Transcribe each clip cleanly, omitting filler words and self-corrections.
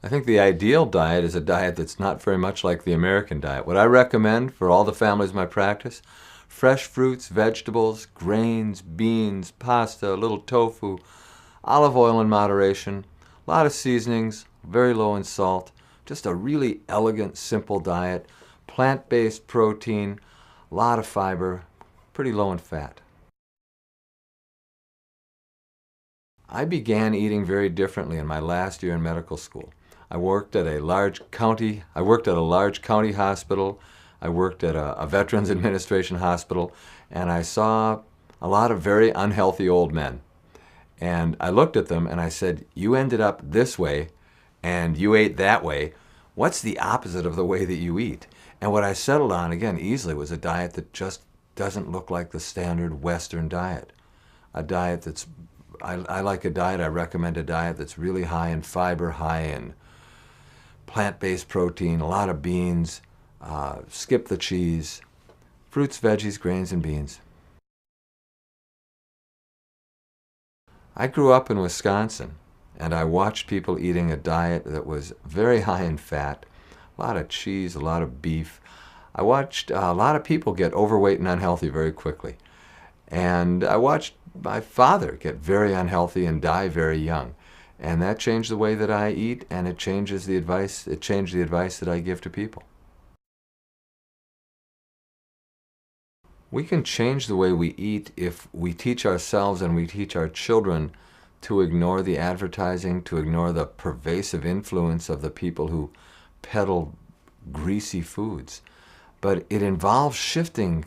I think the ideal diet is a diet that's not very much like the American diet. What I recommend for all the families in my practice: fresh fruits, vegetables, grains, beans, pasta, a little tofu, olive oil in moderation, a lot of seasonings, very low in salt, just a really elegant, simple diet, plant-based protein, a lot of fiber, pretty low in fat. I began eating very differently in my last year in medical school. I worked at a large county hospital. I worked at a Veterans Administration hospital, and I saw a lot of very unhealthy old men. And I looked at them and I said, "You ended up this way and you ate that way. What's the opposite of the way that you eat?" And what I settled on, again, easily, was a diet that just doesn't look like the standard Western diet. A diet that's, I like a diet, I recommend a diet that's really high in fiber, high in plant-based protein, a lot of beans, skip the cheese, fruits, veggies, grains, and beans. I grew up in Wisconsin, and I watched people eating a diet that was very high in fat, a lot of cheese, a lot of beef. I watched a lot of people get overweight and unhealthy very quickly. And I watched my father get very unhealthy and die very young. And that changed the way that I eat, and it changed the advice that I give to people. We can change the way we eat if we teach ourselves and we teach our children to ignore the advertising, to ignore the pervasive influence of the people who peddle greasy foods. But it involves shifting,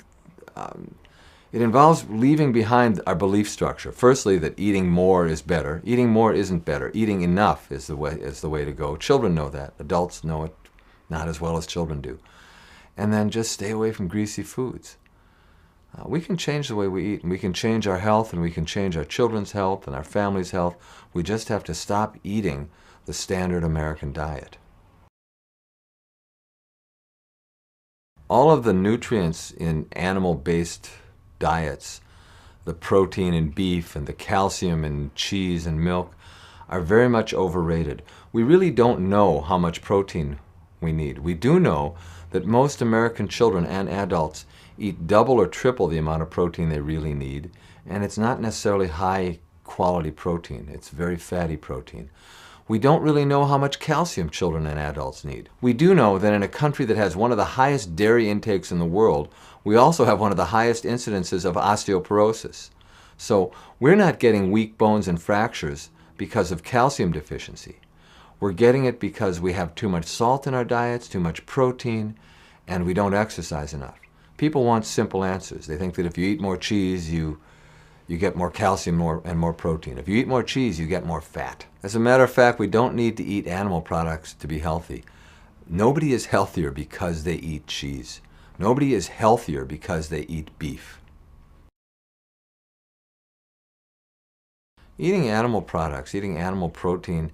it involves leaving behind our belief structure. Firstly, that eating more is better. Eating more isn't better. Eating enough is the way to go. Children know that. Adults know it not as well as children do. And then just stay away from greasy foods. We can change the way we eat, and we can change our health, and we can change our children's health and our family's health. We just have to stop eating the standard American diet. All of the nutrients in animal-based diets, the protein in beef and the calcium in cheese and milk, are very much overrated. We really don't know how much protein we need. We do know that most American children and adults eat double or triple the amount of protein they really need, and it's not necessarily high quality protein. It's very fatty protein. We don't really know how much calcium children and adults need. We do know that in a country that has one of the highest dairy intakes in the world, we also have one of the highest incidences of osteoporosis. So we're not getting weak bones and fractures because of calcium deficiency. We're getting it because we have too much salt in our diets, too much protein, and we don't exercise enough. People want simple answers. They think that if you eat more cheese, you get more calcium and more protein. If you eat more cheese, you get more fat. As a matter of fact, we don't need to eat animal products to be healthy. Nobody is healthier because they eat cheese. Nobody is healthier because they eat beef. Eating animal products, eating animal protein,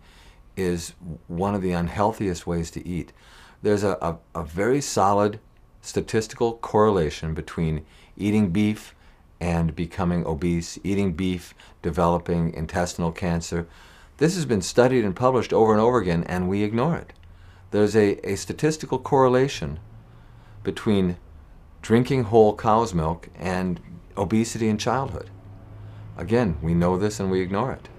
is one of the unhealthiest ways to eat. There's a very solid statistical correlation between eating beef and becoming obese, eating beef, developing intestinal cancer. This has been studied and published over and over again, and we ignore it. There's a statistical correlation between drinking whole cow's milk and obesity in childhood. Again, we know this and we ignore it.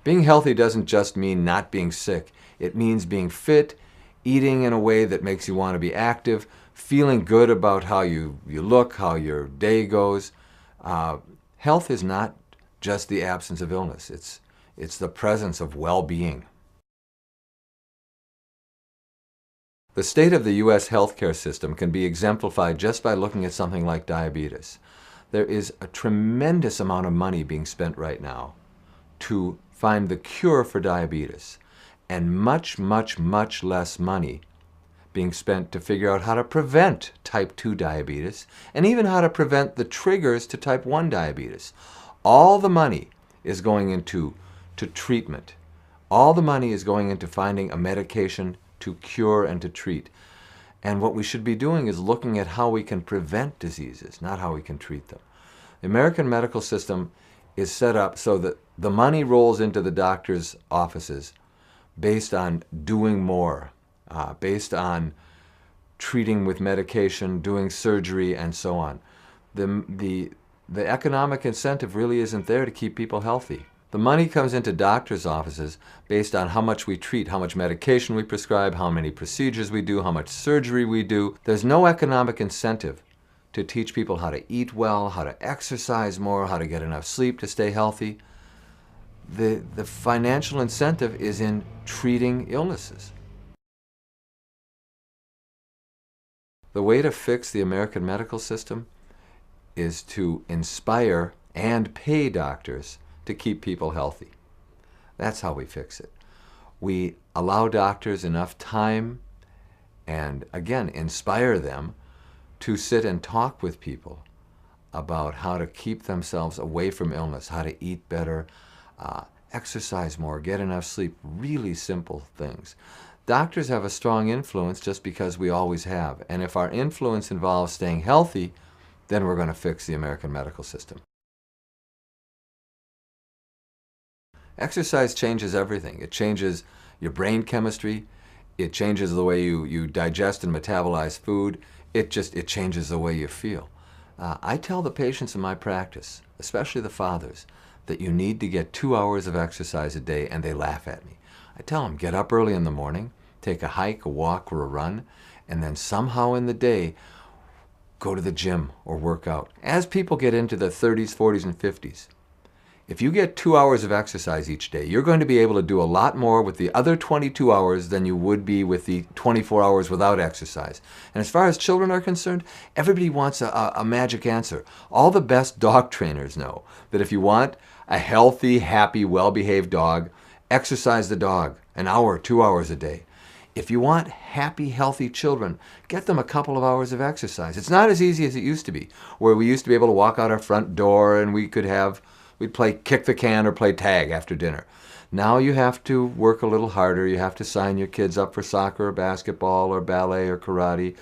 Being healthy doesn't just mean not being sick. It means being fit, eating in a way that makes you want to be active, feeling good about how you look, how your day goes. Health is not just the absence of illness. It's the presence of well-being. The state of the U.S. healthcare system can be exemplified just by looking at something like diabetes. There is a tremendous amount of money being spent right now to find the cure for diabetes, and much, much, much less money being spent to figure out how to prevent type 2 diabetes and even how to prevent the triggers to type 1 diabetes. All the money is going into treatment. All the money is going into finding a medication to cure and to treat. And what we should be doing is looking at how we can prevent diseases, not how we can treat them. The American medical system is set up so that the money rolls into the doctor's offices based on doing more, based on treating with medication, doing surgery, and so on. The economic incentive really isn't there to keep people healthy. The money comes into doctors' offices based on how much we treat, how much medication we prescribe, how many procedures we do, how much surgery we do. There's no economic incentive to teach people how to eat well, how to exercise more, how to get enough sleep to stay healthy. The financial incentive is in treating illnesses. The way to fix the American medical system is to inspire and pay doctors to keep people healthy. That's how we fix it. We allow doctors enough time and, again, inspire them to sit and talk with people about how to keep themselves away from illness, how to eat better, exercise more, get enough sleep, really simple things. Doctors have a strong influence just because we always have. And if our influence involves staying healthy, then we're going to fix the American medical system. Exercise changes everything. It changes your brain chemistry. It changes the way you digest and metabolize food. It changes the way you feel. I tell the patients in my practice, especially the fathers, that you need to get 2 hours of exercise a day, and they laugh at me. I tell them, get up early in the morning, take a hike, a walk, or a run, and then somehow in the day, go to the gym or work out. As people get into the 30s, 40s, and 50s, if you get 2 hours of exercise each day, you're going to be able to do a lot more with the other 22 hours than you would be with the 24 hours without exercise. And as far as children are concerned, everybody wants a magic answer. All the best dog trainers know that if you want a healthy, happy, well-behaved dog, exercise the dog an hour, 2 hours a day. If you want happy, healthy children, get them a couple of hours of exercise. It's not as easy as it used to be, where we used to be able to walk out our front door and we'd play kick the can or play tag after dinner. Now you have to work a little harder. You have to sign your kids up for soccer or basketball or ballet or karate.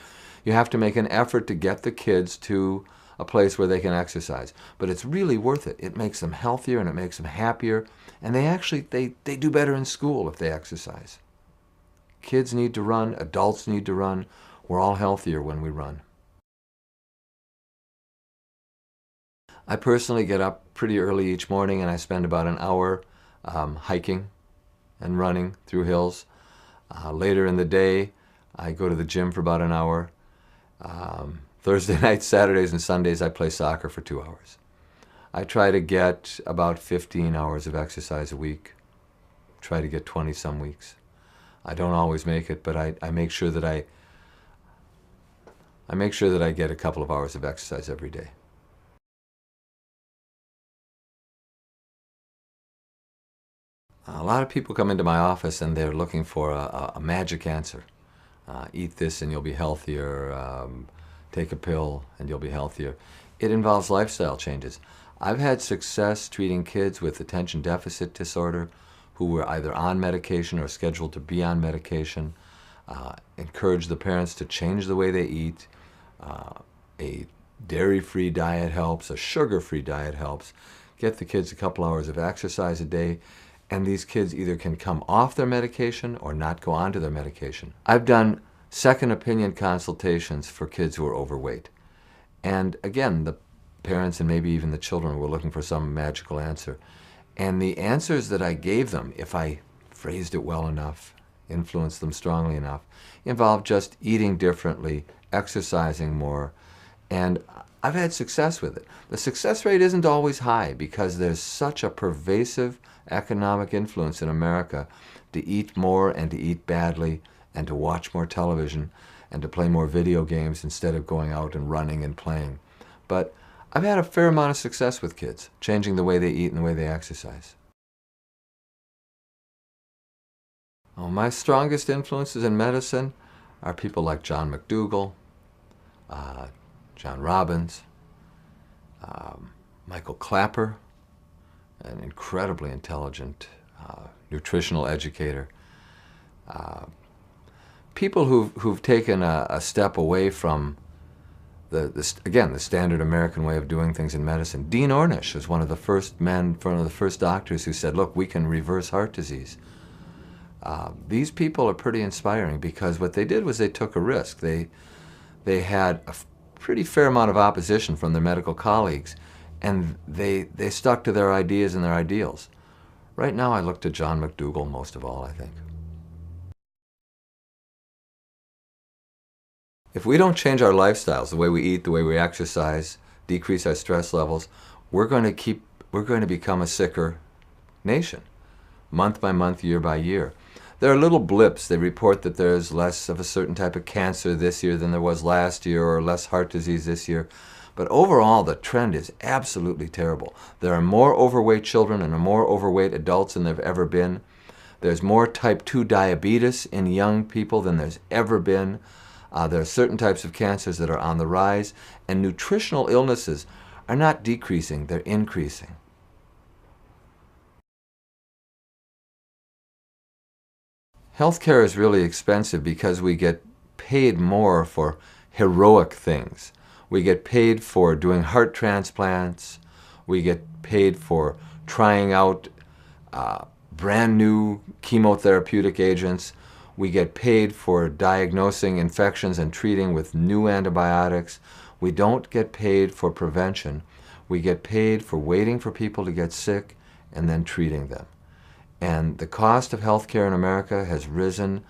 You have to make an effort to get the kids to a place where they can exercise. But it's really worth it. It makes them healthier and it makes them happier. And they do better in school if they exercise. Kids need to run. Adults need to run. We're all healthier when we run. I personally get up pretty early each morning and I spend about an hour hiking and running through hills. Later in the day, I go to the gym for about an hour. Thursday nights, Saturdays, and Sundays, I play soccer for 2 hours. I try to get about 15 hours of exercise a week. Try to get 20 some weeks. I don't always make it, but I make sure that I get a couple of hours of exercise every day. A lot of people come into my office and they're looking for a magic answer. Eat this and you'll be healthier. Take a pill and you'll be healthier. It involves lifestyle changes. I've had success treating kids with attention deficit disorder who were either on medication or scheduled to be on medication. Encourage the parents to change the way they eat. A dairy-free diet helps. A sugar-free diet helps. Get the kids a couple hours of exercise a day. And these kids either can come off their medication or not go on to their medication. I've done second opinion consultations for kids who are overweight. And again, the parents and maybe even the children were looking for some magical answer. And the answers that I gave them, if I phrased it well enough, influenced them strongly enough, involved just eating differently, exercising more, and I've had success with it. The success rate isn't always high because there's such a pervasive economic influence in America to eat more and to eat badly and to watch more television and to play more video games instead of going out and running and playing. But I've had a fair amount of success with kids, changing the way they eat and the way they exercise. Oh, my strongest influences in medicine are people like John McDougall, John Robbins, Michael Clapper, an incredibly intelligent nutritional educator. People who've taken a step away from again, the standard American way of doing things in medicine. Dean Ornish is one of the first doctors who said, look, we can reverse heart disease. These people are pretty inspiring because what they did was they took a risk. They had a pretty fair amount of opposition from their medical colleagues, and they stuck to their ideas and their ideals. Right now I look to John McDougall most of all, I think. If we don't change our lifestyles, the way we eat, the way we exercise, decrease our stress levels, we're going to become a sicker nation, month by month, year by year. There are little blips. They report that there's less of a certain type of cancer this year than there was last year, or less heart disease this year. But overall, the trend is absolutely terrible. There are more overweight children and more overweight adults than there have ever been. There's more type 2 diabetes in young people than there's ever been. There are certain types of cancers that are on the rise, and nutritional illnesses are not decreasing, they're increasing. Healthcare is really expensive because we get paid more for heroic things. We get paid for doing heart transplants. We get paid for trying out brand new chemotherapeutic agents. We get paid for diagnosing infections and treating with new antibiotics. We don't get paid for prevention. We get paid for waiting for people to get sick and then treating them. And the cost of healthcare in America has risen,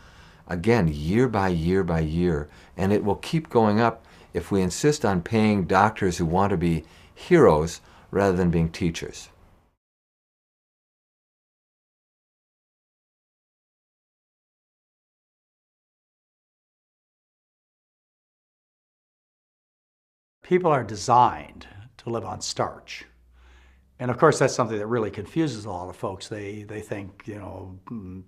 again, year by year by year, and it will keep going up if we insist on paying doctors who want to be heroes rather than being teachers. People are designed to live on starch. And of course, that's something that really confuses a lot of folks. They think,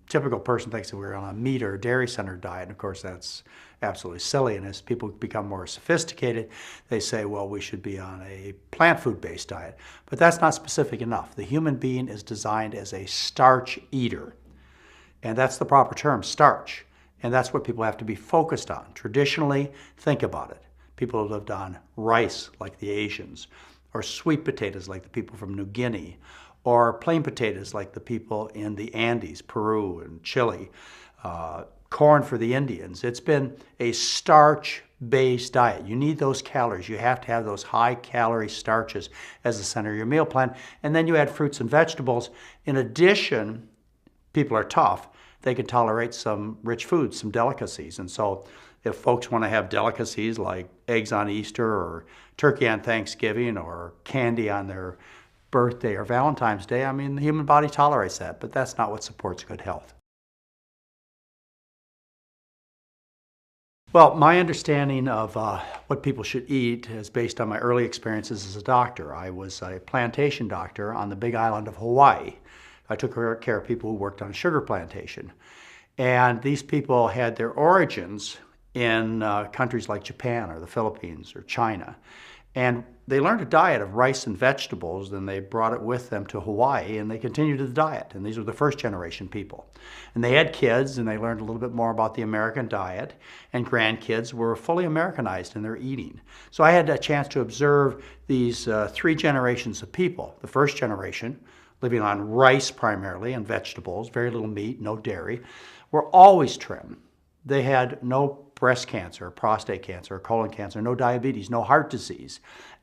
typical person thinks that we're on a meat or dairy-centered diet. And of course, that's absolutely silly. And as people become more sophisticated, they say, well, we should be on a plant food-based diet. But that's not specific enough. The human being is designed as a starch eater. And that's the proper term, starch. And that's what people have to be focused on. Traditionally, think about it. People have lived on rice, like the Asians, or sweet potatoes, like the people from New Guinea, or plain potatoes, like the people in the Andes, Peru and Chile, corn for the Indians. It's been a starch-based diet. You need those calories. You have to have those high-calorie starches as the center of your meal plan. And then you add fruits and vegetables. In addition, people are tough. They can tolerate some rich foods, some delicacies. And so if folks want to have delicacies like eggs on Easter or turkey on Thanksgiving or candy on their birthday or Valentine's Day, I mean, the human body tolerates that, but that's not what supports good health. Well, my understanding of what people should eat is based on my early experiences as a doctor. I was a plantation doctor on the Big Island of Hawaii. I took care of people who worked on a sugar plantation. And these people had their origins in countries like Japan or the Philippines or China. And they learned a diet of rice and vegetables, and they brought it with them to Hawaii, and they continued the diet. And these were the first generation people. And they had kids, and they learned a little bit more about the American diet, and grandkids were fully Americanized in their eating. So I had a chance to observe these three generations of people. The first generation, living on rice primarily and vegetables, very little meat, no dairy, were always trim. They had no breast cancer, prostate cancer, colon cancer, no diabetes, no heart disease,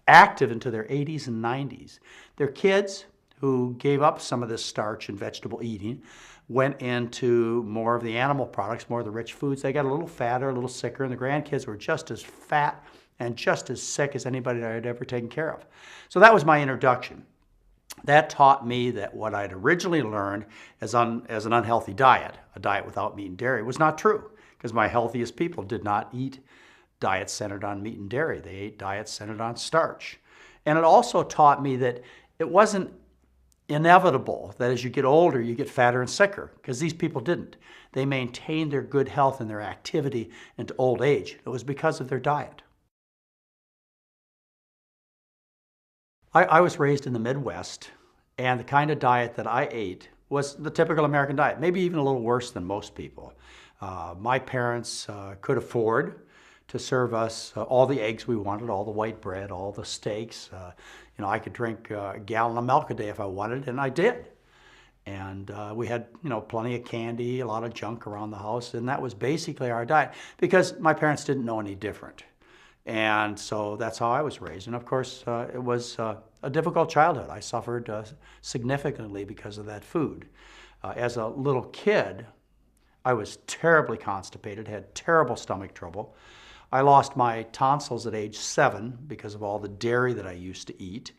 active into their 80s and 90s. Their kids, who gave up some of this starch and vegetable eating, went into more of the animal products, more of the rich foods. They got a little fatter, a little sicker, and the grandkids were just as fat and just as sick as anybody that I'd ever taken care of. So that was my introduction. That taught me that what I'd originally learned as an unhealthy diet, a diet without meat and dairy, was not true, because my healthiest people did not eat diets centered on meat and dairy. They ate diets centered on starch. And it also taught me that it wasn't inevitable that as you get older, you get fatter and sicker, because these people didn't. They maintained their good health and their activity into old age. It was because of their diet. I was raised in the Midwest, and the kind of diet that I ate was the typical American diet, maybe even a little worse than most people. My parents could afford to serve us all the eggs we wanted, all the white bread, all the steaks. I could drink a gallon of milk a day if I wanted, and I did. And we had, plenty of candy, a lot of junk around the house, and that was basically our diet because my parents didn't know any different. And so that's how I was raised. And of course, it was a difficult childhood. I suffered significantly because of that food. As a little kid, I was terribly constipated, had terrible stomach trouble. I lost my tonsils at age 7 because of all the dairy that I used to eat.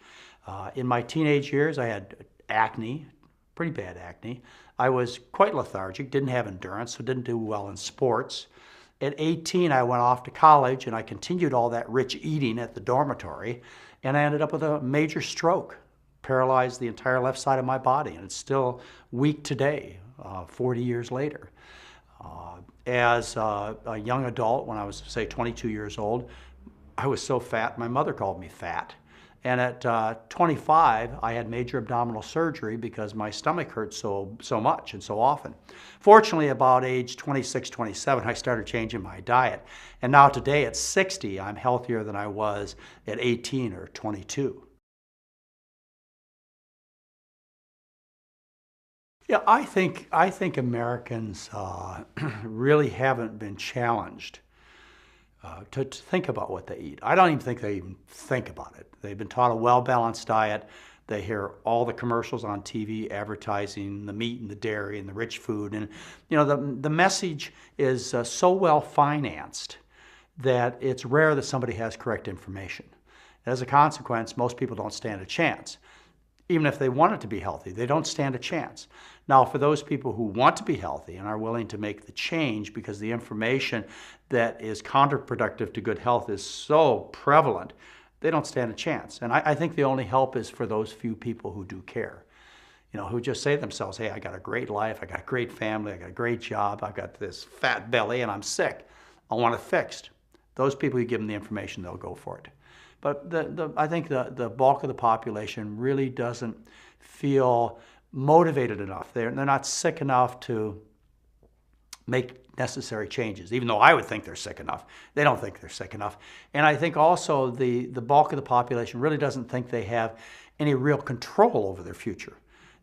In my teenage years, I had acne, pretty bad acne. I was quite lethargic, didn't have endurance, so didn't do well in sports. At 18, I went off to college and I continued all that rich eating at the dormitory, and I ended up with a major stroke, paralyzed the entire left side of my body, and it's still weak today, 40 years later. As a young adult, when I was, say, 22 years old, I was so fat, my mother called me fat. And at 25, I had major abdominal surgery because my stomach hurt so much and so often. Fortunately, about age 26, 27, I started changing my diet. And now today at 60, I'm healthier than I was at 18 or 22. Yeah, I think Americans really haven't been challenged to think about what they eat. I don't even think they even think about it. They've been taught a well-balanced diet. They hear all the commercials on TV advertising the meat and the dairy and the rich food. And the message is so well financed that it's rare that somebody has correct information. As a consequence, most people don't stand a chance. Even if they wanted to be healthy, they don't stand a chance. Now, for those people who want to be healthy and are willing to make the change because the information that is counterproductive to good health is so prevalent, they don't stand a chance. And I think the only help is for those few people who do care, who just say to themselves, hey, I got a great life, I got a great family, I got a great job, I've got this fat belly and I'm sick. I want it fixed. Those people, you give them the information, they'll go for it. But I think the bulk of the population really doesn't feel motivated enough. They're not sick enough to make necessary changes, even though I would think they're sick enough. They don't think they're sick enough. And I think also the bulk of the population really doesn't think they have any real control over their future.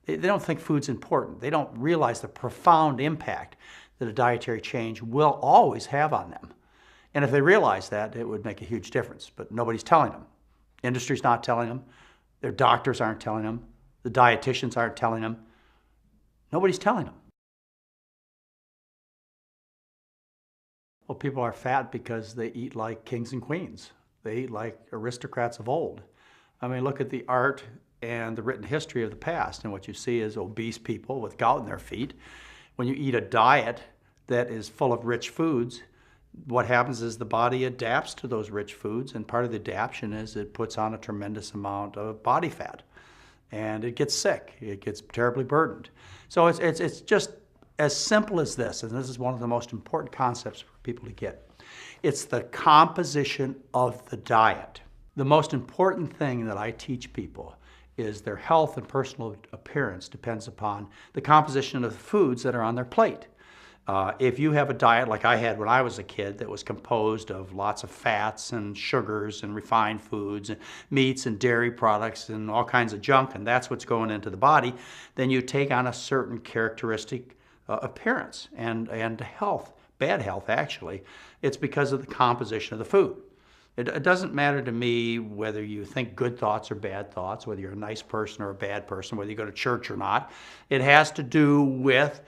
They don't think food's important. They don't realize the profound impact that a dietary change will always have on them. And if they realize that, it would make a huge difference. But nobody's telling them. Industry's not telling them. Their doctors aren't telling them. The dietitians aren't telling them. Nobody's telling them. Well, people are fat because they eat like kings and queens. They eat like aristocrats of old. I mean, look at the art and the written history of the past, and what you see is obese people with gout in their feet. When you eat a diet that is full of rich foods, what happens is the body adapts to those rich foods, and part of the adaptation is it puts on a tremendous amount of body fat, and it gets sick. It gets terribly burdened. So it's just as simple as this, and this is one of the most important concepts for people to get. It's the composition of the diet. The most important thing that I teach people is their health and personal appearance depends upon the composition of the foods that are on their plate. If you have a diet like I had when I was a kid that was composed of lots of fats and sugars and refined foods and meats and dairy products and all kinds of junk, and that's what's going into the body, then you take on a certain characteristic appearance and health, bad health actually. It's because of the composition of the food. It doesn't matter to me whether you think good thoughts or bad thoughts, whether you're a nice person or a bad person, whether you go to church or not. It has to do with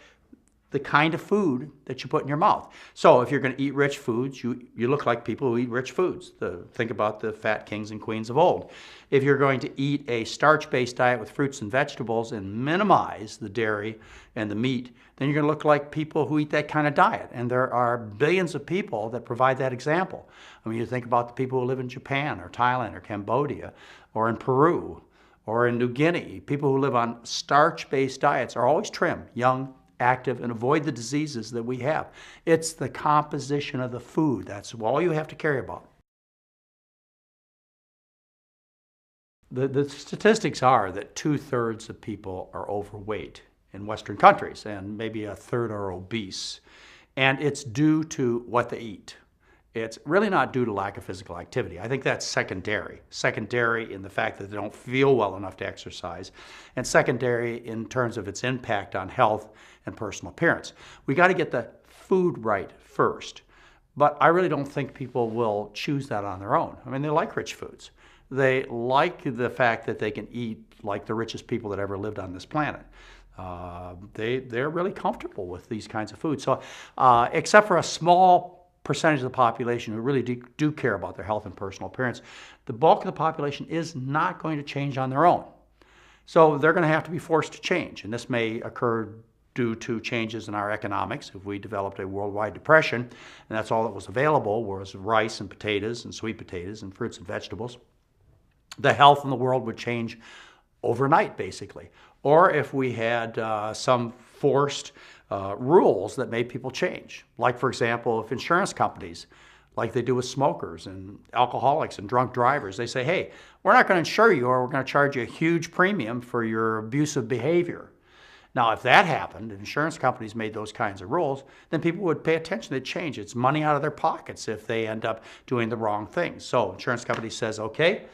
the kind of food that you put in your mouth. So if you're going to eat rich foods, you look like people who eat rich foods. Think about the fat kings and queens of old. If you're going to eat a starch-based diet with fruits and vegetables and minimize the dairy and the meat, then you're going to look like people who eat that kind of diet. And there are billions of people that provide that example. I mean, you think about the people who live in Japan or Thailand or Cambodia or in Peru or in New Guinea. People who live on starch-based diets are always trim, young, active, and avoid the diseases that we have. It's the composition of the food. That's all you have to care about. The statistics are that 2/3 of people are overweight in Western countries, and maybe 1/3 are obese. And it's due to what they eat. It's really not due to lack of physical activity. I think that's secondary. Secondary in the fact that they don't feel well enough to exercise, and secondary in terms of its impact on health and personal appearance. We got to get the food right first. But I really don't think people will choose that on their own. I mean, they like rich foods. They like the fact that they can eat like the richest people that ever lived on this planet. They're really comfortable with these kinds of foods. So, except for a small percentage of the population who really do care about their health and personal appearance, the bulk of the population is not going to change on their own. So they're going to have to be forced to change, and this may occur due to changes in our economics. If we developed a worldwide depression, and that's all that was available was rice and potatoes and sweet potatoes and fruits and vegetables, the health in the world would change overnight, basically. Or if we had some forced rules that made people change. Like, for example, if insurance companies, like they do with smokers and alcoholics and drunk drivers, they say, hey, we're not going to insure you, or we're going to charge you a huge premium for your abusive behavior. Now, if that happened, and insurance companies made those kinds of rules, then people would pay attention. They'd change. It's money out of their pockets if they end up doing the wrong things. So insurance company says, okay,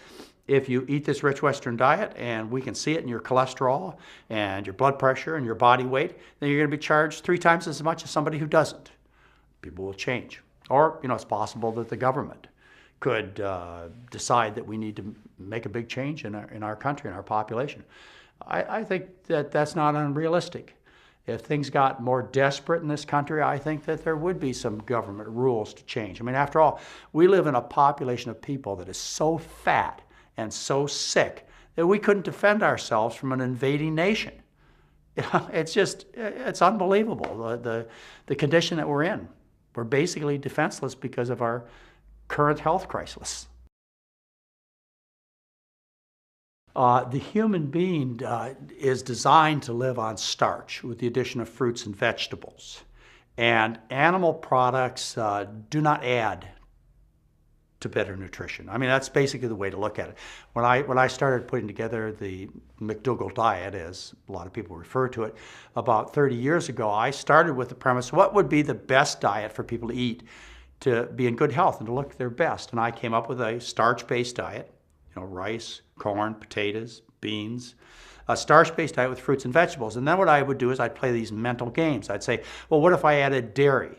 if you eat this rich Western diet and we can see it in your cholesterol and your blood pressure and your body weight, then you're going to be charged 3 times as much as somebody who doesn't. People will change. Or, it's possible that the government could decide that we need to make a big change in our country, in our population. I think that that's not unrealistic. If things got more desperate in this country, I think that there would be some government rules to change. I mean, after all, we live in a population of people that is so fat and so sick that we couldn't defend ourselves from an invading nation. It's unbelievable, the condition that we're in. We're basically defenseless because of our current health crisis. The human being is designed to live on starch with the addition of fruits and vegetables. And animal products do not add to better nutrition. I mean, that's basically the way to look at it. When I started putting together the McDougall diet, as a lot of people refer to it, about 30 years ago, I started with the premise, what would be the best diet for people to eat to be in good health and to look their best? And I came up with a starch-based diet. Rice, corn, potatoes, beans, a starch-based diet with fruits and vegetables. And then what I would do is I'd play these mental games. I'd say, well, what if I added dairy?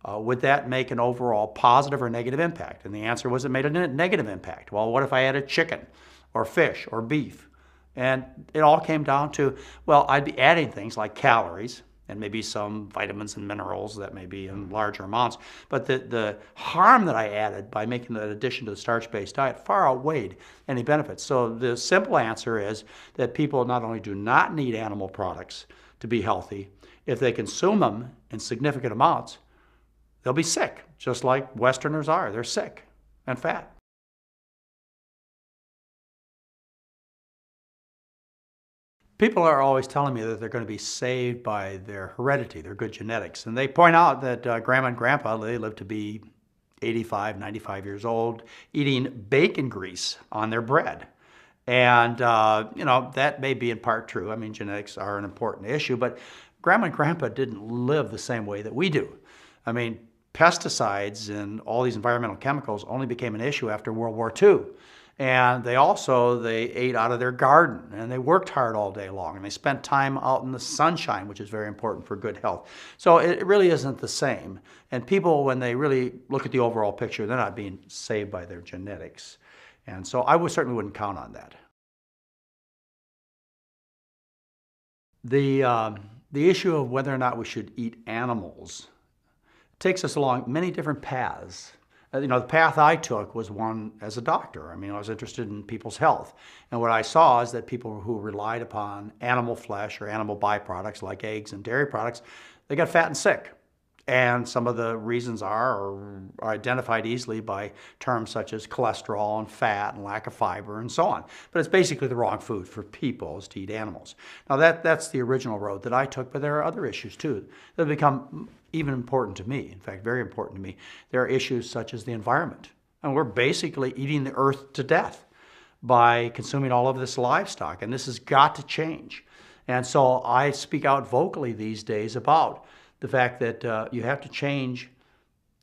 Would that make an overall positive or negative impact? And the answer was it made a negative impact. Well, what if I added chicken or fish or beef? And it all came down to, well, I'd be adding things like calories and maybe some vitamins and minerals that may be in larger amounts. But the harm that I added by making that addition to the starch-based diet far outweighed any benefits. So the simple answer is that people not only do not need animal products to be healthy, if they consume them in significant amounts, they'll be sick, just like Westerners are. They're sick and fat. People are always telling me that they're going to be saved by their heredity, their good genetics. And they point out that Grandma and Grandpa, they live to be 85, 95 years old, eating bacon grease on their bread. And, that may be in part true. I mean, genetics are an important issue, but Grandma and Grandpa didn't live the same way that we do. I mean, pesticides and all these environmental chemicals only became an issue after World War II. And they ate out of their garden, and they worked hard all day long, and they spent time out in the sunshine, which is very important for good health. So it really isn't the same. And people, when they really look at the overall picture, they're not being saved by their genetics. And so I certainly wouldn't count on that. The issue of whether or not we should eat animals takes us along many different paths. The path I took was one as a doctor. I mean, I was interested in people's health. And what I saw is that people who relied upon animal flesh or animal byproducts like eggs and dairy products, they got fat and sick. And some of the reasons are identified easily by terms such as cholesterol and fat and lack of fiber and so on. But it's basically the wrong food for people is to eat animals. Now that's the original road that I took, but there are other issues too that have become even important to me, in fact, very important to me. There are issues such as the environment. And we're basically eating the earth to death by consuming all of this livestock, and this has got to change. And so I speak out vocally these days about the fact that you have to change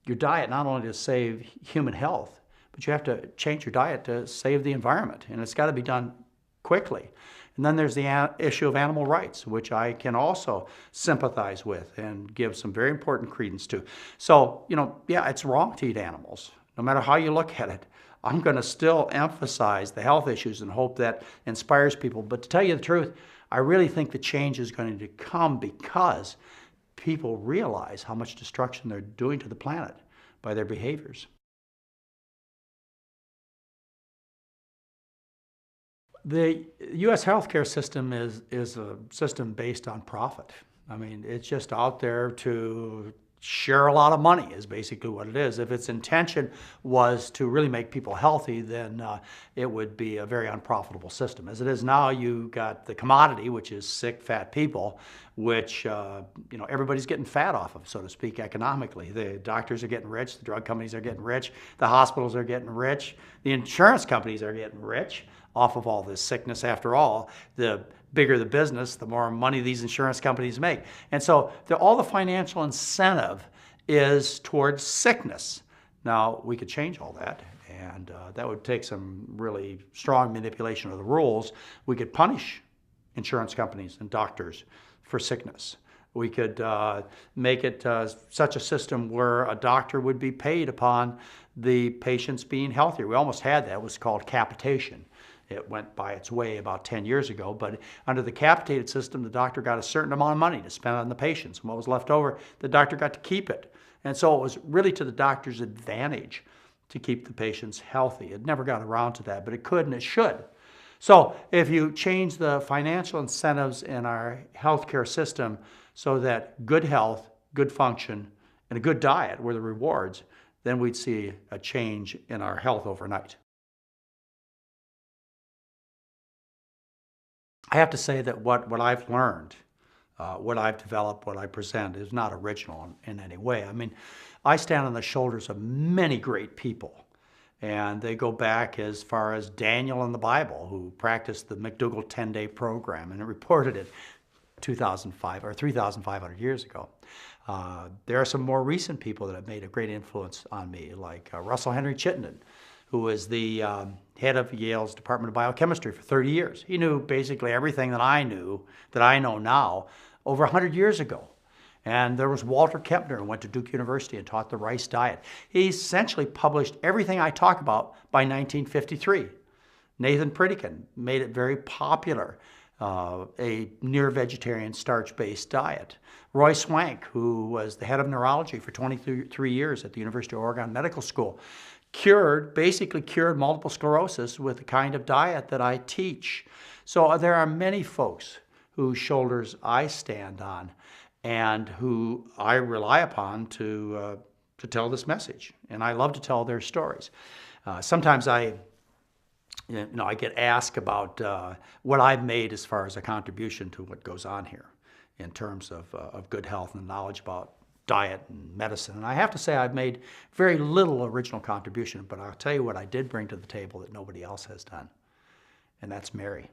your diet not only to save human health, but you have to change your diet to save the environment, and it's got to be done quickly. And then there's the issue of animal rights, which I can also sympathize with and give some very important credence to. So, yeah, it's wrong to eat animals, no matter how you look at it. I'm going to still emphasize the health issues and hope that inspires people. But to tell you the truth, I really think the change is going to come because people realize how much destruction they're doing to the planet by their behaviors. The U.S. healthcare system is a system based on profit. I mean, it's just out there to share a lot of money is basically what it is. If its intention was to really make people healthy, then it would be a very unprofitable system. As it is now, you got the commodity, which is sick, fat people, which everybody's getting fat off of, so to speak, economically. The doctors are getting rich, the drug companies are getting rich, the hospitals are getting rich, the insurance companies are getting rich off of all this sickness. After all, the bigger the business, the more money these insurance companies make. And so all the financial incentive is towards sickness. Now, we could change all that, and that would take some really strong manipulation of the rules. We could punish insurance companies and doctors for sickness. We could make it such a system where a doctor would be paid upon the patients being healthier. We almost had that. It was called capitation. It went by its way about 10 years ago, but under the capitated system, the doctor got a certain amount of money to spend on the patients. And what was left over, the doctor got to keep it. And so it was really to the doctor's advantage to keep the patients healthy. It never got around to that, but it could and it should. So if you change the financial incentives in our healthcare system so that good health, good function, and a good diet were the rewards, then we'd see a change in our health overnight. I have to say that what I've learned, what I've developed, what I present is not original in any way. I mean, I stand on the shoulders of many great people, and they go back as far as Daniel in the Bible, who practiced the McDougall 10-day program, and it reported it 2,005 or 3,500 years ago. There are some more recent people that have made a great influence on me, like Russell Henry Chittenden, who was the head of Yale's Department of Biochemistry for 30 years. He knew basically everything that I know now, over 100 years ago. And there was Walter Kempner, who went to Duke University and taught the rice diet. He essentially published everything I talk about by 1953. Nathan Pritikin made it very popular, a near-vegetarian starch-based diet. Roy Swank, who was the head of neurology for 23 years at the University of Oregon Medical School, basically cured multiple sclerosis with the kind of diet that I teach. So there are many folks whose shoulders I stand on and who I rely upon to tell this message. And I love to tell their stories. Sometimes I get asked about what I've made as far as a contribution to what goes on here in terms of good health and knowledge about diet and medicine. And I have to say I've made very little original contribution, but I'll tell you what I did bring to the table that nobody else has done, and that's Mary.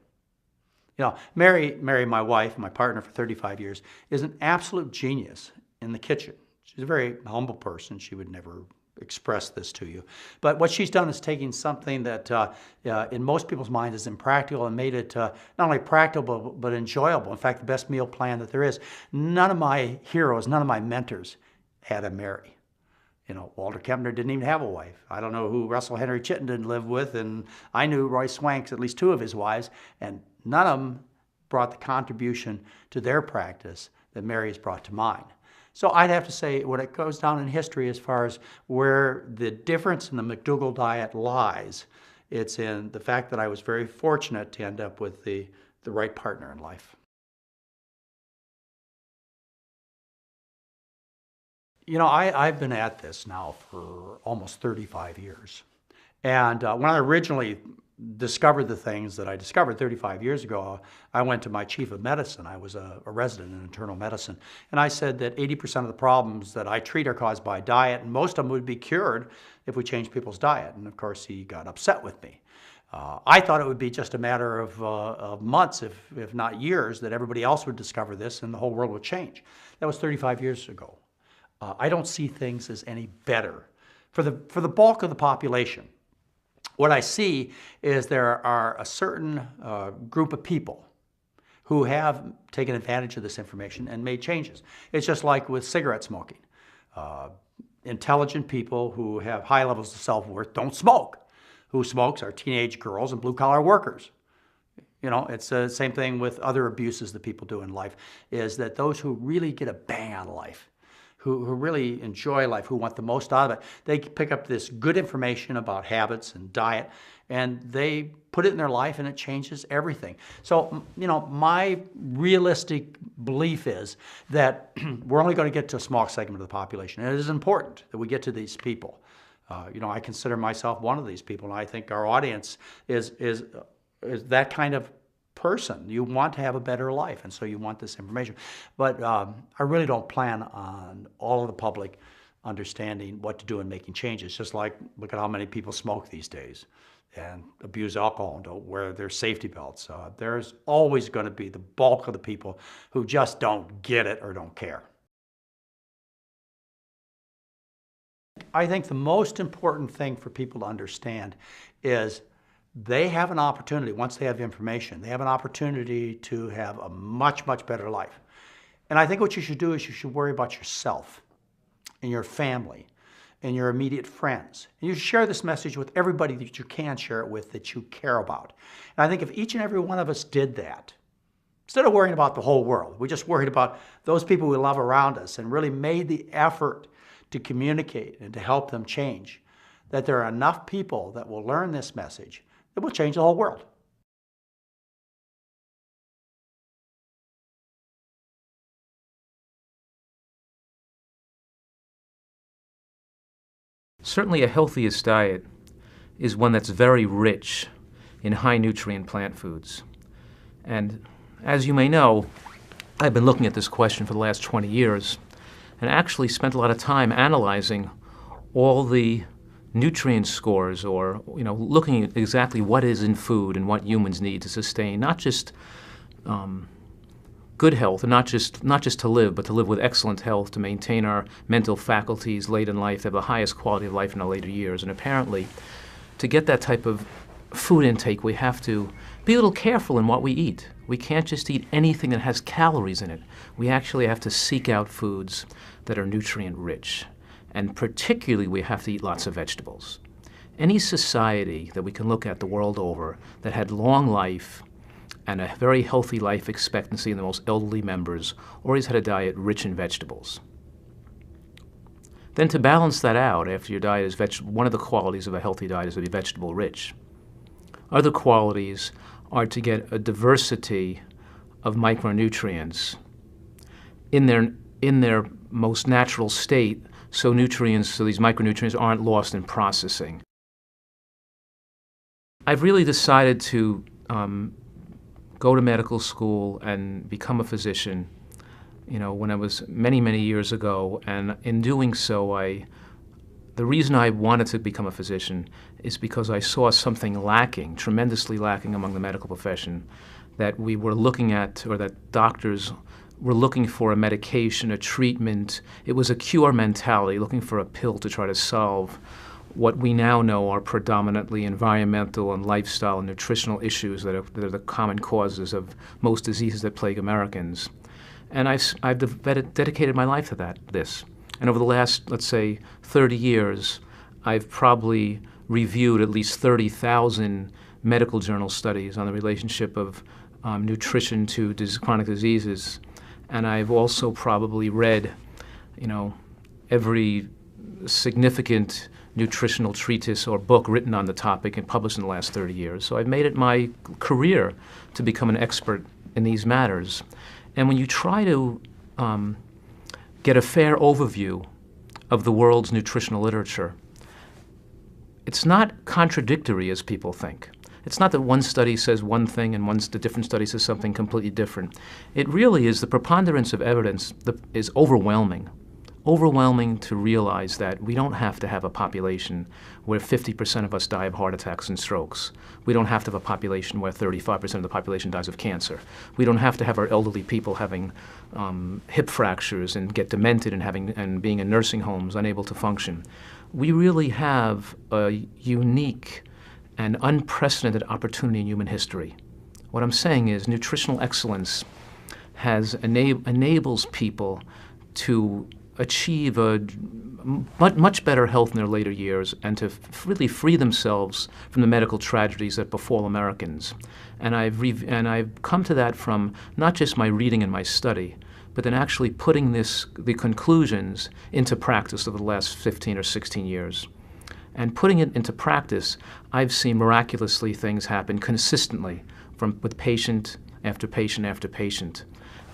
Mary, my wife, my partner for 35 years, is an absolute genius in the kitchen. She's a very humble person. She would never express this to you. But what she's done is taking something that in most people's minds is impractical and made it not only practical but enjoyable. In fact, the best meal plan that there is. None of my heroes, none of my mentors had a Mary. Walter Kempner didn't even have a wife. I don't know who Russell Henry Chittenden lived with, and I knew Roy Swank's at least two of his wives, and none of them brought the contribution to their practice that Mary has brought to mine. So I'd have to say when it goes down in history as far as where the difference in the McDougall diet lies, it's in the fact that I was very fortunate to end up with the right partner in life. I've been at this now for almost 35 years. And when I originally discovered the things that I discovered 35 years ago, I went to my chief of medicine. I was a resident in internal medicine. And I said that 80% of the problems that I treat are caused by diet, and most of them would be cured if we changed people's diet. And of course, he got upset with me. I thought it would be just a matter of months, if not years, that everybody else would discover this and the whole world would change. That was 35 years ago. I don't see things as any better for the bulk of the population. What I see is there are a certain group of people who have taken advantage of this information and made changes. It's just like with cigarette smoking. Intelligent people who have high levels of self-worth don't smoke. Who smokes are teenage girls and blue-collar workers. You know, it's the same thing with other abuses that people do in life, is that those who really get a bang out of life, who really enjoy life, who want the most out of it, they pick up this good information about habits and diet, and they put it in their life and it changes everything. So, you know, my realistic belief is that we're only going to get to a small segment of the population. And it is important that we get to these people. You know, I consider myself one of these people, and I think our audience is that kind of person. You want to have a better life, and so you want this information. But I really don't plan on all of the public understanding what to do and making changes. Just like, look at how many people smoke these days and abuse alcohol and don't wear their safety belts. There's always going to be the bulk of the people who just don't get it or don't care. I think the most important thing for people to understand is they have an opportunity, once they have information, they have an opportunity to have a much, much better life. And I think what you should do is you should worry about yourself and your family and your immediate friends. And you should share this message with everybody that you can share it with that you care about. And I think if each and every one of us did that, instead of worrying about the whole world, we just worried about those people we love around us and really made the effort to communicate and to help them change, that there are enough people that will learn this message that will change the whole world. Certainly a healthiest diet is one that's very rich in high nutrient plant foods. And as you may know, I've been looking at this question for the last 20 years and actually spent a lot of time analyzing all the nutrient scores, or looking at exactly what is in food and what humans need to sustain not just good health, and not just to live, but to live with excellent health, to maintain our mental faculties late in life, to have the highest quality of life in our later years. And apparently, to get that type of food intake, we have to be a little careful in what we eat. We can't just eat anything that has calories in it. We actually have to seek out foods that are nutrient rich. And particularly, we have to eat lots of vegetables. Any society that we can look at the world over that had long life and a very healthy life expectancy in the most elderly members always had a diet rich in vegetables. Then to balance that out, after your diet is vegetable, one of the qualities of a healthy diet is to be vegetable rich. Other qualities are to get a diversity of micronutrients in their most natural state, so these micronutrients aren't lost in processing. I've really decided to go to medical school and become a physician, when I was many, many years ago. And in doing so, the reason I wanted to become a physician is because I saw something lacking, tremendously lacking among the medical profession, that we were looking at, or that doctors were looking for a medication, a treatment. It was a cure mentality, looking for a pill to try to solve what we now know are predominantly environmental and lifestyle and nutritional issues that are the common causes of most diseases that plague Americans. And I've dedicated my life to this. And over the last, let's say, 30 years, I've probably reviewed at least 30,000 medical journal studies on the relationship of nutrition to chronic diseases. And I've also probably read, every significant nutritional treatise or book written on the topic and published in the last 30 years. So I've made it my career to become an expert in these matters. And when you try to get a fair overview of the world's nutritional literature, it's not contradictory as people think. It's not that one study says one thing and the different study says something completely different. It really is, the preponderance of evidence is overwhelming overwhelming to realize that we don't have to have a population where 50% of us die of heart attacks and strokes. We don't have to have a population where 35% of the population dies of cancer. We don't have to have our elderly people having hip fractures and get demented and being in nursing homes, unable to function. We really have a unique and unprecedented opportunity in human history. What I'm saying is nutritional excellence enables people to achieve a much better health in their later years and to really free themselves from the medical tragedies that befall Americans. And I've come to that from not just my reading and my study, but then actually putting the conclusions into practice over the last 15 or 16 years. And putting it into practice, I've seen miraculously things happen consistently with patient after patient after patient.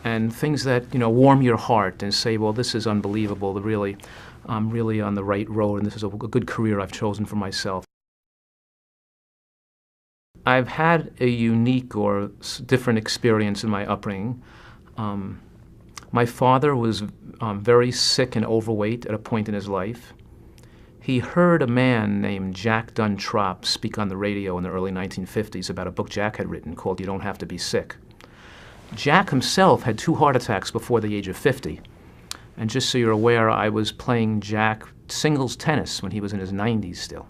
And things that warm your heart and say, well, this is unbelievable. I'm really on the right road, and this is a good career I've chosen for myself. I've had a unique or different experience in my upbringing. My father was very sick and overweight at a point in his life. He heard a man named Jack Dunn Tropp speak on the radio in the early 1950s about a book Jack had written called You Don't Have to Be Sick. Jack himself had 2 heart attacks before the age of 50. And just so you're aware, I was playing Jack singles tennis when he was in his 90s still.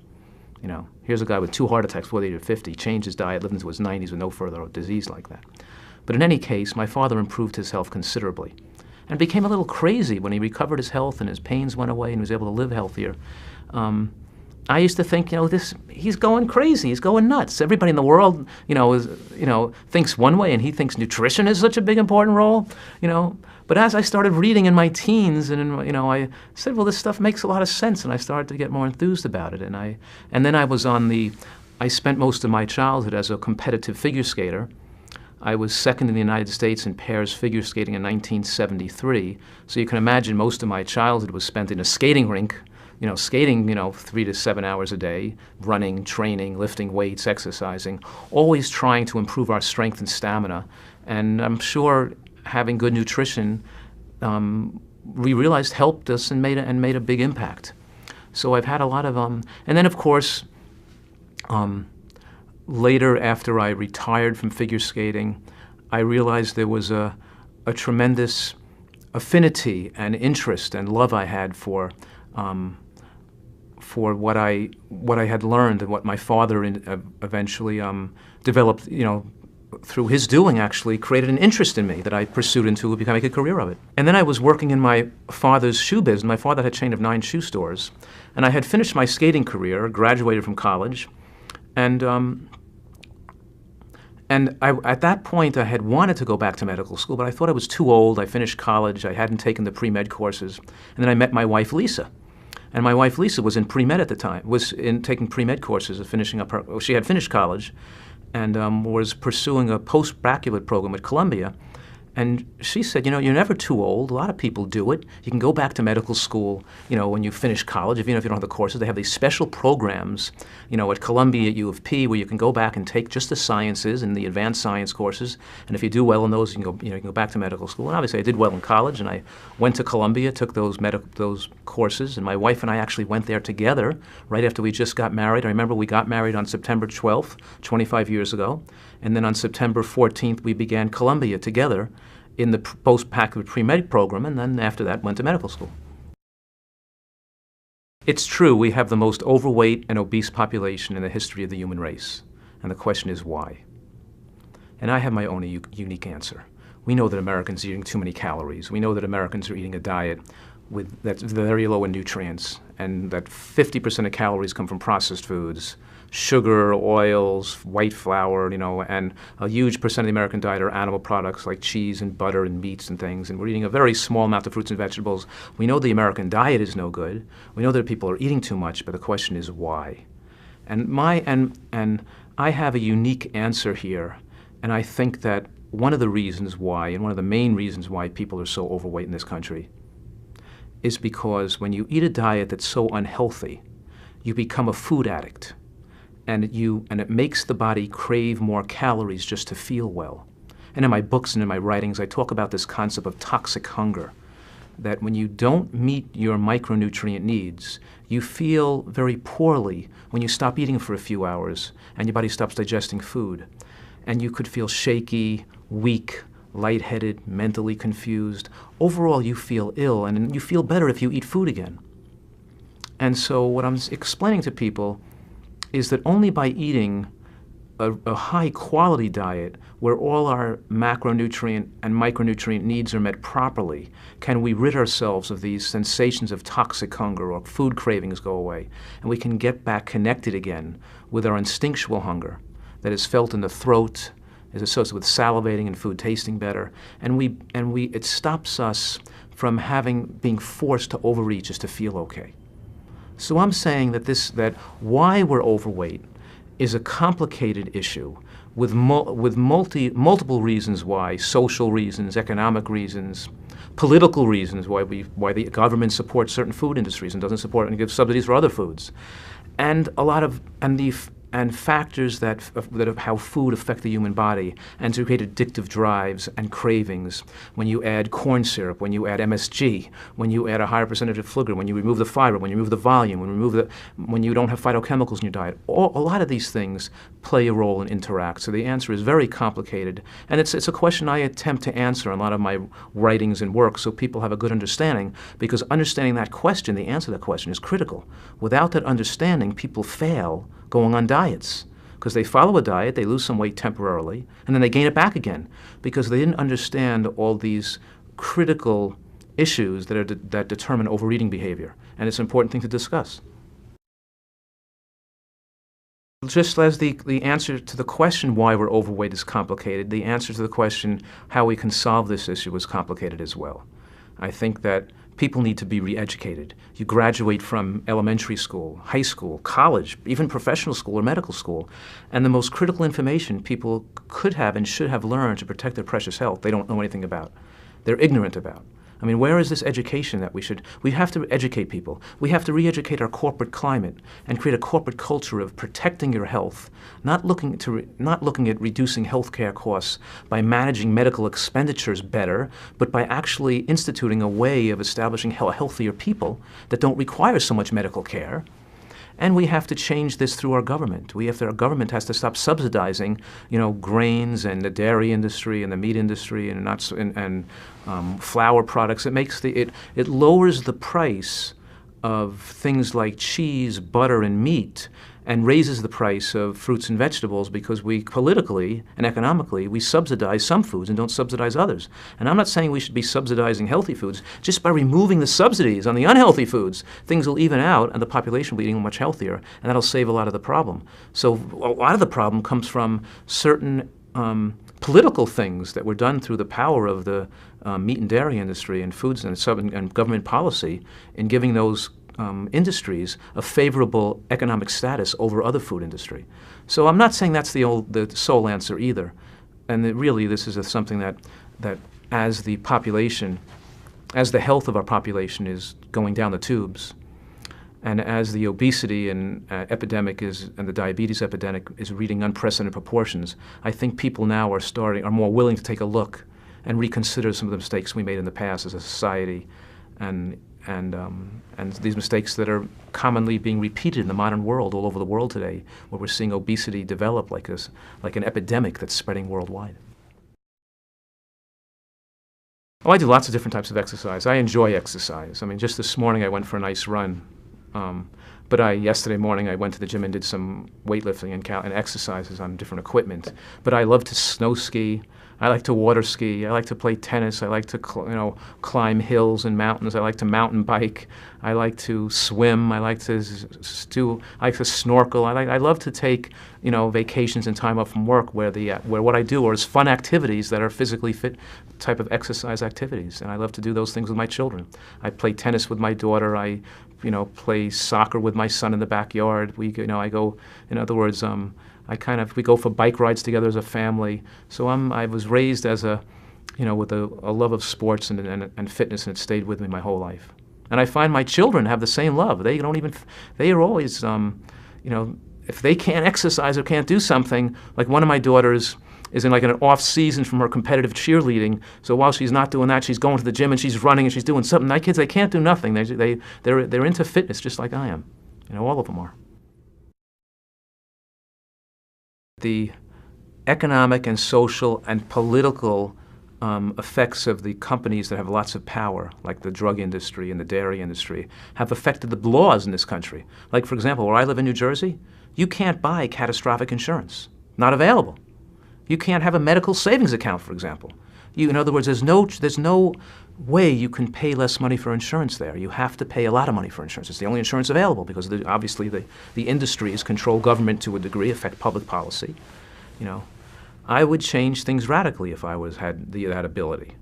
Here's a guy with 2 heart attacks before the age of 50, changed his diet, lived into his 90s with no further disease like that. But in any case, my father improved his health considerably and became a little crazy when he recovered his health and his pains went away and he was able to live healthier. I used to think, he's going crazy, he's going nuts. Everybody in the world, thinks one way, and he thinks nutrition is such a big important role, But as I started reading in my teens, and I said, well, this stuff makes a lot of sense, and I started to get more enthused about it. And then I spent most of my childhood as a competitive figure skater. I was second in the United States in pairs figure skating in 1973. So you can imagine most of my childhood was spent in a skating rink. Skating, 3 to 7 hours a day, running, training, lifting weights, exercising, always trying to improve our strength and stamina. And I'm sure having good nutrition, we realized helped us and made a big impact. So I've had a lot of, and then of course, later after I retired from figure skating, I realized there was a tremendous affinity and interest and love I had for what I had learned and what my father eventually developed, through his doing actually created an interest in me that I pursued into becoming a career of it. And then I was working in my father's shoe business. My father had a chain of 9 shoe stores, and I had finished my skating career, graduated from college, and at that point I had wanted to go back to medical school, but I thought I was too old. I finished college, I hadn't taken the pre-med courses, and then I met my wife Lisa. And my wife Lisa was in pre-med at the time, was taking pre-med courses and finishing up she had finished college and was pursuing a postgraduate program at Columbia. And she said, you're never too old. A lot of people do it. You can go back to medical school, when you finish college. If you don't have the courses, they have these special programs, at Columbia, at U of P, where you can go back and take just the sciences and the advanced science courses. And if you do well in those, you can go back to medical school. And obviously, I did well in college, and I went to Columbia, took those courses, and my wife and I actually went there together right after we just got married. I remember we got married on September 12th, 25 years ago. And then on September 14th, we began Columbia together in the postgraduate pre-med program, and then after that went to medical school. It's true, we have the most overweight and obese population in the history of the human race. And the question is why? And I have my own unique answer. We know that Americans are eating too many calories. We know that Americans are eating a diet that's very low in nutrients, and that 50% of calories come from processed foods, sugar, oils, white flour, and a huge percent of the American diet are animal products like cheese and butter and meats and things, and we're eating a very small amount of fruits and vegetables. We know the American diet is no good. We know that people are eating too much, but the question is why? And I have a unique answer here, and I think that one of the reasons why, and one of the main reasons why people are so overweight in this country, is because when you eat a diet that's so unhealthy, you become a food addict. And it makes the body crave more calories just to feel well. And in my books and in my writings, I talk about this concept of toxic hunger. that when you don't meet your micronutrient needs, you feel very poorly when you stop eating for a few hours and your body stops digesting food. And you could feel shaky, weak, lightheaded, mentally confused. Overall, you feel ill, and you feel better if you eat food again. And so what I'm explaining to people is that only by eating a high-quality diet where all our macronutrient and micronutrient needs are met properly can we rid ourselves of these sensations of toxic hunger or food cravings go away, and we can get back connected again with our instinctual hunger that is felt in the throat, is associated with salivating and food tasting better, and it stops us from being forced to overeat just to feel okay. So I'm saying that why we're overweight is a complicated issue with multiple reasons why: social reasons, economic reasons, political reasons why the government supports certain food industries and doesn't support and gives subsidies for other foods, and factors of how food affect the human body and to create addictive drives and cravings. When you add corn syrup, when you add MSG, when you add a higher percentage of sugar, when you remove the fiber, when you remove the volume, when you don't have phytochemicals in your diet, a lot of these things play a role and interact. So the answer is very complicated, and it's a question I attempt to answer in a lot of my writings and work so people have a good understanding, because understanding that question, the answer to that question, is critical. Without that understanding, people fail going on diets, because they follow a diet, they lose some weight temporarily, and then they gain it back again because they didn't understand all these critical issues that determine overeating behavior, and it's an important thing to discuss. Just as the answer to the question why we're overweight is complicated, the answer to the question how we can solve this issue is complicated as well. I think that people need to be re-educated. You graduate from elementary school, high school, college, even professional school or medical school, and the most critical information people could have and should have learned to protect their precious health, they don't know anything about. They're ignorant about. I mean, where is this education that we have to educate people. We have to re-educate our corporate climate and create a corporate culture of protecting your health, not looking at reducing healthcare costs by managing medical expenditures better, but by actually instituting a way of establishing healthier people that don't require so much medical care. And we have to change this through our government. Our government has to stop subsidizing, grains and the dairy industry and the meat industry and flour products. It lowers the price of things like cheese, butter, and meat, and raises the price of fruits and vegetables because we politically and economically, we subsidize some foods and don't subsidize others. And I'm not saying we should be subsidizing healthy foods. Just by removing the subsidies on the unhealthy foods, things will even out and the population will be eating much healthier, and that'll save a lot of the problem. So a lot of the problem comes from certain political things that were done through the power of the meat and dairy industry and foods and government policy in giving those industries a favorable economic status over other food industry. So I'm not saying that's the sole answer either. And really this is something that as the health of our population is going down the tubes, and as the obesity epidemic and the diabetes epidemic is reaching unprecedented proportions, I think people now are more willing to take a look and reconsider some of the mistakes we made in the past as a society, and these mistakes that are commonly being repeated in the modern world all over the world today, where we're seeing obesity develop like an epidemic that's spreading worldwide. Oh, I do lots of different types of exercise. I enjoy exercise. I mean, just this morning I went for a nice run. Yesterday morning I went to the gym and did some weightlifting and exercises on different equipment. But I love to snow ski. I like to water ski. I like to play tennis. I like to climb hills and mountains. I like to mountain bike. I like to swim. I like to snorkel. I love to take vacations and time off from work where what I do is fun activities that are physically fit type of exercise activities, and I love to do those things with my children. I play tennis with my daughter. I play soccer with my son in the backyard. We go. In other words, we go for bike rides together as a family. So I was raised as with a love of sports and fitness, and it stayed with me my whole life. And I find my children have the same love. They are always, if they can't exercise or can't do something, like one of my daughters is in like an off season from her competitive cheerleading. So while she's not doing that, she's going to the gym and she's running and she's doing something. My kids, they can't do nothing. They're into fitness just like I am. All of them are. The economic and social and political effects of the companies that have lots of power, like the drug industry and the dairy industry, have affected the laws in this country. Like, for example, where I live in New Jersey, you can't buy catastrophic insurance. Not available. You can't have a medical savings account, for example. In other words, there's no way you can pay less money for insurance there. You have to pay a lot of money for insurance. It's the only insurance available because obviously the industries control government to a degree, affect public policy. I would change things radically if I had that ability.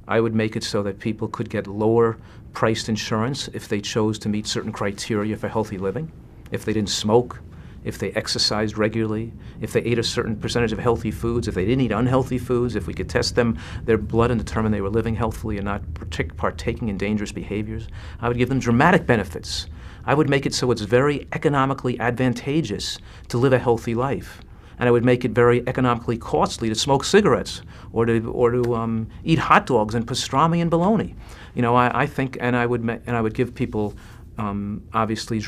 I would make it so that people could get lower priced insurance if they chose to meet certain criteria for healthy living, if they didn't smoke, if they exercised regularly, if they ate a certain percentage of healthy foods, if they didn't eat unhealthy foods, if we could test their blood and determine they were living healthily and not partaking in dangerous behaviors. I would give them dramatic benefits. I would make it so it's very economically advantageous to live a healthy life. And I would make it very economically costly to smoke cigarettes or to eat hot dogs and pastrami and bologna. I think, and I would give people obviously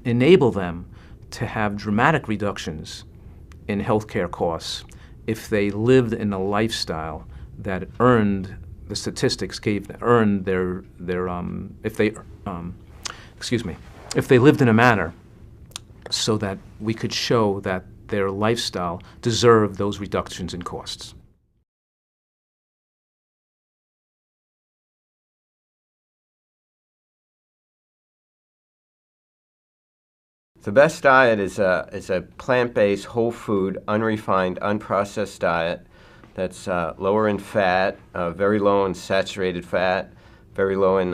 enable them to have dramatic reductions in healthcare costs if they lived in a lifestyle that earned, the statistics earned if they lived in a manner so that we could show that their lifestyle deserved those reductions in costs. The best diet is a plant-based, whole food, unrefined, unprocessed diet that's lower in fat, very low in saturated fat, very low in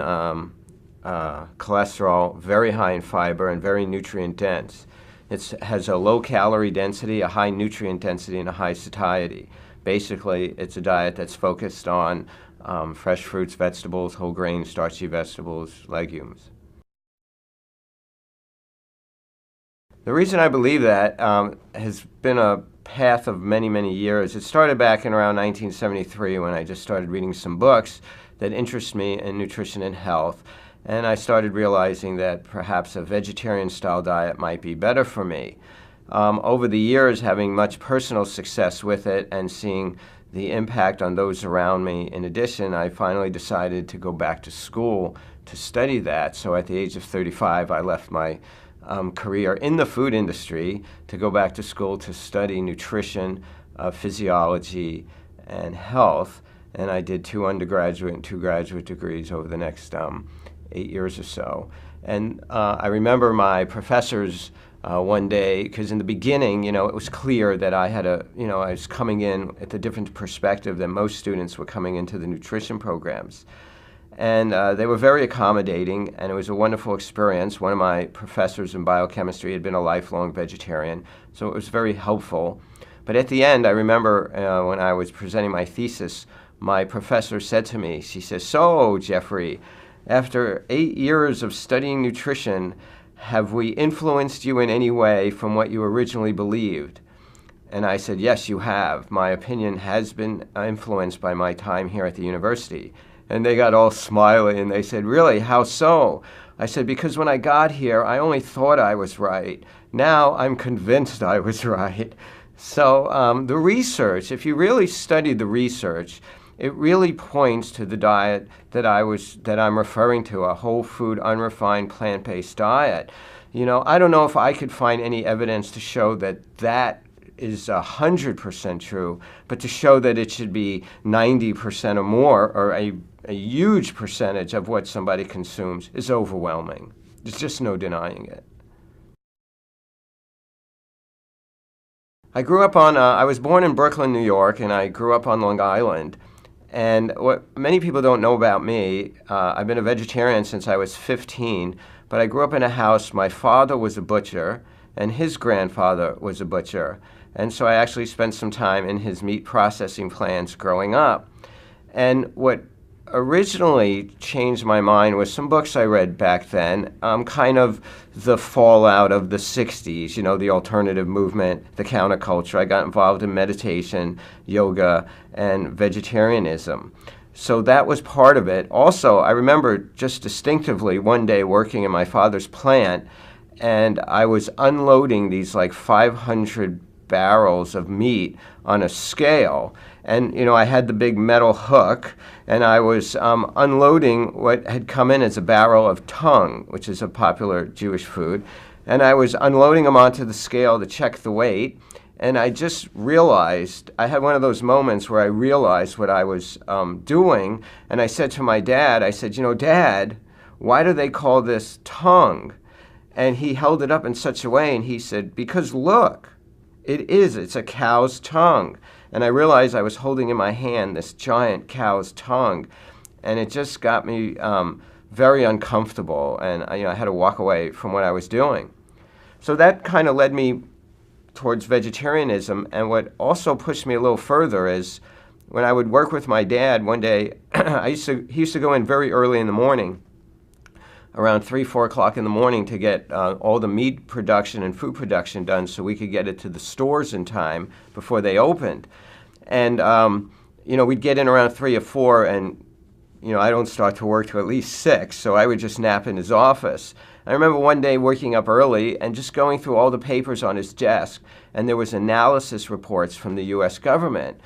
cholesterol, very high in fiber, and very nutrient dense. It has a low calorie density, a high nutrient density, and a high satiety. Basically, it's a diet that's focused on fresh fruits, vegetables, whole grains, starchy vegetables, legumes. The reason I believe that has been a path of many, many years. It started back in around 1973 when I just started reading some books that interest me in nutrition and health. And I started realizing that perhaps a vegetarian-style diet might be better for me. Over the years, having much personal success with it and seeing the impact on those around me, in addition, I finally decided to go back to school to study that. So at the age of 35, I left my career in the food industry to go back to school to study nutrition, physiology, and health. And I did 2 undergraduate and 2 graduate degrees over the next 8 years or so. And I remember my professors one day, because in the beginning, it was clear that I had I was coming in at a different perspective than most students were coming into the nutrition programs. And they were very accommodating, and it was a wonderful experience. One of my professors in biochemistry had been a lifelong vegetarian, so it was very helpful. But at the end, I remember when I was presenting my thesis, my professor said to me, she says, "So, Jeffrey, after 8 years of studying nutrition, have we influenced you in any way from what you originally believed?" And I said, "Yes, you have. My opinion has been influenced by my time here at the university." And they got all smiley and they said, "Really, how so?" I said, "Because when I got here, I only thought I was right. Now I'm convinced I was right." So the research, if you really study the research, it really points to the diet that I'm referring to, a whole food, unrefined, plant-based diet. I don't know if I could find any evidence to show that is 100% true, but to show that it should be 90% or more, or a huge percentage of what somebody consumes, is overwhelming. There's just no denying it. I was born in Brooklyn, New York, and I grew up on Long Island. And what many people don't know about me, I've been a vegetarian since I was 15, but I grew up in a house. My father was a butcher, and his grandfather was a butcher. And so I actually spent some time in his meat processing plants growing up. And what originally changed my mind was some books I read back then, kind of the fallout of the 60s, you know, the alternative movement, the counterculture. I got involved in meditation, yoga, and vegetarianism. So that was part of it. Also, I remember just distinctively one day working in my father's plant, and I was unloading these like 500 barrels of meat on a scale. And, you know, I had the big metal hook, and I was unloading what had come in as a barrel of tongue, which is a popular Jewish food. And I was unloading them onto the scale to check the weight. And I just realized, I had one of those moments where I realized what I was doing. And I said to my dad, I said, you know, Dad, why do they call this tongue? And he held it up in such a way, and he said, because look, it's a cow's tongue. And I realized I was holding in my hand this giant cow's tongue, and it just got me very uncomfortable, and I had to walk away from what I was doing. So that kind of led me towards vegetarianism, and what also pushed me a little further is when I would work with my dad one day, he used to go in very early in the morning, around 3, 4 o'clock in the morning, to get all the meat production and food production done so we could get it to the stores in time before they opened. And, we'd get in around 3 or 4, and, I don't start to work till at least 6, so I would just nap in his office. I remember one day working up early and just going through all the papers on his desk, and there was analysis reports from the U.S. government,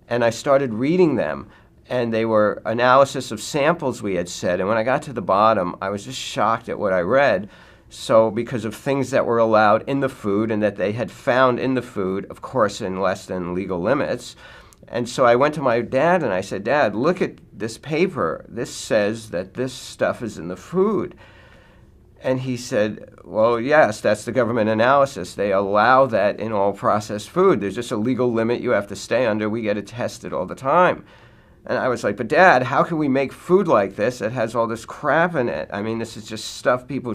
and I started reading them. And they were analysis of samples we had said. And when I got to the bottom, I was just shocked at what I read. So because of things that were allowed in the food and that they had found in the food, of course, in less than legal limits. And so I went to my dad and I said, Dad, look at this paper. This says that this stuff is in the food. And he said, well, yes, that's the government analysis. They allow that in all processed food. There's just a legal limit you have to stay under. We get it tested all the time. And I was like, but Dad, how can we make food like this that has all this crap in it? I mean, this is just stuff people,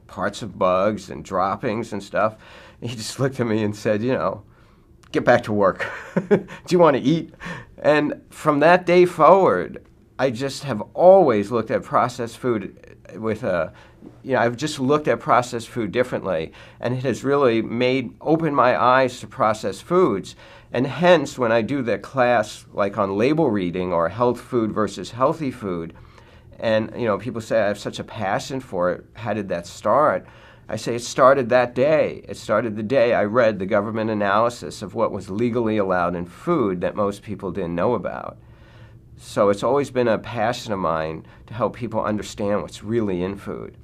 parts of bugs and droppings and stuff. And he just looked at me and said, get back to work. Do you want to eat? And from that day forward, I just have always looked at processed food I've just looked at processed food differently, and it has really opened my eyes to processed foods. And hence, when I do the class like on label reading or health food versus healthy food, and people say I have such a passion for it, how did that start? I say it started that day. It started the day I read the government analysis of what was legally allowed in food that most people didn't know about. So it's always been a passion of mine to help people understand what's really in food.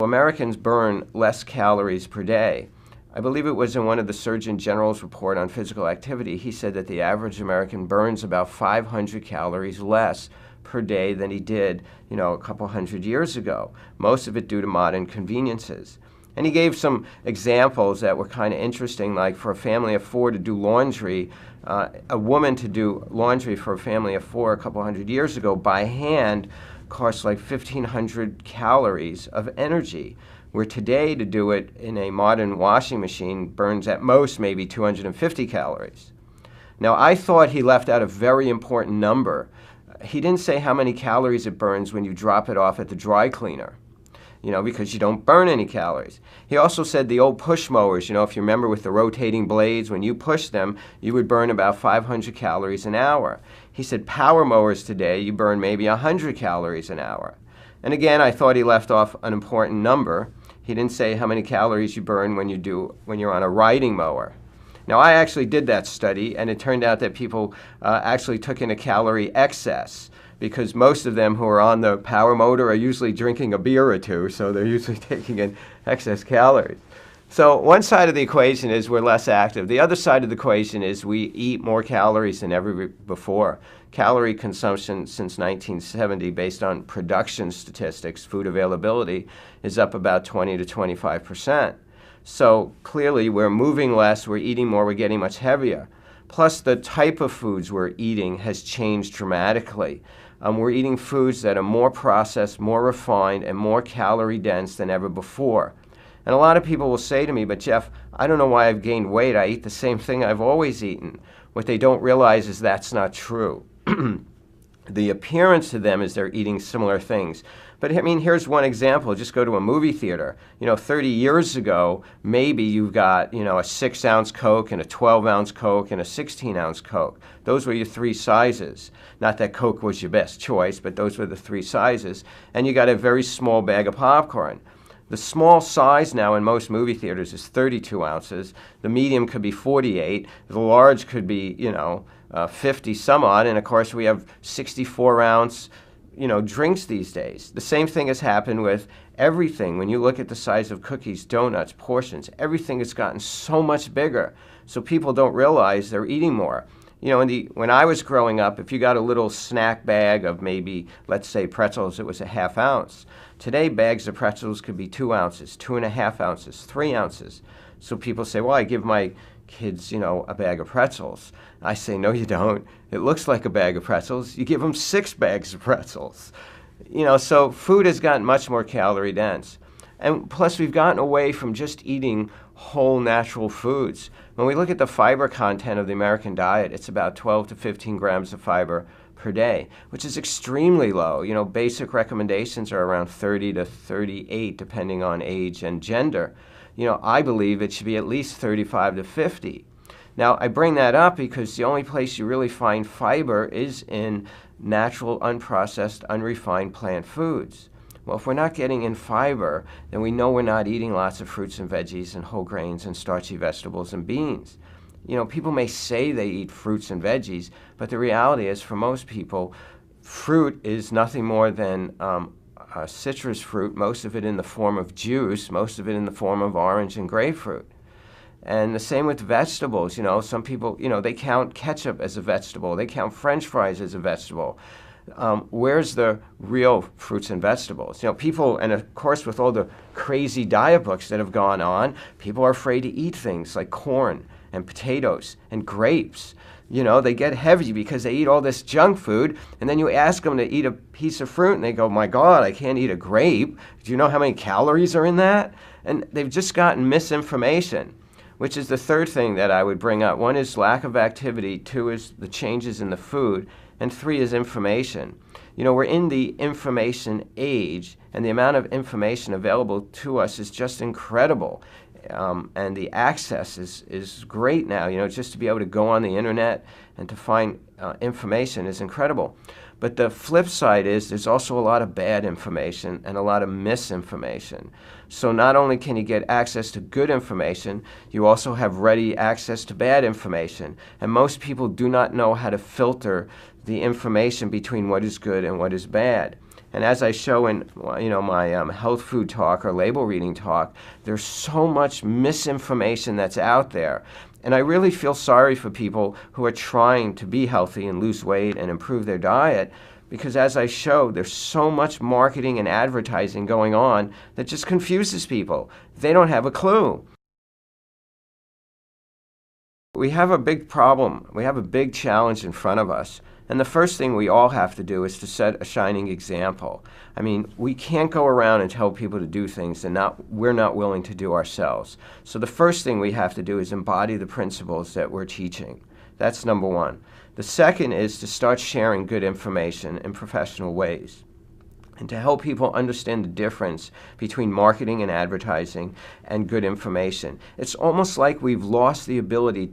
Americans burn less calories per day. I believe it was in one of the Surgeon General's report on physical activity. He said that the average American burns about 500 calories less per day than he did, a couple hundred years ago. Most of it due to modern conveniences. And he gave some examples that were kind of interesting, like for a family of 4 to do laundry, a woman to do laundry for a family of 4 a couple hundred years ago by hand costs like 1,500 calories of energy, where today to do it in a modern washing machine burns at most maybe 250 calories. Now, I thought he left out a very important number. He didn't say how many calories it burns when you drop it off at the dry cleaner, because you don't burn any calories. He also said the old push mowers, if you remember with the rotating blades, when you push them, you would burn about 500 calories an hour. He said power mowers today, you burn maybe 100 calories an hour. And again, I thought he left off an important number. He didn't say how many calories you burn when you're on a riding mower. Now, I actually did that study, and it turned out that people actually took in a calorie excess, because most of them who are on the power motor are usually drinking a beer or two, so they're usually taking in excess calories. So one side of the equation is we're less active. The other side of the equation is we eat more calories than ever before. Calorie consumption since 1970, based on production statistics, food availability, is up about 20 to 25%. So clearly we're moving less, we're eating more, we're getting much heavier. Plus the type of foods we're eating has changed dramatically. We're eating foods that are more processed, more refined, and more calorie dense than ever before. And a lot of people will say to me, but Jeff, I don't know why I've gained weight. I eat the same thing I've always eaten. What they don't realize is that's not true. The appearance to them is they're eating similar things. But I mean, here's one example. Just go to a movie theater. 30 years ago, maybe you've got, a 6-ounce Coke and a 12-ounce Coke and a 16-ounce Coke. Those were your 3 sizes. Not that Coke was your best choice, but those were the 3 sizes. And you got a very small bag of popcorn. The small size now in most movie theaters is 32 ounces. The medium could be 48. The large could be, 50 some odd. And of course, we have 64-ounce, drinks these days. The same thing has happened with everything. When you look at the size of cookies, donuts, portions, everything has gotten so much bigger. So people don't realize they're eating more. When I was growing up, if you got a little snack bag of maybe, let's say, pretzels, it was a 1/2 ounce. Today, bags of pretzels could be 2 ounces, 2.5 ounces, 3 ounces. So people say, well, I give my kids, a bag of pretzels. I say, no, you don't. It looks like a bag of pretzels. You give them 6 bags of pretzels. So food has gotten much more calorie dense. And plus, we've gotten away from just eating whole natural foods. When we look at the fiber content of the American diet, it's about 12 to 15 grams of fiber per day, which is extremely low. Basic recommendations are around 30 to 38, depending on age and gender. I believe it should be at least 35 to 50. Now, I bring that up because the only place you really find fiber is in natural, unprocessed, unrefined plant foods. Well, if we're not getting in fiber, then we know we're not eating lots of fruits and veggies and whole grains and starchy vegetables and beans. People may say they eat fruits and veggies, but the reality is for most people, fruit is nothing more than citrus fruit, most of it in the form of juice, most of it in the form of orange and grapefruit. And the same with vegetables. Some people, they count ketchup as a vegetable. They count French fries as a vegetable. Where's the real fruits and vegetables? People, and of course with all the crazy diet books that have gone on, people are afraid to eat things like corn and potatoes and grapes. They get heavy because they eat all this junk food, and then you ask them to eat a piece of fruit, and they go, my God, I can't eat a grape. Do you know how many calories are in that? And they've just gotten misinformation, which is the third thing that I would bring up. 1 is lack of activity, 2 is the changes in the food, and 3 is information. We're in the information age, and the amount of information available to us is just incredible. And the access is great now. Just to be able to go on the internet and to find information is incredible. But the flip side is there's also a lot of bad information and a lot of misinformation. So not only can you get access to good information, you also have ready access to bad information. And most people do not know how to filter the information between what is good and what is bad. And as I show in my health food talk or label reading talk, there's so much misinformation that's out there. And I really feel sorry for people who are trying to be healthy and lose weight and improve their diet, because as I show, there's so much marketing and advertising going on that just confuses people. They don't have a clue. We have a big problem. We have a big challenge in front of us. And the first thing we all have to do is to set a shining example. I mean, we can't go around and tell people to do things that we're not willing to do ourselves. So the first thing we have to do is embody the principles that we're teaching. That's number 1. The second is to start sharing good information in professional ways, and to help people understand the difference between marketing and advertising and good information. It's almost like we've lost the ability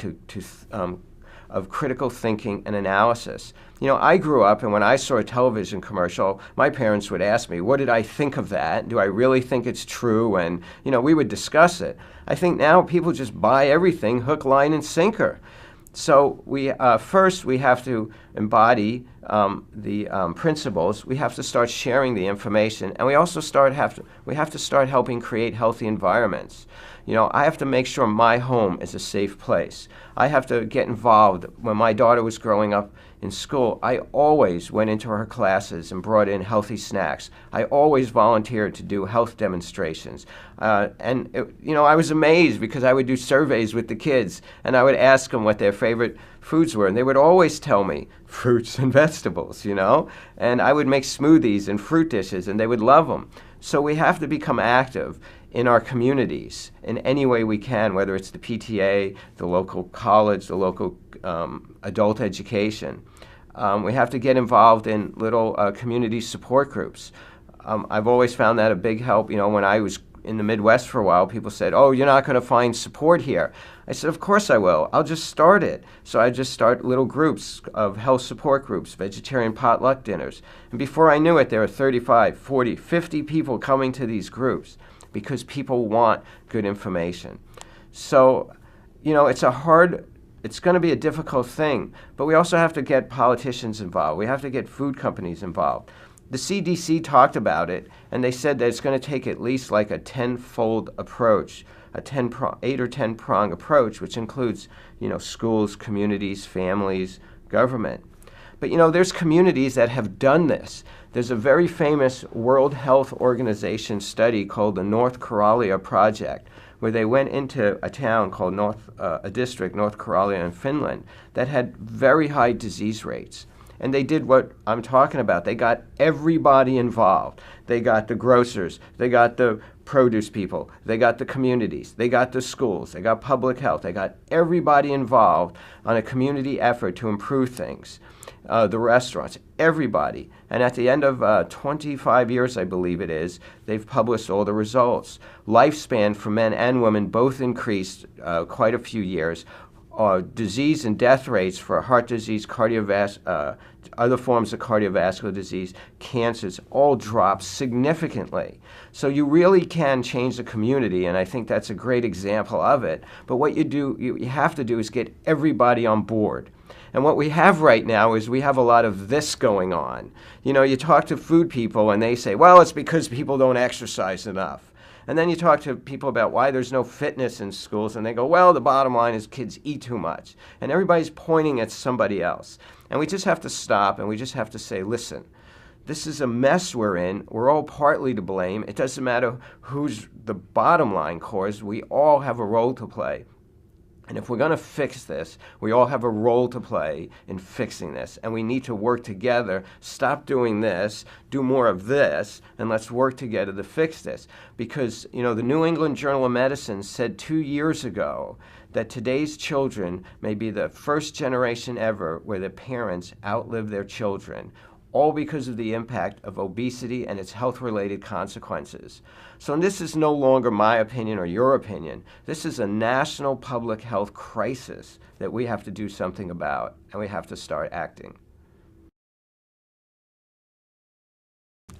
of critical thinking and analysis. I grew up, and when I saw a television commercial, my parents would ask me, what did I think of that? Do I really think it's true? And, we would discuss it. I think now people just buy everything hook, line, and sinker. So first we have to embody the principles. We have to start sharing the information, and we also have to start helping create healthy environments. I have to make sure my home is a safe place. I have to get involved. When my daughter was growing up in school, I always went into her classes and brought in healthy snacks. I always volunteered to do health demonstrations. I was amazed because I would do surveys with the kids, and I would ask them what their favorite foods were, and they would always tell me fruits and vegetables, and I would make smoothies and fruit dishes, and they would love them. So we have to become active in our communities in any way we can, whether it's the PTA, the local college, the local adult education. We have to get involved in little community support groups. I've always found that a big help. You know, when I was in the Midwest for a while, people said, "Oh, you're not going to find support here." I said, "Of course I will. I'll just start it." So I just start little groups of health support groups, vegetarian potluck dinners. And before I knew it, there were 35, 40, 50 people coming to these groups because people want good information. So, you know, it's going to be a difficult thing, but we also have to get politicians involved. We have to get food companies involved. The CDC talked about it, and they said that it's going to take at least like a 10-fold approach, a 8 or 10-prong approach, which includes, you know, schools, communities, families, government. But, you know, there's communities that have done this. There's a very famous World Health Organization study called the North Karelia Project, where they went into a town called a district, North Karelia in Finland, that had very high disease rates. And they did what I'm talking about. They got everybody involved. They got the grocers, they got the produce people, they got the communities, they got the schools, they got public health, they got everybody involved on a community effort to improve things. The restaurants, everybody. And at the end of 25 years, I believe it is, they've published all the results. Lifespan for men and women both increased quite a few years. Disease and death rates for heart disease, other forms of cardiovascular disease, cancers, all dropped significantly. So you really can change the community, and I think that's a great example of it. But what you have to do is get everybody on board. And what we have right now is we have a lot of this going on. You know, you talk to food people and they say, well, it's because people don't exercise enough. And then you talk to people about why there's no fitness in schools, and they go, well, the bottom line is kids eat too much. And everybody's pointing at somebody else. And we just have to stop, and we just have to say, listen, this is a mess we're in. We're all partly to blame. It doesn't matter who's the bottom line cause. We all have a role to play. And if we're going to fix this, we all have a role to play in fixing this. And we need to work together, stop doing this, do more of this, and let's work together to fix this. Because, you know, the New England Journal of Medicine said 2 years ago that today's children may be the first generation ever where the parents outlive their children, all because of the impact of obesity and its health-related consequences. So this is no longer my opinion or your opinion. This is a national public health crisis that we have to do something about, and we have to start acting.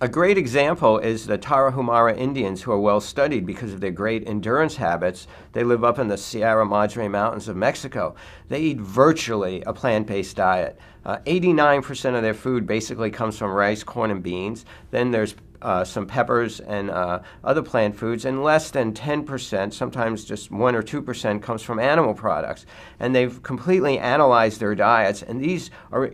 A great example is the Tarahumara Indians, who are well studied because of their great endurance habits. They live up in the Sierra Madre Mountains of Mexico. They eat virtually a plant-based diet. 89% of their food basically comes from rice, corn, and beans. Then there's some peppers and other plant foods, and less than 10%, sometimes just 1 or 2%, comes from animal products. And they've completely analyzed their diets, and these are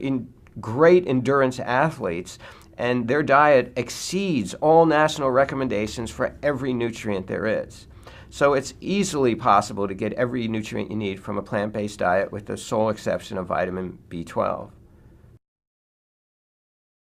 great endurance athletes, and their diet exceeds all national recommendations for every nutrient there is. So it's easily possible to get every nutrient you need from a plant-based diet, with the sole exception of vitamin B12.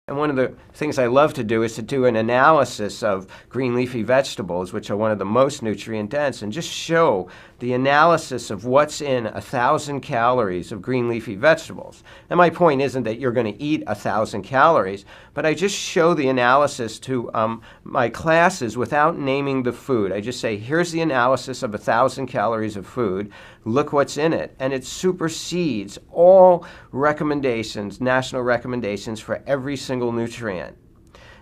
And one of the things I love to do is to do an analysis of green leafy vegetables, which are one of the most nutrient dense, and just show the analysis of what's in 1,000 calories of green leafy vegetables. And my point isn't that you're going to eat 1,000 calories, but I just show the analysis to my classes without naming the food. I just say, here's the analysis of 1,000 calories of food. Look what's in it. And it supersedes all recommendations, national recommendations for every single nutrient.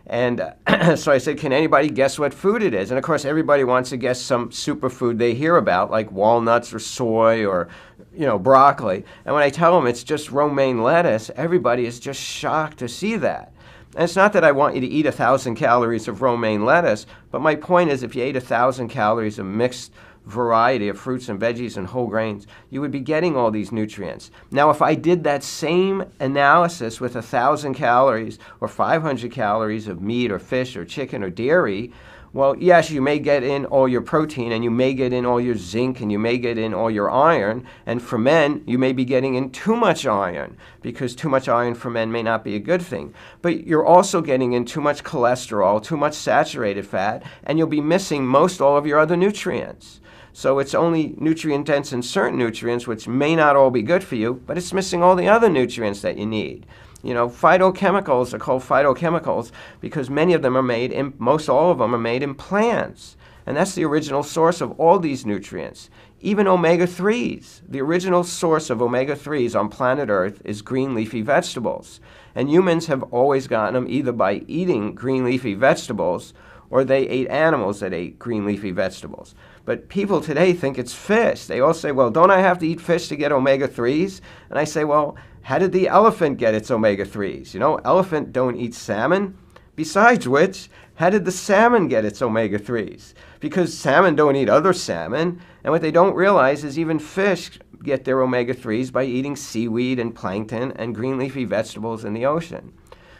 And so I said, can anybody guess what food it is? And of course, everybody wants to guess some superfood they hear about, like walnuts or soy or, you know, broccoli. And when I tell them it's just romaine lettuce, everybody is just shocked to see that. And it's not that I want you to eat 1,000 calories of romaine lettuce, but my point is, if you ate 1,000 calories of mixed variety of fruits and veggies and whole grains, you would be getting all these nutrients. Now, if I did that same analysis with 1,000 calories or 500 calories of meat or fish or chicken or dairy, Well, yes, you may get in all your protein, and you may get in all your zinc, and you may get in all your iron. And for men, you may be getting in too much iron, because too much iron for men may not be a good thing. But you're also getting in too much cholesterol, too much saturated fat, and you'll be missing most all of your other nutrients. So it's only nutrient dense in certain nutrients, which may not all be good for you, but it's missing all the other nutrients that you need. You know, phytochemicals are called phytochemicals because many of them are made in, most all of them are made in plants. And that's the original source of all these nutrients. Even omega-3s, the original source of omega-3s on planet Earth is green leafy vegetables. And humans have always gotten them either by eating green leafy vegetables or they ate animals that ate green leafy vegetables. But people today think it's fish. They all say, well, don't I have to eat fish to get omega-3s? And I say, well, how did the elephant get its omega-3s? You know, elephant don't eat salmon. Besides which, how did the salmon get its omega-3s? Because salmon don't eat other salmon, and what they don't realize is even fish get their omega-3s by eating seaweed and plankton and green leafy vegetables in the ocean.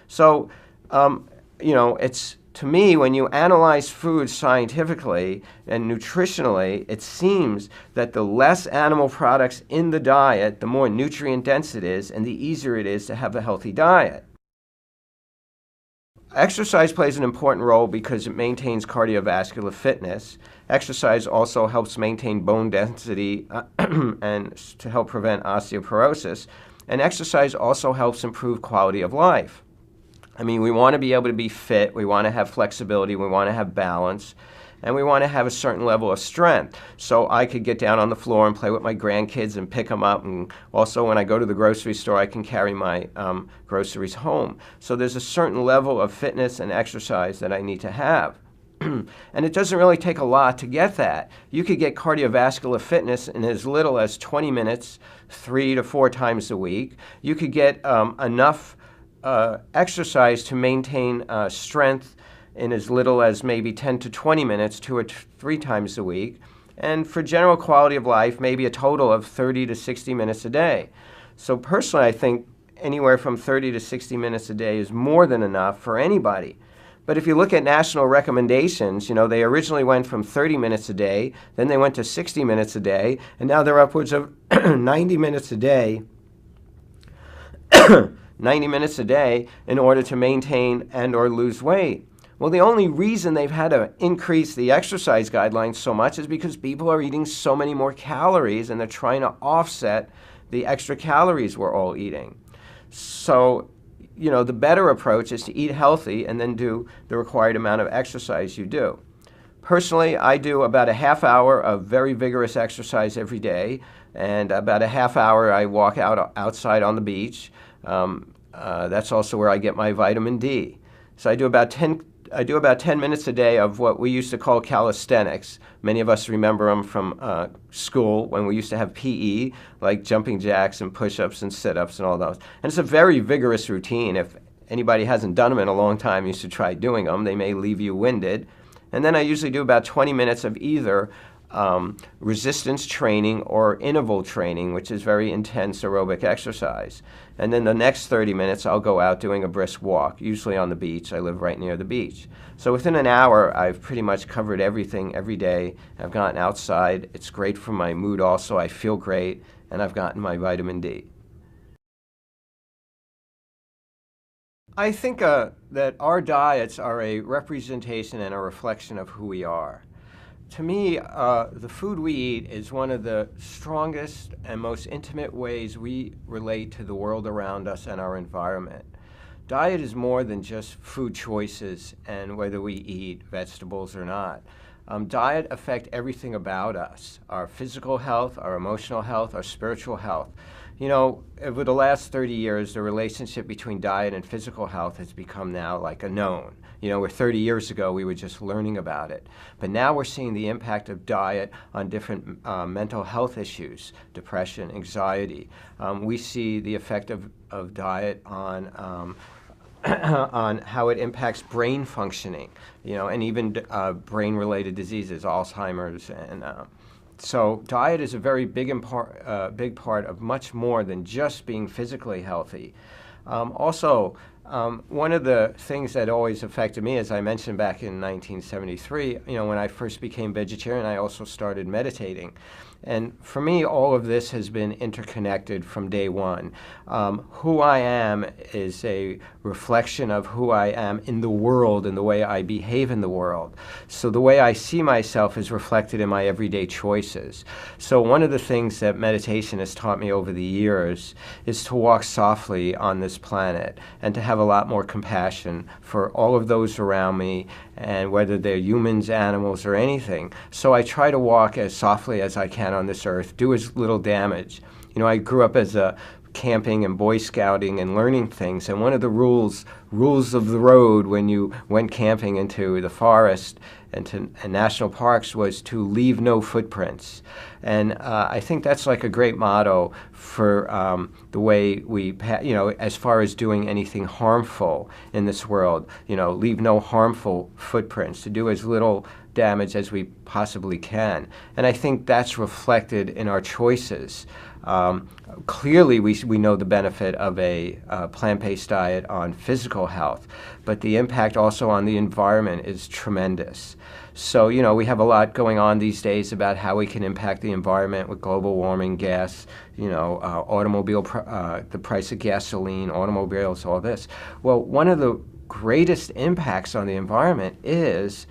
So, you know, it's, to me, when you analyze food scientifically and nutritionally, it seems that the less animal products in the diet, the more nutrient dense it is, and the easier it is to have a healthy diet. Exercise plays an important role because it maintains cardiovascular fitness. Exercise also helps maintain bone density and to help prevent osteoporosis. And exercise also helps improve quality of life. I mean, we want to be able to be fit, we want to have flexibility, we want to have balance, and we want to have a certain level of strength. So I could get down on the floor and play with my grandkids and pick them up, and also when I go to the grocery store, I can carry my groceries home. So there's a certain level of fitness and exercise that I need to have. And it doesn't really take a lot to get that. You could get cardiovascular fitness in as little as 20 minutes, 3 to 4 times a week. You could get enough exercise to maintain strength in as little as maybe 10 to 20 minutes, 2 or 3 times a week. And for general quality of life, maybe a total of 30 to 60 minutes a day. So personally, I think anywhere from 30 to 60 minutes a day is more than enough for anybody. But if you look at national recommendations, you know, they originally went from 30 minutes a day, then they went to 60 minutes a day, and now they're upwards of 90 minutes a day. 90 minutes a day in order to maintain and or lose weight. Well, the only reason they've had to increase the exercise guidelines so much is because people are eating so many more calories and they're trying to offset the extra calories we're all eating. So, you know, the better approach is to eat healthy and then do the required amount of exercise you do. Personally, I do about a half hour of very vigorous exercise every day, and about a half hour I walk outside on the beach. That's also where I get my vitamin D. So I do about 10 minutes a day of what we used to call calisthenics. Many of us remember them from school when we used to have PE, like jumping jacks and push-ups and sit-ups and all those. And it's a very vigorous routine. If anybody hasn't done them in a long time, you should try doing them. They may leave you winded. And then I usually do about 20 minutes of either resistance training or interval training, which is very intense aerobic exercise. And then the next 30 minutes, I'll go out doing a brisk walk, usually on the beach. I live right near the beach. So within an hour, I've pretty much covered everything every day. I've gotten outside. It's great for my mood also. I feel great, and I've gotten my vitamin D. I think that our diets are a representation and a reflection of who we are. To me, the food we eat is one of the strongest and most intimate ways we relate to the world around us and our environment. Diet is more than just food choices and whether we eat vegetables or not. Diet affects everything about us, our physical health, our emotional health, our spiritual health. You know, over the last 30 years, the relationship between diet and physical health has become now like a known. You know, where 30 years ago we were just learning about it. But now we're seeing the impact of diet on different mental health issues, depression, anxiety. We see the effect of diet on on how it impacts brain functioning, you know, and even brain-related diseases, Alzheimer's, and so diet is a very big part of much more than just being physically healthy. Also, One of the things that always affected me, as I mentioned back in 1973, when I first became vegetarian, I also started meditating. And for me, all of this has been interconnected from day one. Who I am is a reflection of who I am in the world and the way I behave in the world. So the way I see myself is reflected in my everyday choices. So one of the things that meditation has taught me over the years is to walk softly on this planet and to have a lot more compassion for all of those around me, and whether they're humans, animals, or anything. So I try to walk as softly as I can on this earth, do as little damage. I grew up as a camping and Boy Scouting and learning things, and one of the rules of the road when you went camping into the forest and national parks was to leave no footprints. And I think that's like a great motto for the way we, as far as doing anything harmful in this world, leave no harmful footprints, to do as little damage as we possibly can. And I think that's reflected in our choices. Clearly, we know the benefit of a plant-based diet on physical health, but the impact also on the environment is tremendous. So, we have a lot going on these days about how we can impact the environment with global warming, gas, the price of gasoline, automobiles, all this. Well, one of the greatest impacts on the environment is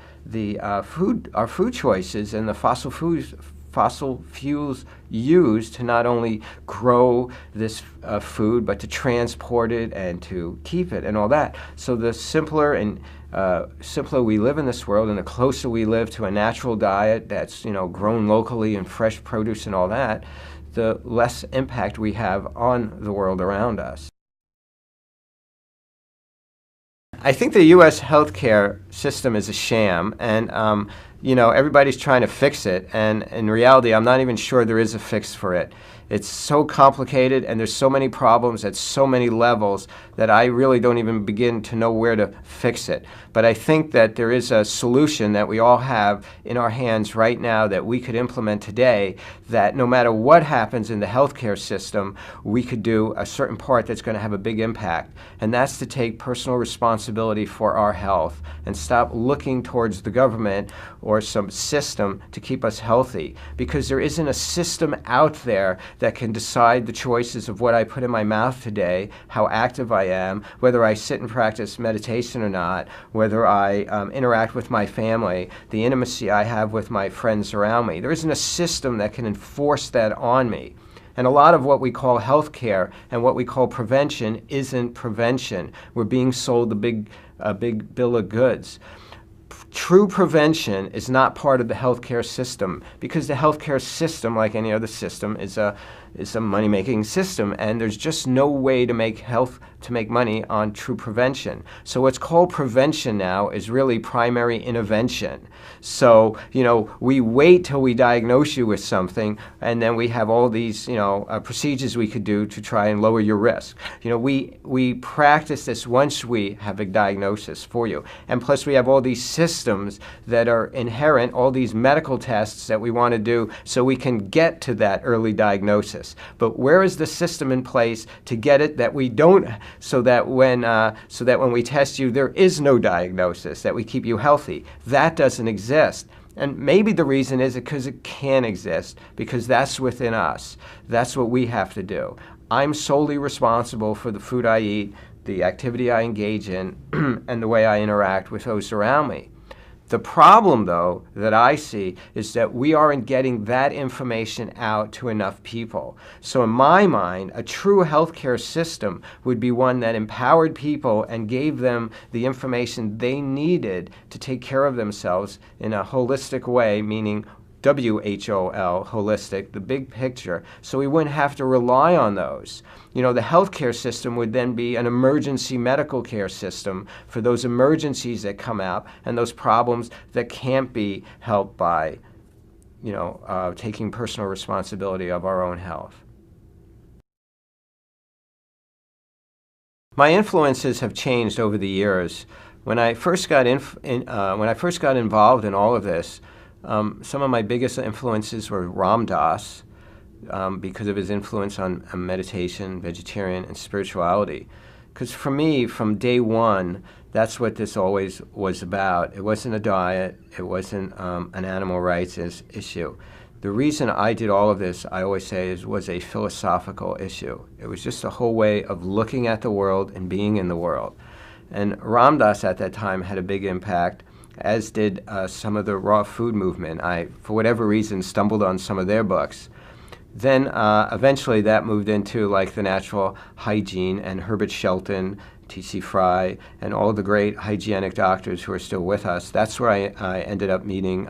our food choices and the fossil fuels used to not only grow this food, but to transport it and to keep it and all that. So the simpler we live in this world, and the closer we live to a natural diet that's grown locally and fresh produce and all that, the less impact we have on the world around us. I think the U.S. healthcare system is a sham, and everybody's trying to fix it, and in reality, I'm not even sure there is a fix for it. It's so complicated, and there's so many problems at so many levels that I really don't even begin to know where to fix it. But I think that there is a solution that we all have in our hands right now that we could implement today, that no matter what happens in the healthcare system, we could do a certain part that's going to have a big impact. And that's to take personal responsibility for our health and stop looking towards the government or some system to keep us healthy. Because there isn't a system out there that can decide the choices of what I put in my mouth today, how active I am, whether I sit and practice meditation or not, whether I interact with my family, the intimacy I have with my friends around me. There isn't a system that can enforce that on me. And a lot of what we call healthcare and what we call prevention isn't prevention. We're being sold a big bill of goods. True prevention is not part of the healthcare system, because the healthcare system, like any other system, is a money-making system, and there's just no way to make money on true prevention. So what's called prevention now is really primary intervention. So, we wait till we diagnose you with something, and then we have all these, procedures we could do to try and lower your risk. We practice this once we have a diagnosis for you. And plus we have all these systems that are inherent, all these medical tests that we want to do so we can get to that early diagnosis. But where is the system in place to get it that we don't, so that when we test you, there is no diagnosis, that we keep you healthy? That doesn't exist. And maybe the reason is because it can exist, because that's within us. That's what we have to do. I'm solely responsible for the food I eat, the activity I engage in, and the way I interact with those around me. The problem, though, that I see is that we aren't getting that information out to enough people. So in my mind, a true healthcare system would be one that empowered people and gave them the information they needed to take care of themselves in a holistic way, meaning WHOL, holistic, the big picture, so we wouldn't have to rely on those. The healthcare system would then be an emergency medical care system for those emergencies that come out and those problems that can't be helped by, taking personal responsibility of our own health. My influences have changed over the years. When I first got involved in all of this, some of my biggest influences were Ram Dass, because of his influence on meditation, vegetarian, and spirituality. Because for me, from day one, that's what this always was about. It wasn't a diet. It wasn't an animal rights issue. The reason I did all of this, I always say, was a philosophical issue. It was just a whole way of looking at the world and being in the world. And Ram Dass at that time had a big impact, as did some of the raw food movement. I, for whatever reason, stumbled on some of their books. Then eventually that moved into like the natural hygiene, and Herbert Shelton, T.C. Fry, and all the great hygienic doctors who are still with us. That's where I ended up meeting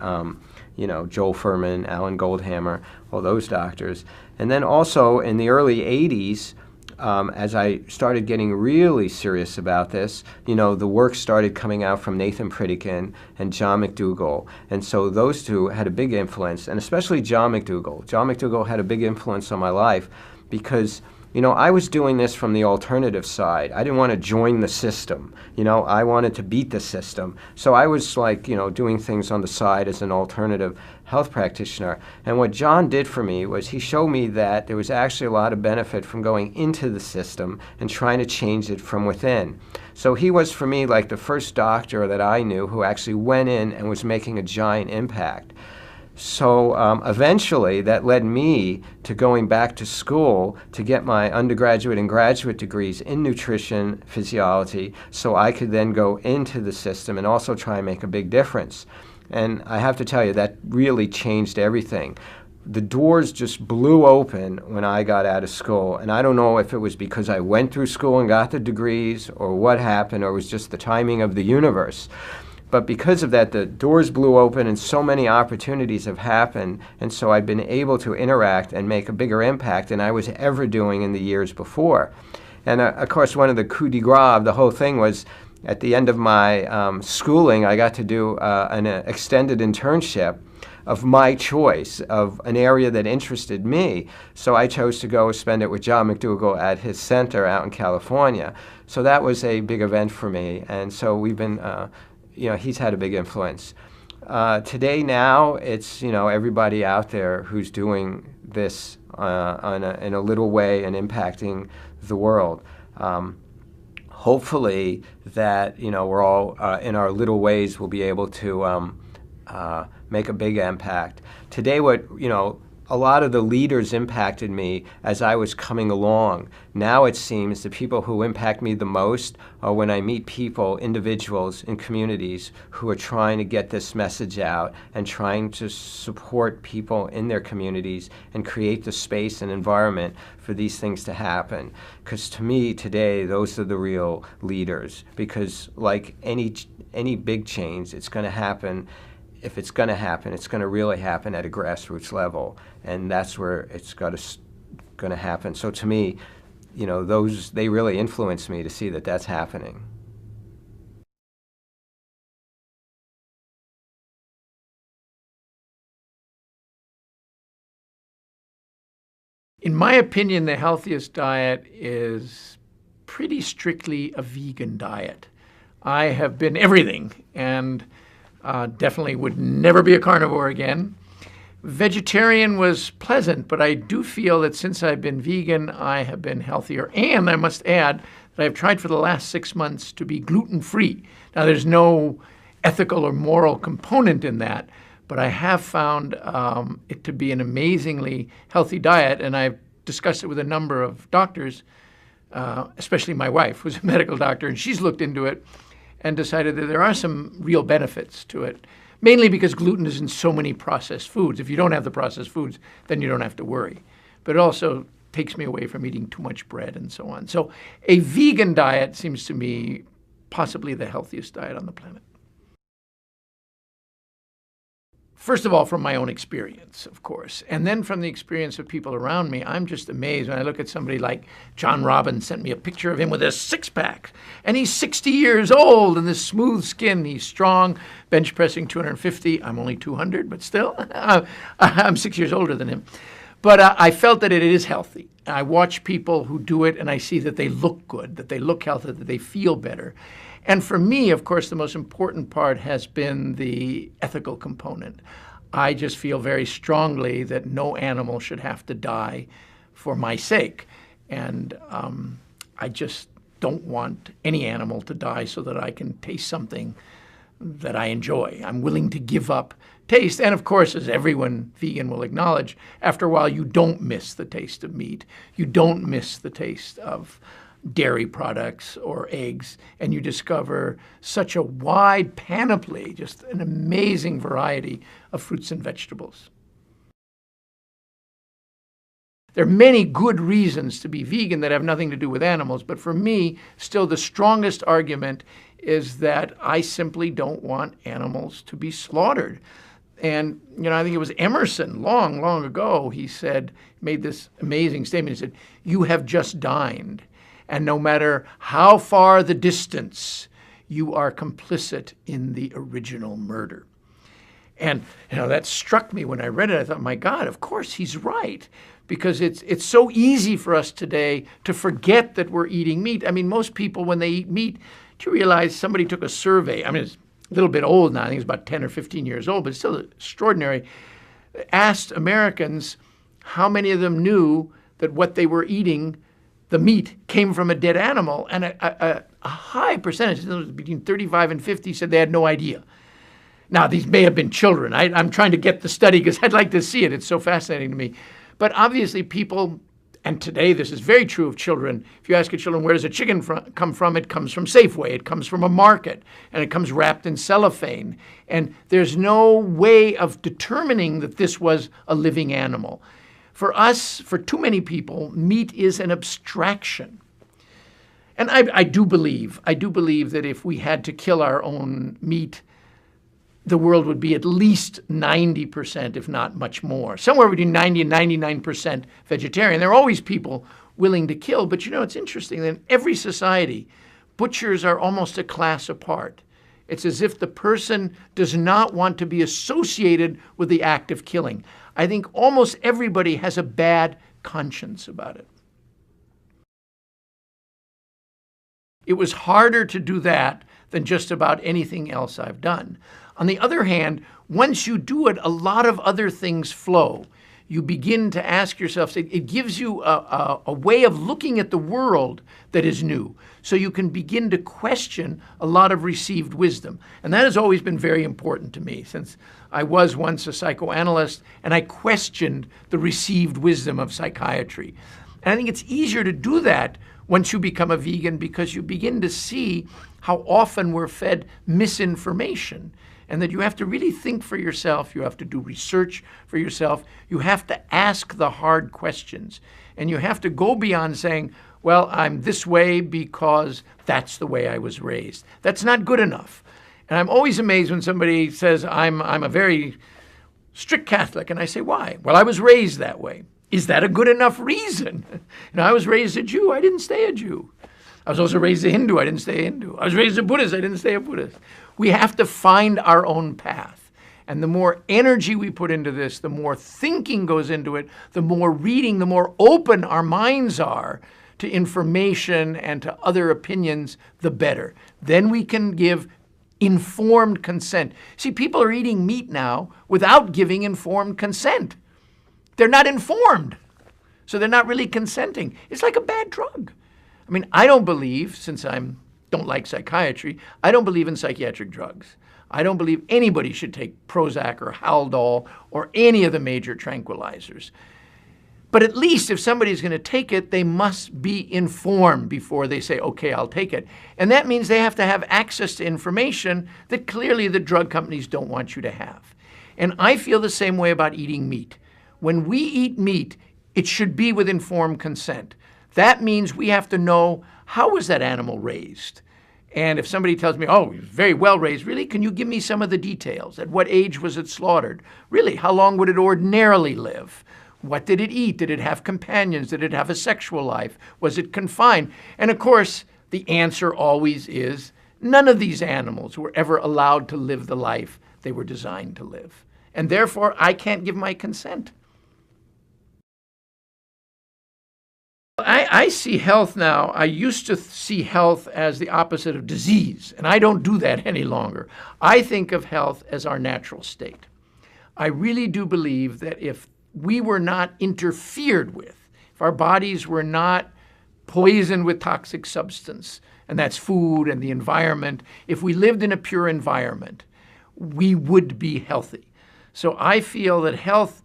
Joel Fuhrman, Alan Goldhammer, all those doctors. And then also in the early 80s, as I started getting really serious about this, the work started coming out from Nathan Pritikin and John McDougall. And so those two had a big influence, and especially John McDougall. John McDougall had a big influence on my life because I was doing this from the alternative side. I didn't want to join the system. I wanted to beat the system. So I was doing things on the side as an alternative health practitioner. And what John did for me was he showed me that there was actually a lot of benefit from going into the system and trying to change it from within. So he was, for me, like the first doctor that I knew who actually went in and was making a giant impact. So eventually that led me to going back to school to get my undergraduate and graduate degrees in nutrition physiology so I could then go into the system and also try and make a big difference. And I have to tell you, that really changed everything. The doors just blew open when I got out of school. And I don't know if it was because I went through school and got the degrees or what happened, or it was just the timing of the universe. But because of that, the doors blew open and so many opportunities have happened. And so I've been able to interact and make a bigger impact than I was ever doing in the years before. And of course, one of the coup de grace of the whole thing was at the end of my schooling, I got to do an extended internship of my choice, of an area that interested me. So I chose to go spend it with John McDougall at his center out in California. So that was a big event for me. And so we've been he's had a big influence. Today now, it's everybody out there who's doing this in a little way and impacting the world. Hopefully that we're all in our little ways will be able to make a big impact. Today, a lot of the leaders impacted me as I was coming along. Now it seems the people who impact me the most are when I meet people, individuals in communities who are trying to get this message out and trying to support people in their communities and create the space and environment for these things to happen. Because to me today, those are the real leaders. Because like any big change, it's going to happen. If it's going to happen, it's going to really happen at a grassroots level, and that's where it's going to happen. So to me, they really influence me to see that that's happening. In my opinion, the healthiest diet is pretty strictly a vegan diet. I have been everything, and definitely would never be a carnivore again. Vegetarian was pleasant, but I do feel that since I've been vegan, I have been healthier. And I must add that I've tried for the last 6 months to be gluten-free. Now, there's no ethical or moral component in that, but I have found it to be an amazingly healthy diet, and I've discussed it with a number of doctors, especially my wife, who's a medical doctor, and she's looked into it and decided that there are some real benefits to it, mainly because gluten is in so many processed foods. If you don't have the processed foods, then you don't have to worry. But it also takes me away from eating too much bread and so on. So a vegan diet seems to me possibly the healthiest diet on the planet. First of all, from my own experience, of course, and then from the experience of people around me. I'm just amazed when I look at somebody like John Robbins. Sent me a picture of him with a six-pack, and he's 60 years old and this smooth skin. He's strong, bench pressing 250. I'm only 200, but still, I'm 6 years older than him. But I felt that it is healthy. I watch people who do it, and I see that they look good, that they look healthy, that they feel better. And for me, of course, the most important part has been the ethical component. I just feel very strongly that no animal should have to die for my sake. And I just don't want any animal to die so that I can taste something that I enjoy. I'm willing to give up taste. And of course, as everyone vegan will acknowledge, after a while you don't miss the taste of meat. You don't miss the taste of dairy products or eggs, and you discover such a wide panoply, just an amazing variety of fruits and vegetables. There are many good reasons to be vegan that have nothing to do with animals, but for me, still the strongest argument is that I simply don't want animals to be slaughtered. And, I think it was Emerson, long, long ago, he made this amazing statement. He said, "You have just dined, and no matter how far the distance, you are complicit in the original murder." And, that struck me when I read it. I thought, my God, of course he's right. Because it's so easy for us today to forget that we're eating meat. I mean, most people, when they eat meat, do you realize somebody took a survey? I mean, it's a little bit old now. I think it's about 10 or 15 years old, but it's still extraordinary. Asked Americans how many of them knew that what they were eating, the meat, came from a dead animal. And a high percentage, between 35 and 50, said they had no idea. Now, these may have been children. I'm trying to get the study because I'd like to see it. It's so fascinating to me. But obviously people, and today this is very true of children, if you ask a children, where does a chicken come from? It comes from Safeway. It comes from a market. And it comes wrapped in cellophane. And there's no way of determining that this was a living animal. For us, for too many people, meat is an abstraction. And I do believe that if we had to kill our own meat, the world would be at least 90%, if not much more. Somewhere between 90 and 99% vegetarian. There are always people willing to kill, but it's interesting that in every society, butchers are almost a class apart. It's as if the person does not want to be associated with the act of killing. I think almost everybody has a bad conscience about it. It was harder to do that than just about anything else I've done. On the other hand, once you do it, a lot of other things flow. You begin to ask yourself, it gives you a way of looking at the world that is new. So you can begin to question a lot of received wisdom. And that has always been very important to me, since I was once a psychoanalyst and I questioned the received wisdom of psychiatry. And I think it's easier to do that once you become a vegan, because you begin to see how often we're fed misinformation, and that you have to really think for yourself. You have to do research for yourself. You have to ask the hard questions. And you have to go beyond saying, well, I'm this way because that's the way I was raised. That's not good enough. And I'm always amazed when somebody says, I'm a very strict Catholic. And I say, why? Well, I was raised that way. Is that a good enough reason? I was raised a Jew. I didn't stay a Jew. I was also raised a Hindu. I didn't stay a Hindu. I was raised a Buddhist. I didn't stay a Buddhist. We have to find our own path. And the more energy we put into this, the more thinking goes into it, the more reading, the more open our minds are to information and to other opinions, the better. Then we can give informed consent. See, people are eating meat now without giving informed consent. They're not informed, so they're not really consenting. It's like a bad drug. I mean, I don't believe, since I don't like psychiatry, I don't believe in psychiatric drugs. I don't believe anybody should take Prozac or Haldol or any of the major tranquilizers. But at least if somebody's going to take it, they must be informed before they say, okay, I'll take it. And that means they have to have access to information that clearly the drug companies don't want you to have. And I feel the same way about eating meat. When we eat meat, it should be with informed consent. That means we have to know, how was that animal raised? And if somebody tells me, oh, he was very well raised, really, can you give me some of the details? At what age was it slaughtered? Really, how long would it ordinarily live? What did it eat? Did it have companions? Did it have a sexual life? Was it confined? And of course, the answer always is, none of these animals were ever allowed to live the life they were designed to live. And therefore, I can't give my consent. I see health now. I used to see health as the opposite of disease, and I don't do that any longer. I think of health as our natural state. I really do believe that if we were not interfered with, if our bodies were not poisoned with toxic substance, and that's food and the environment. If we lived in a pure environment, we would be healthy. So I feel that health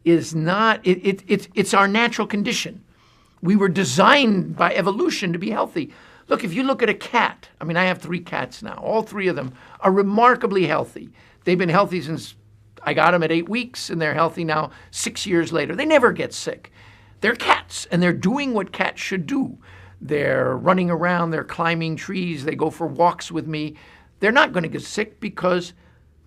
is not, it's our natural condition. We were designed by evolution to be healthy. Look, if you look at a cat, I mean, I have 3 cats now. All 3 of them are remarkably healthy. They've been healthy since I got them at 8 weeks, and they're healthy now 6 years later. They never get sick. They're cats, and they're doing what cats should do. They're running around, they're climbing trees, they go for walks with me. They're not going to get sick because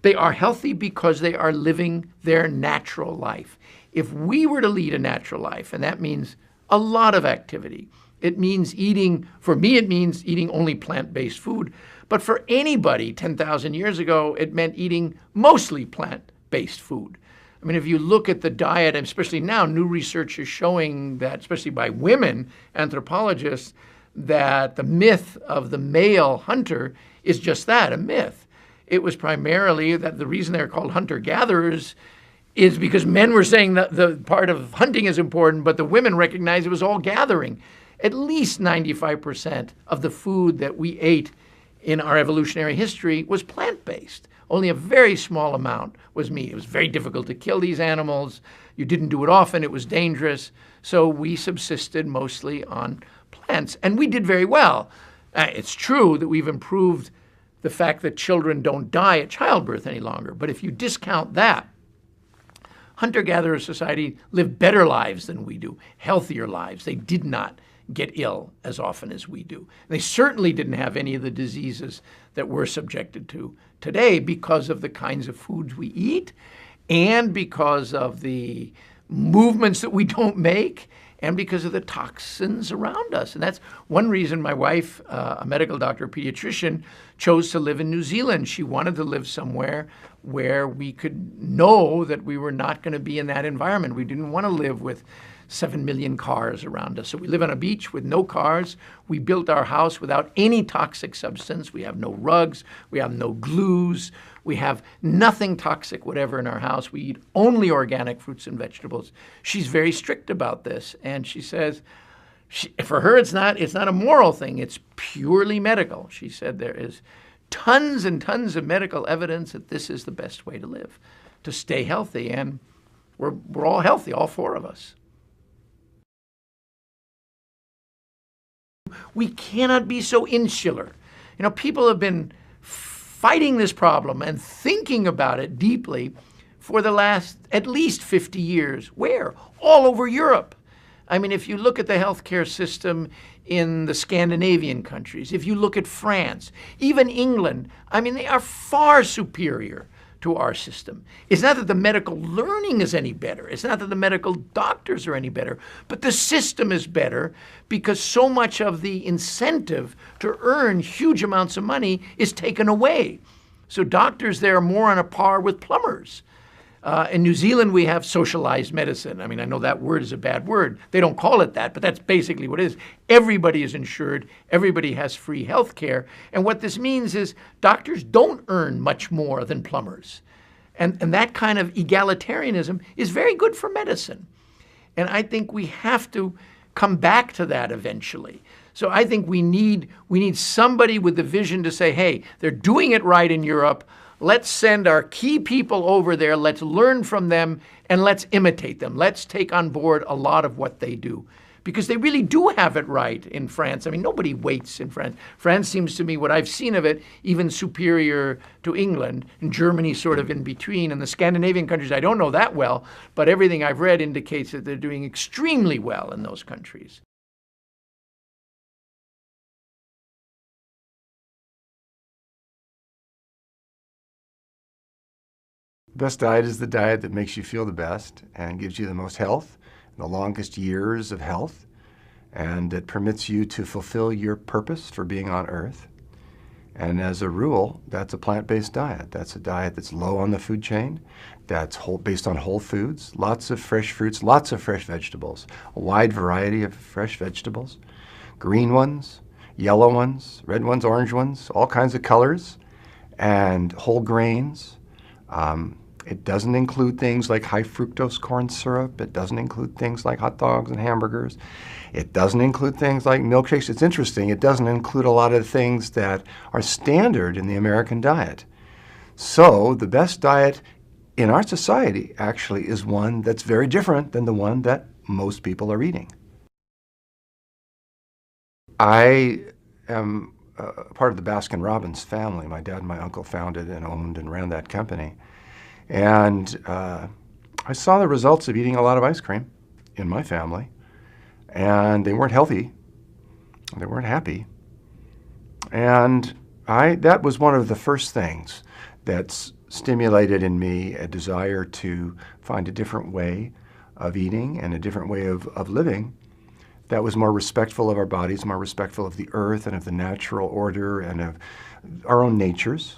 they are healthy, because they are living their natural life. If we were to lead a natural life, and that means a lot of activity, it means eating, for me it means eating only plant-based food, but for anybody 10,000 years ago, it meant eating mostly plant-based food. I mean, if you look at the diet, and especially now, new research is showing that, especially by women anthropologists, that the myth of the male hunter is just that, a myth. It was primarily that the reason they're called hunter-gatherers is because men were saying that the part of hunting is important, but the women recognized it was all gathering. At least 95% of the food that we ate in our evolutionary history was plant-based. Only a very small amount was meat. It was very difficult to kill these animals. You didn't do it often. It was dangerous. So we subsisted mostly on plants, and we did very well. It's true that we've improved the fact that children don't die at childbirth any longer. But if you discount that, hunter-gatherer society lived better lives than we do, healthier lives. They did not get ill as often as we do. They certainly didn't have any of the diseases that we're subjected to today because of the kinds of foods we eat and because of the movements that we don't make and because of the toxins around us. And that's one reason my wife, a medical doctor, a pediatrician, chose to live in New Zealand. She wanted to live somewhere where we could know that we were not going to be in that environment. We didn't want to live with 7 million cars around us. So we live on a beach with no cars. We built our house without any toxic substance. We have no rugs. We have no glues. We have nothing toxic whatever in our house. We eat only organic fruits and vegetables. She's very strict about this. And she says, for her, it's not a moral thing. It's purely medical. She said there is tons and tons of medical evidence that this is the best way to live, to stay healthy. And we're all healthy, all 4 of us. We cannot be so insular. You know, people have been fighting this problem and thinking about it deeply for the last at least 50 years. Where? All over Europe. I mean, if you look at the healthcare system in the Scandinavian countries, if you look at France, even England, I mean, they are far superior to our system. It's not that the medical learning is any better. It's not that the medical doctors are any better, but the system is better because so much of the incentive to earn huge amounts of money is taken away. So doctors there are more on a par with plumbers. In New Zealand, we have socialized medicine. I mean, I know that word is a bad word. They don't call it that, but that's basically what it is. Everybody is insured. Everybody has free health care. And what this means is doctors don't earn much more than plumbers. And that kind of egalitarianism is very good for medicine. And I think we have to come back to that eventually. So I think we need somebody with the vision to say, hey, they're doing it right in Europe. Let's send our key people over there, let's learn from them, and let's imitate them. Let's take on board a lot of what they do. Because they really do have it right in France. I mean, nobody waits in France. France seems to me, what I've seen of it, even superior to England, and Germany sort of in between. And the Scandinavian countries, I don't know that well, but everything I've read indicates that they're doing extremely well in those countries. The best diet is the diet that makes you feel the best and gives you the most health, the longest years of health, and it permits you to fulfill your purpose for being on Earth. And as a rule, that's a plant-based diet. That's a diet that's low on the food chain, that's based on whole foods, lots of fresh fruits, lots of fresh vegetables, a wide variety of fresh vegetables, green ones, yellow ones, red ones, orange ones, all kinds of colors, and whole grains. It doesn't include things like high fructose corn syrup. It doesn't include things like hot dogs and hamburgers. It doesn't include things like milkshakes. It's interesting, it doesn't include a lot of things that are standard in the American diet. So the best diet in our society actually is one that's very different than the one that most people are eating. I am part of the Baskin-Robbins family. My dad and my uncle founded and owned and ran that company. And I saw the results of eating a lot of ice cream in my family. And they weren't healthy. They weren't happy. And that was one of the first things that's stimulated in me a desire to find a different way of eating and a different way of living that was more respectful of our bodies, more respectful of the earth and of the natural order and of our own natures.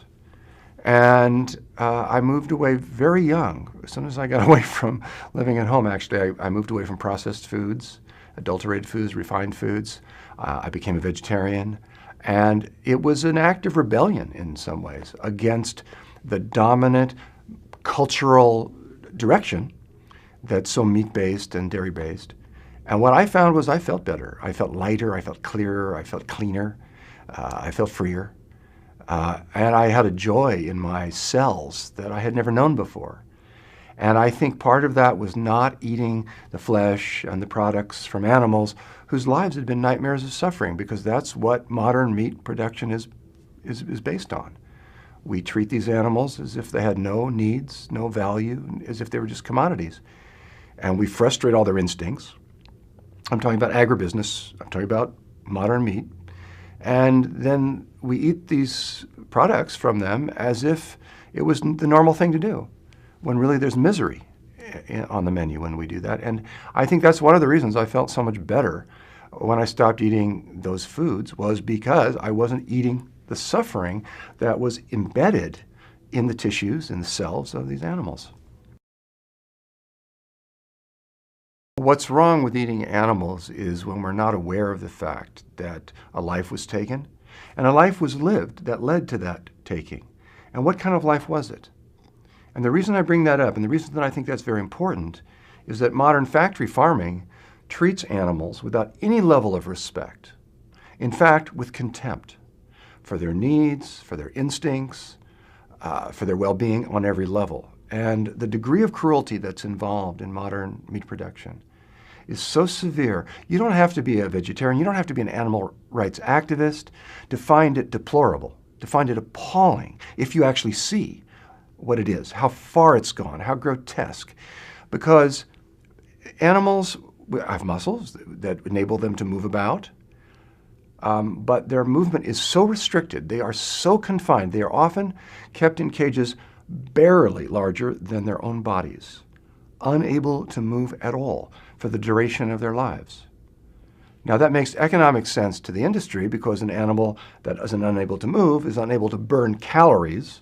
And I moved away very young. As soon as I got away from living at home, actually, I moved away from processed foods, adulterated foods, refined foods. I became a vegetarian. And it was an act of rebellion in some ways against the dominant cultural direction that's so meat-based and dairy-based. And what I found was I felt better. I felt lighter, I felt clearer, I felt cleaner, I felt freer. And I had a joy in my cells that I had never known before. And I think part of that was not eating the flesh and the products from animals whose lives had been nightmares of suffering, because that's what modern meat production is based on. We treat these animals as if they had no needs, no value, as if they were just commodities. And we frustrate all their instincts. I'm talking about agribusiness. I'm talking about modern meat. And then we eat these products from them as if it was the normal thing to do, when really there's misery on the menu when we do that. And I think that's one of the reasons I felt so much better when I stopped eating those foods, was because I wasn't eating the suffering that was embedded in the tissues and the cells of these animals. What's wrong with eating animals is when we're not aware of the fact that a life was taken and a life was lived that led to that taking. And what kind of life was it? And the reason I bring that up, and the reason that I think that's very important, is that modern factory farming treats animals without any level of respect. In fact, with contempt for their needs, for their instincts, for their well-being on every level. And the degree of cruelty that's involved in modern meat production is so severe. You don't have to be a vegetarian, you don't have to be an animal rights activist to find it deplorable, to find it appalling, if you actually see what it is, how far it's gone, how grotesque. Because animals have muscles that enable them to move about, but their movement is so restricted, they are so confined, they are often kept in cages barely larger than their own bodies, unable to move at all for the duration of their lives. Now that makes economic sense to the industry, because an animal that is unable to move is unable to burn calories,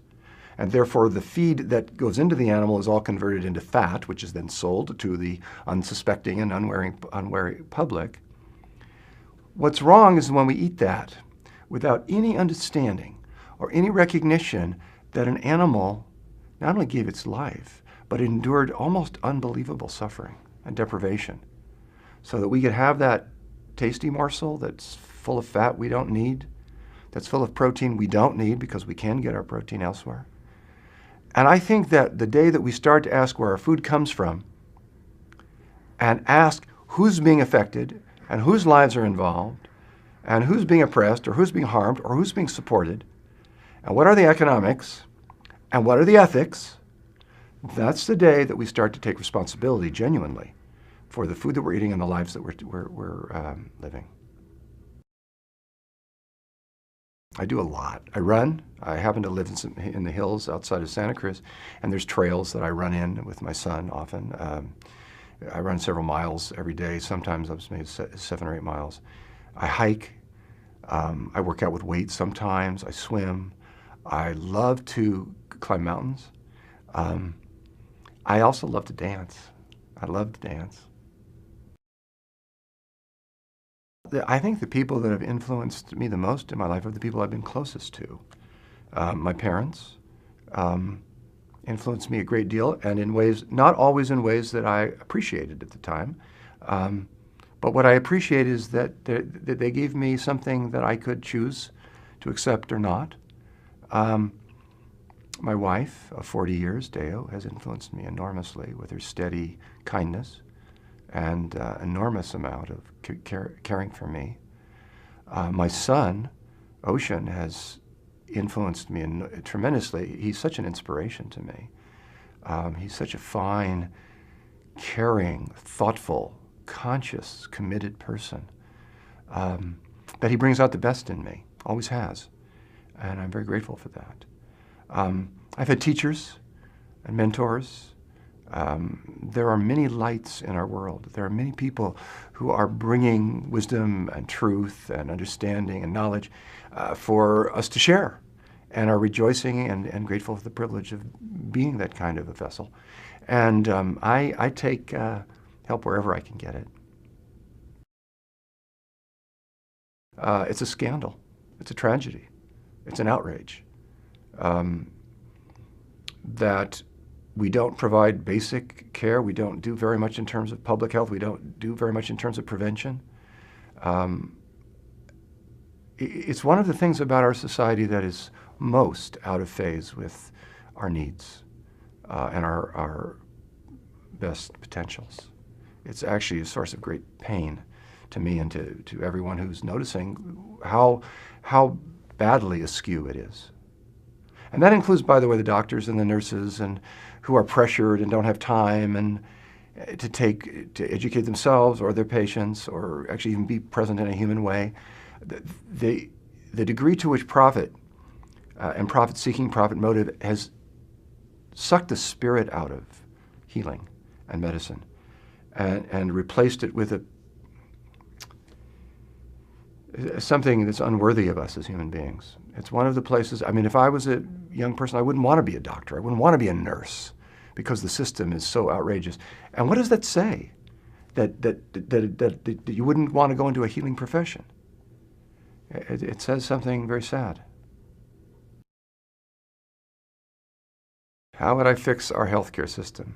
and therefore the feed that goes into the animal is all converted into fat, which is then sold to the unsuspecting and unwary public. What's wrong is when we eat that without any understanding or any recognition that an animal not only gave its life, but endured almost unbelievable suffering and deprivation, so that we could have that tasty morsel that's full of fat we don't need, that's full of protein we don't need because we can get our protein elsewhere. And I think that the day that we start to ask where our food comes from and ask who's being affected and whose lives are involved and who's being oppressed or who's being harmed or who's being supported and what are the economics and what are the ethics, that's the day that we start to take responsibility genuinely for the food that we're eating and the lives that we're living. I do a lot. I run. I happen to live in the hills outside of Santa Cruz, and there's trails that I run in with my son often. I run several miles every day. Sometimes I've made 7 or 8 miles. I hike. I work out with weights sometimes. I swim. I love to climb mountains. I also love to dance. I love to dance. I think the people that have influenced me the most in my life are the people I've been closest to. My parents, and influenced me a great deal, and in ways, not always in ways that I appreciated at the time. But what I appreciate is that they gave me something that I could choose to accept or not. My wife of 40 years, Deo, has influenced me enormously with her steady kindness and enormous amount of caring for me. My son, Ocean, has influenced me tremendously. He's such an inspiration to me. He's such a fine, caring, thoughtful, conscious, committed person that he brings out the best in me, always has. And I'm very grateful for that. I've had teachers and mentors. There are many lights in our world. There are many people who are bringing wisdom and truth and understanding and knowledge for us to share, and are rejoicing and grateful for the privilege of being that kind of a vessel. And I take help wherever I can get it. It's a scandal. It's a tragedy. It's an outrage that we don't provide basic care. We don't do very much in terms of public health. We don't do very much in terms of prevention. It's one of the things about our society that is most out of phase with our needs and our best potentials. It's actually a source of great pain to me and to everyone who's noticing how badly askew it is. And that includes, by the way, the doctors and the nurses and who are pressured and don't have time and to educate themselves or their patients or actually even be present in a human way. The degree to which profit and profit-seeking, profit motive has sucked the spirit out of healing and medicine and replaced it with something that's unworthy of us as human beings. It's one of the places, I mean, if I was a young person, I wouldn't want to be a doctor. I wouldn't want to be a nurse because the system is so outrageous. And what does that say? That you wouldn't want to go into a healing profession. It says something very sad. How would I fix our healthcare system?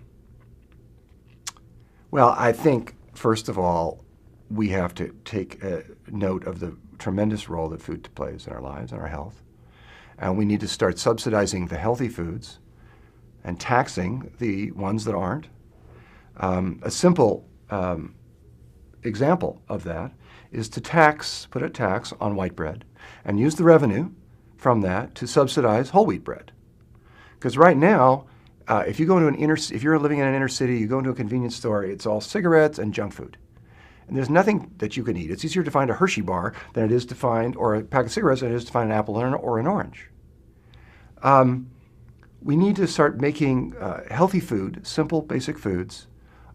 Well, I think, first of all, we have to take note of the tremendous role that food plays in our lives and our health. And we need to start subsidizing the healthy foods and taxing the ones that aren't. A simple example of that is to put a tax on white bread and use the revenue from that to subsidize whole wheat bread. Because right now, if you go into if you're living in an inner city, you go into a convenience store, it's all cigarettes and junk food. And there's nothing that you can eat. It's easier to find a Hershey bar than it is to find, or a pack of cigarettes than it is to find an apple or an orange. We need to start making healthy food, simple, basic foods,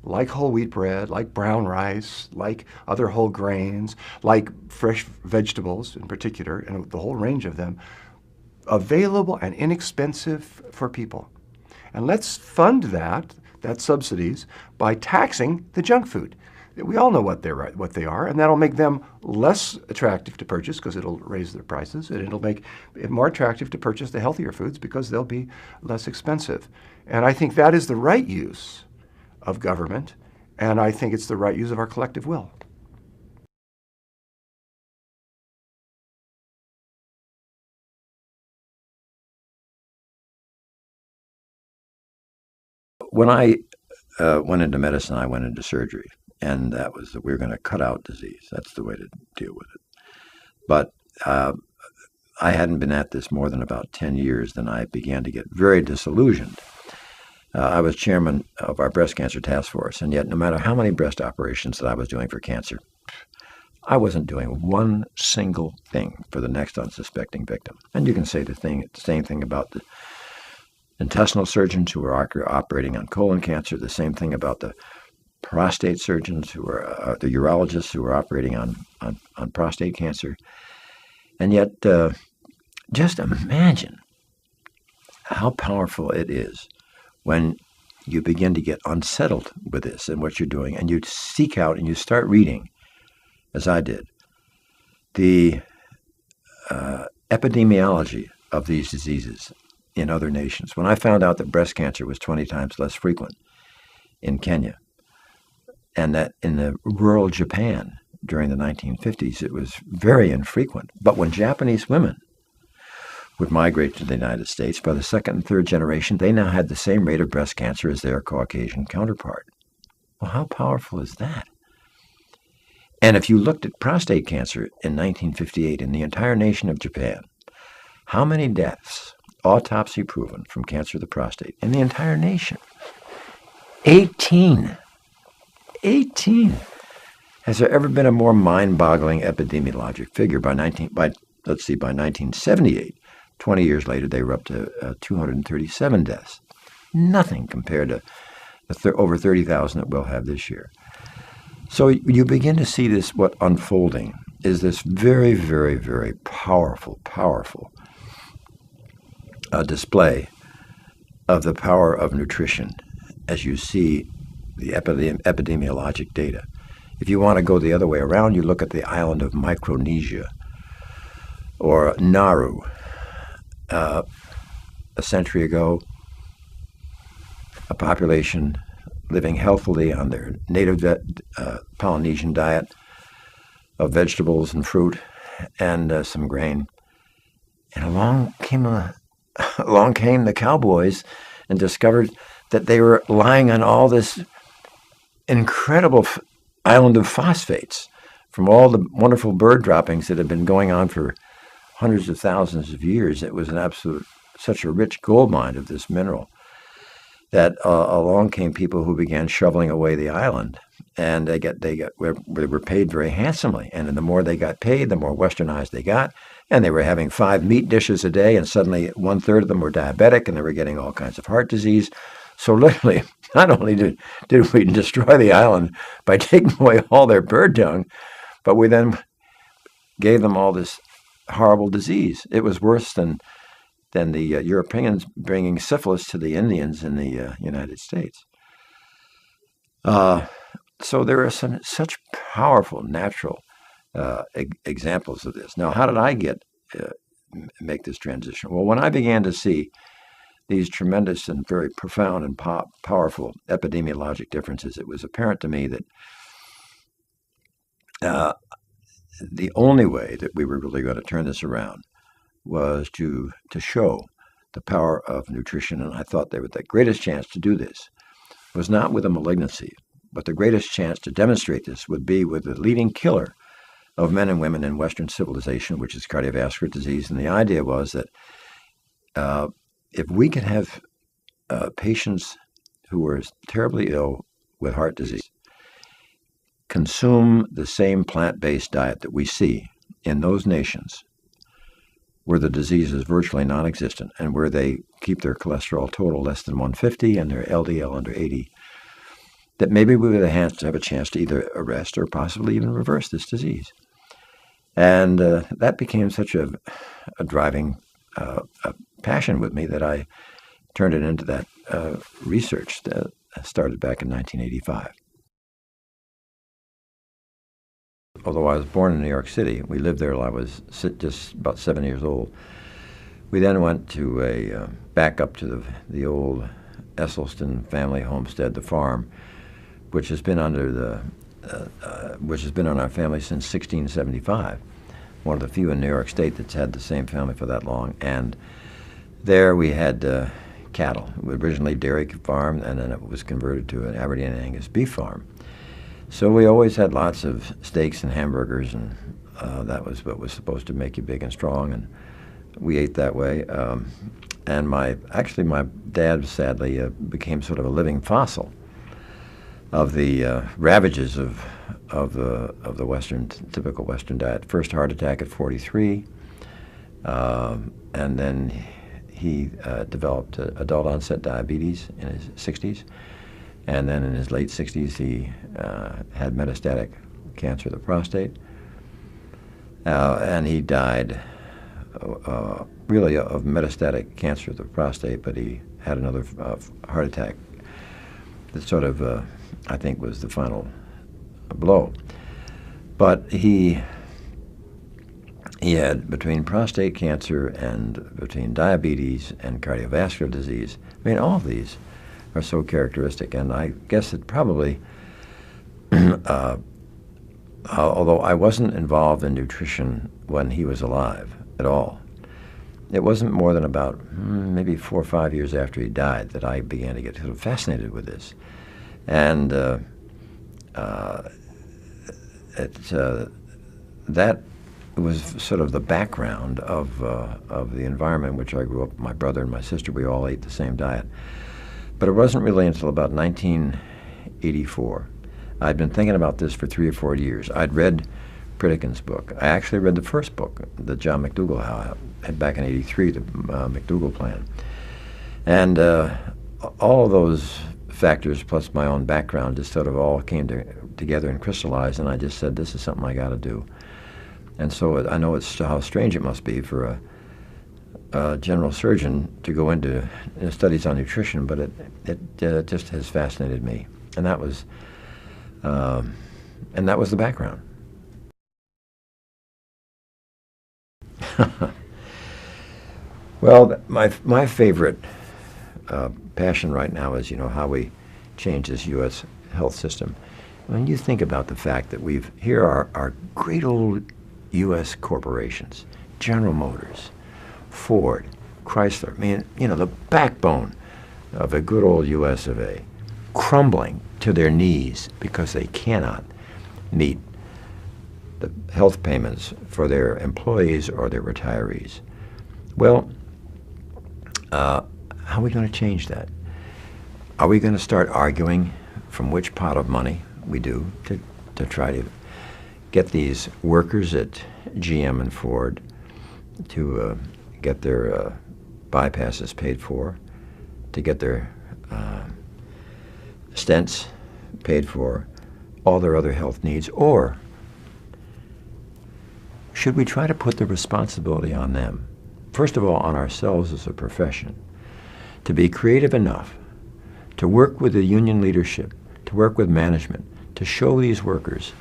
like whole wheat bread, like brown rice, like other whole grains, like fresh vegetables in particular, and the whole range of them, available and inexpensive for people. And let's fund that subsidies, by taxing the junk food. We all know what they are, and that'll make them less attractive to purchase because it'll raise their prices, and it'll make it more attractive to purchase the healthier foods because they'll be less expensive. And I think that is the right use of government, and I think it's the right use of our collective will. When I went into medicine, I went into surgery. And that was that we were going to cut out disease. That's the way to deal with it. But I hadn't been at this more than about 10 years. Then I began to get very disillusioned. I was chairman of our breast cancer task force, and yet no matter how many breast operations that I was doing for cancer, I wasn't doing one single thing for the next unsuspecting victim. And you can say the same thing about the intestinal surgeons who were operating on colon cancer, the same thing about the prostate surgeons who are the urologists who are operating on prostate cancer. And yet, just imagine how powerful it is when you begin to get unsettled with this and what you're doing, and you seek out and you start reading, as I did, the epidemiology of these diseases in other nations. When I found out that breast cancer was 20 times less frequent in Kenya, and that in the rural Japan during the 1950s, it was very infrequent. But when Japanese women would migrate to the United States, by the second and third generation, they now had the same rate of breast cancer as their Caucasian counterpart. Well, how powerful is that? And if you looked at prostate cancer in 1958 in the entire nation of Japan, how many deaths, autopsy proven, from cancer of the prostate in the entire nation? 18. 18. Has there ever been a more mind-boggling epidemiologic figure? By 1978, 20 years later, they were up to 237 deaths. Nothing compared to the over 30,000 that we'll have this year. So you begin to see this, what unfolding is this very, very, very powerful display of the power of nutrition as you see the epidemiologic data. If you want to go the other way around, you look at the island of Micronesia or Nauru. A century ago, a population living healthily on their native Polynesian diet of vegetables and fruit and some grain. And along came the cowboys and discovered that they were lying on all this incredible island of phosphates from all the wonderful bird droppings that had been going on for hundreds of thousands of years. It was such a rich gold mine of this mineral that along came people who began shoveling away the island, and they were paid very handsomely. And the more they got paid, the more westernized they got, and they were having 5 meat dishes a day, and suddenly 1/3 of them were diabetic, and they were getting all kinds of heart disease. So literally, not only did we destroy the island by taking away all their bird dung, but we then gave them all this horrible disease. It was worse than the Europeans bringing syphilis to the Indians in the United States. So there are such powerful natural examples of this. Now, how did I make this transition? Well, when I began to see these tremendous and very profound and powerful epidemiologic differences, it was apparent to me that the only way that we were really going to turn this around was to show the power of nutrition. And I thought that the greatest chance to do this was not with a malignancy, but the greatest chance to demonstrate this would be with the leading killer of men and women in Western civilization, which is cardiovascular disease. And the idea was that if we could have patients who were terribly ill with heart disease consume the same plant-based diet that we see in those nations where the disease is virtually non-existent and where they keep their cholesterol total less than 150 and their LDL under 80, that maybe we would have a chance to either arrest or possibly even reverse this disease. And that became such a driving passion with me that I turned it into that research that started back in 1985. Although I was born in New York City, we lived there till I was just about 7 years old. We then went to back up to the old Esselstyn family homestead, the farm, which has been which has been on our family since 1675. One of the few in New York State that's had the same family for that long. And there we had cattle. It was originally a dairy farm, and then it was converted to an Aberdeen and Angus beef farm. So we always had lots of steaks and hamburgers, and that was what was supposed to make you big and strong, and we ate that way. And my dad sadly became sort of a living fossil of the ravages of the typical Western diet. First heart attack at 43, and then he developed adult onset diabetes in his 60s. And then in his late 60s, he had metastatic cancer of the prostate. And he died really of metastatic cancer of the prostate, but he had another heart attack that sort of, I think, was the final blow. But he he had, between prostate cancer and between diabetes and cardiovascular disease, I mean, all of these are so characteristic. And I guess it probably, although I wasn't involved in nutrition when he was alive at all, it wasn't more than about maybe 4 or 5 years after he died that I began to get sort of fascinated with this. And that was sort of the background of the environment in which I grew up. My brother and my sister, we all ate the same diet. But it wasn't really until about 1984. I'd been thinking about this for 3 or 4 years. I'd read Pritikin's book. I actually read the first book, the John McDougall had back in '83, the McDougall Plan. And all of those factors, plus my own background, just sort of all came together and crystallized, and I just said, this is something I got to do. And so I know how strange it must be for a general surgeon to go into studies on nutrition, but it just has fascinated me, and that was the background. Well, my favorite passion right now is, how we change this U.S. health system. When you think about the fact that here are our great old U.S. corporations, General Motors, Ford, Chrysler, I mean, the backbone of a good old U.S. of A, crumbling to their knees because they cannot meet the health payments for their employees or their retirees. Well, how are we going to change that? Are we going to start arguing from which pot of money we do to try to get these workers at GM and Ford to get their bypasses paid for, to get their stents paid for, all their other health needs, or should we try to put the responsibility on them? First of all, on ourselves as a profession, to be creative enough to work with the union leadership, to work with management, to show these workers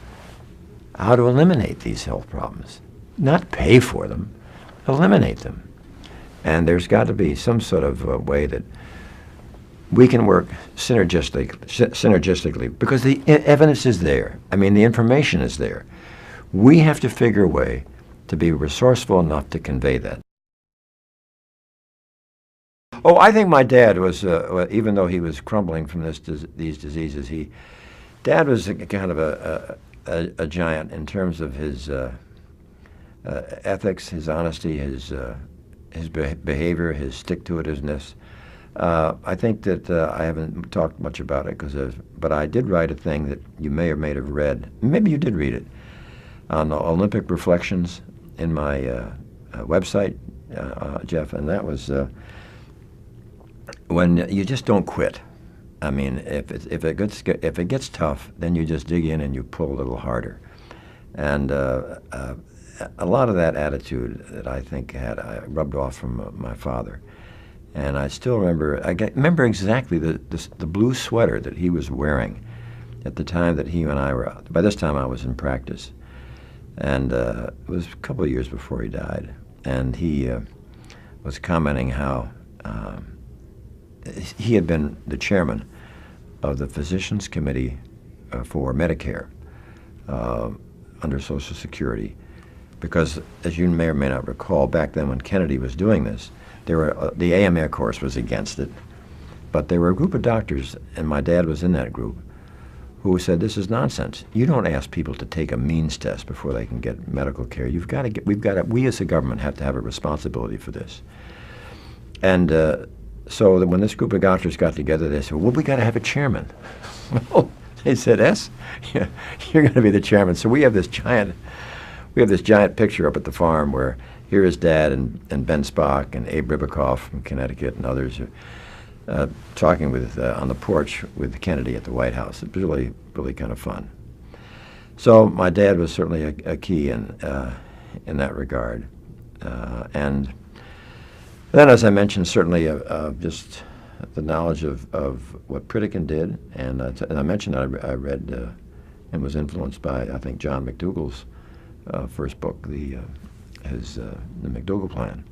how to eliminate these health problems. Not pay for them, eliminate them. And there's got to be some sort of way that we can work synergistically, because the evidence is there. I mean, the information is there. We have to figure a way to be resourceful enough to convey that. Oh, I think my dad was, even though he was crumbling from these diseases, Dad was kind of a giant in terms of his ethics, his honesty, his behavior, his stick-to-itiveness. I think that I haven't talked much about it, but I did write a thing that you may or may have read. Maybe you did read it, on the Olympic Reflections in my website, Jeff, and that was when you just don't quit. I mean, if it gets tough, then you just dig in and you pull a little harder. And a lot of that attitude that I think I rubbed off from my father. And I still remember, remember exactly the blue sweater that he was wearing at the time that he and I were out. By this time I was in practice. And it was a couple of years before he died. And he was commenting how he had been the chairman of the Physicians Committee for Medicare under Social Security. Because, as you may or may not recall, back then when Kennedy was doing this, the AMA, of course, was against it. But there were a group of doctors, and my dad was in that group, who said, this is nonsense. You don't ask people to take a means test before they can get medical care. We as a government have to have a responsibility for this. And so that when this group of doctors got together, they said, well, we got to have a chairman. Well, they said, yeah, you're going to be the chairman. So we have this giant picture up at the farm where here is Dad and Ben Spock and Abe Ribicoff from Connecticut and others talking on the porch with Kennedy at the White House. It was really, really kind of fun. So my dad was certainly a key in that regard. And then, as I mentioned, certainly just the knowledge of what Pritikin did. And I mentioned that I read and was influenced by, I think, John McDougall's first book, the the McDougall plan.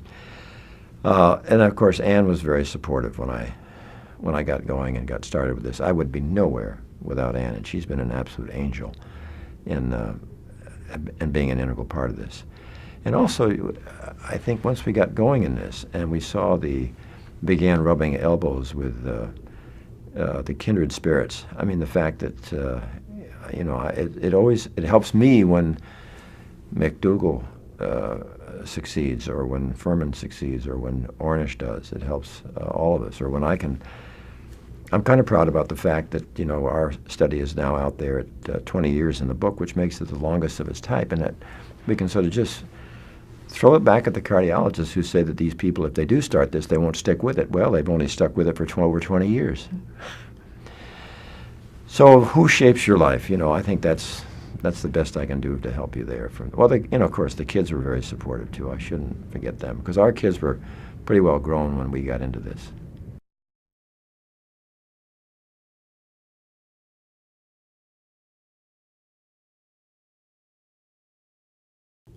And of course, Ann was very supportive when I got going and got started with this. I would be nowhere without Ann, and she's been an absolute angel in being an integral part of this. And also, I think once we got going in this and we began rubbing elbows with the kindred spirits. I mean, the fact that it helps me when McDougall succeeds, or when Furman succeeds, or when Ornish does. It helps all of us. Or when I'm kind of proud about the fact that our study is now out there at 20 years in the book, which makes it the longest of its type, and that we can sort of just throw it back at the cardiologists who say that these people, if they do start this, they won't stick with it. Well, they've only stuck with it for over 20 years. So who shapes your life? I think that's the best I can do to help you there. Of course, the kids were very supportive too. I shouldn't forget them, because our kids were pretty well grown when we got into this.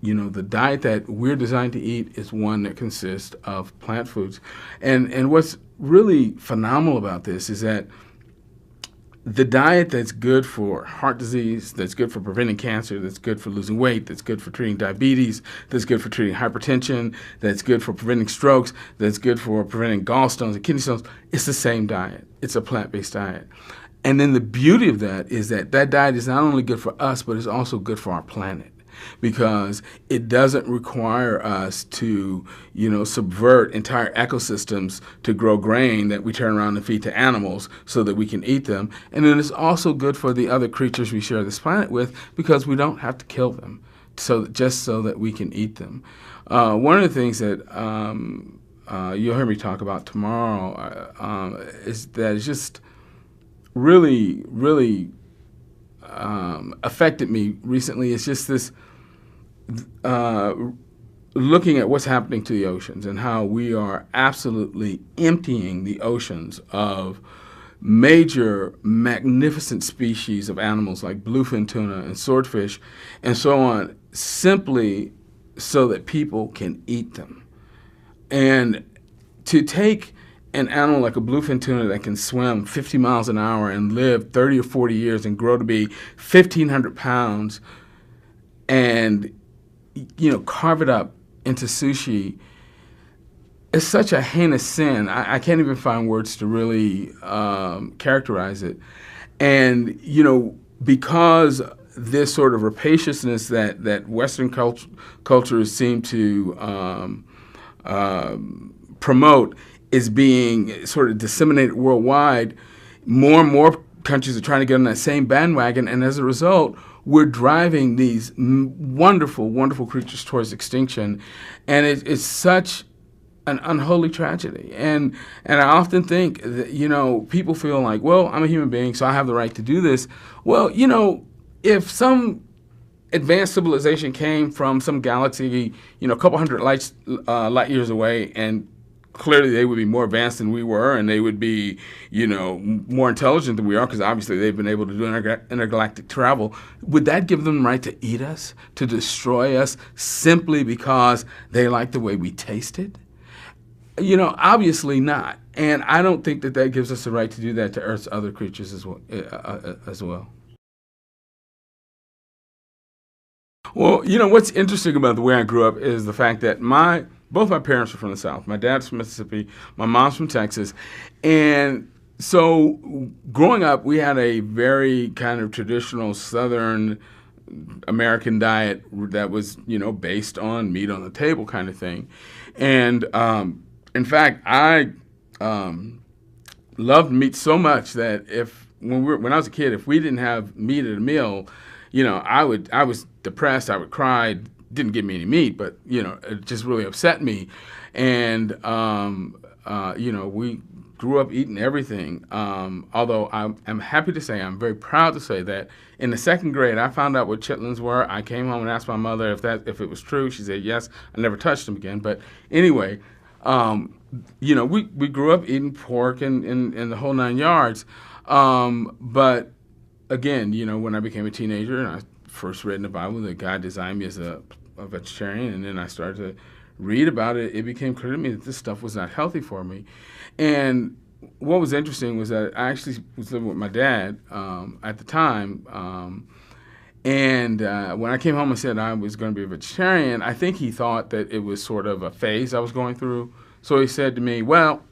The diet that we're designed to eat is one that consists of plant foods. And what's really phenomenal about this is that the diet that's good for heart disease, that's good for preventing cancer, that's good for losing weight, that's good for treating diabetes, that's good for treating hypertension, that's good for preventing strokes, that's good for preventing gallstones and kidney stones, it's the same diet. It's a plant-based diet. And then the beauty of that is that diet is not only good for us, but it's also good for our planet, because it doesn't require us to, subvert entire ecosystems to grow grain that we turn around and feed to animals so that we can eat them. And then it's also good for the other creatures we share this planet with, because we don't have to kill them, just so that we can eat them. One of the things that you'll hear me talk about tomorrow is that it's just really, really affected me recently. It's just this looking at what's happening to the oceans and how we are absolutely emptying the oceans of major, magnificent species of animals like bluefin tuna and swordfish and so on, simply so that people can eat them. And to take an animal like a bluefin tuna that can swim 50 miles an hour and live 30 or 40 years and grow to be 1,500 pounds and, carve it up into sushi is such a heinous sin. I can't even find words to really characterize it. And, because this sort of rapaciousness that Western cultures seem to promote is being sort of disseminated worldwide, more and more countries are trying to get on that same bandwagon, and as a result, we're driving these wonderful, wonderful creatures towards extinction, and it's such an unholy tragedy. And I often think that, people feel like, well, I'm a human being, so I have the right to do this. Well, if some advanced civilization came from some galaxy, a couple hundred light years away, and clearly they would be more advanced than we were, and they would be, more intelligent than we are, because obviously they've been able to do intergalactic travel. Would that give them the right to eat us, to destroy us, simply because they like the way we tasted? Obviously not. And I don't think that gives us the right to do that to Earth's other creatures as well. Well, what's interesting about the way I grew up is the fact that both my parents were from the South. My dad's from Mississippi, my mom's from Texas. And so growing up, we had a very kind of traditional Southern American diet that was, based on meat on the table kind of thing. And in fact, I loved meat so much that when I was a kid, if we didn't have meat at a meal, I was depressed, I would cry. Didn't give me any meat, but it just really upset me. And we grew up eating everything. Although I'm happy to say, I'm very proud to say that in the second grade, I found out what chitlins were. I came home and asked my mother if it was true. She said yes. I never touched them again. But anyway, we grew up eating pork and the whole 9 yards. But again, when I became a teenager and I first read in the Bible that God designed me as a a vegetarian, and then I started to read about it. It became clear to me that this stuff was not healthy for me. And what was interesting was that I actually was living with my dad at the time. And when I came home and said I was going to be a vegetarian, I think he thought that it was sort of a phase I was going through. So he said to me, well,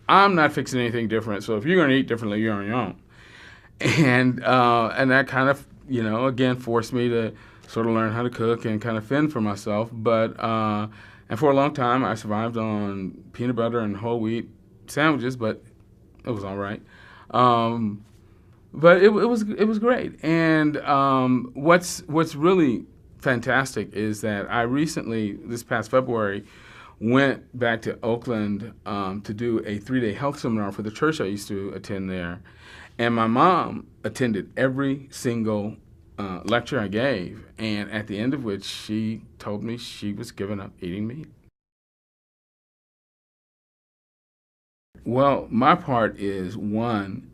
I'm not fixing anything different, so if you're going to eat differently, you're on your own. And that kind of, again, forced me to sort of learn how to cook and kind of fend for myself. But and for a long time, I survived on peanut butter and whole wheat sandwiches, but it was all right. But it was great. And what's really fantastic is that I recently, this past February, went back to Oakland to do a 3-day health seminar for the church I used to attend there. And my mom attended every single lecture I gave, and at the end of which she told me she was giving up eating meat. Well, my part is, one,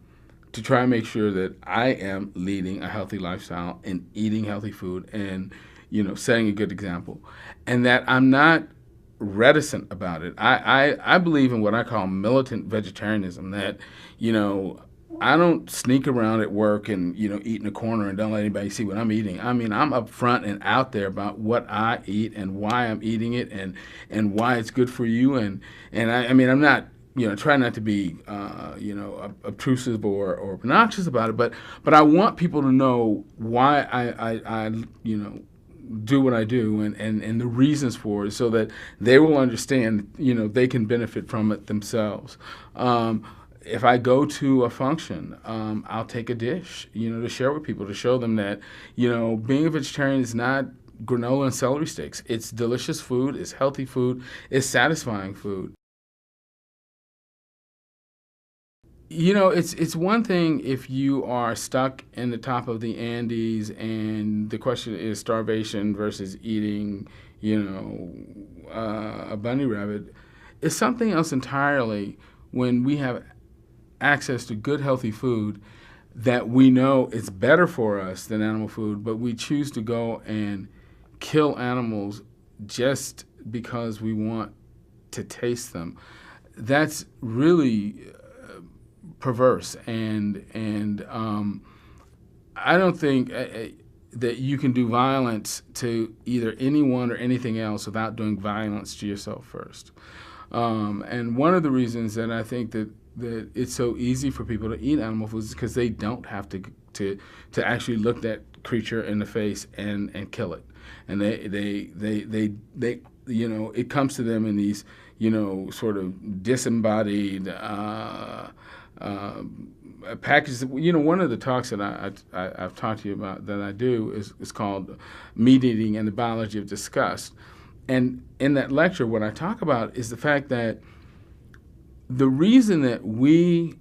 to try and make sure that I am leading a healthy lifestyle and eating healthy food and, setting a good example. And that I'm not reticent about it. I believe in what I call militant vegetarianism, that, I don't sneak around at work and, eat in a corner and don't let anybody see what I'm eating. I mean, I'm upfront and out there about what I eat and why I'm eating it and why it's good for you. And I'm not, try not to be, obtrusive or obnoxious about it, but I want people to know why I do what I do and the reasons for it, so that they will understand, they can benefit from it themselves. If I go to a function, I'll take a dish, to share with people, to show them that, being a vegetarian is not granola and celery sticks. It's delicious food, it's healthy food, it's satisfying food. It's one thing if you are stuck in the top of the Andes and the question is starvation versus eating, a bunny rabbit. It's something else entirely when we have access to good, healthy food that we know is better for us than animal food, but we choose to go and kill animals just because we want to taste them. That's really perverse, and I don't think that you can do violence to either anyone or anything else without doing violence to yourself first. And one of the reasons that I think that it's so easy for people to eat animal foods is because they don't have to actually look that creature in the face and kill it, and they it comes to them in these sort of disembodied packages. One of the talks that I've talked to you about that I do is called Meat Eating and the Biology of Disgust. And in that lecture, what I talk about is the fact that the reason that we,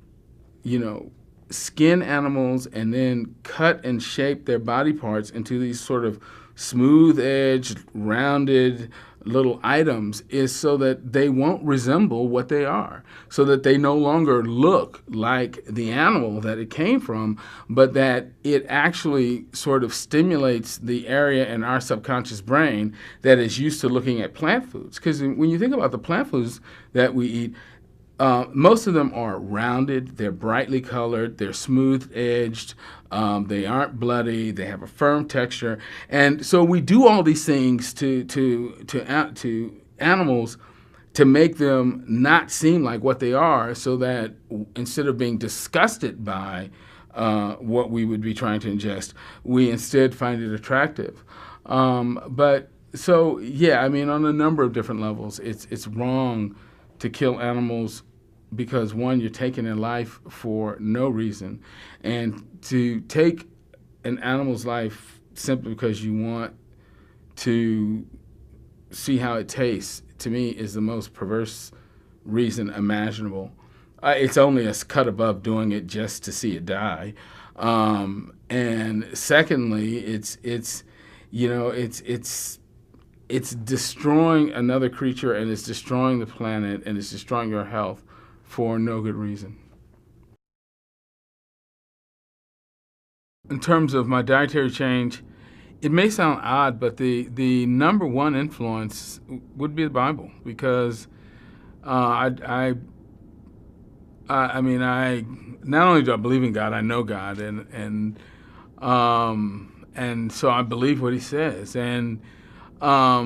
skin animals and then cut and shape their body parts into these sort of smooth-edged, rounded little items is so that they won't resemble what they are, so that they no longer look like the animal that it came from, but that it actually sort of stimulates the area in our subconscious brain that is used to looking at plant foods. Because when you think about the plant foods that we eat, most of them are rounded, they're brightly colored, they're smooth-edged, they aren't bloody, they have a firm texture. And so we do all these things to animals to make them not seem like what they are, so that instead of being disgusted by what we would be trying to ingest, we instead find it attractive. On a number of different levels, it's wrong to kill animals because, one, you're taking a life for no reason, and to take an animal's life simply because you want to see how it tastes, to me, is the most perverse reason imaginable. It's only a cut above doing it just to see it die. And secondly, it's destroying another creature, and it's destroying the planet, and it's destroying your health for no good reason. In terms of my dietary change, It may sound odd, but the number one influence would be the Bible, because I mean, I not only do I believe in God, I know God, and so I believe what He says. And I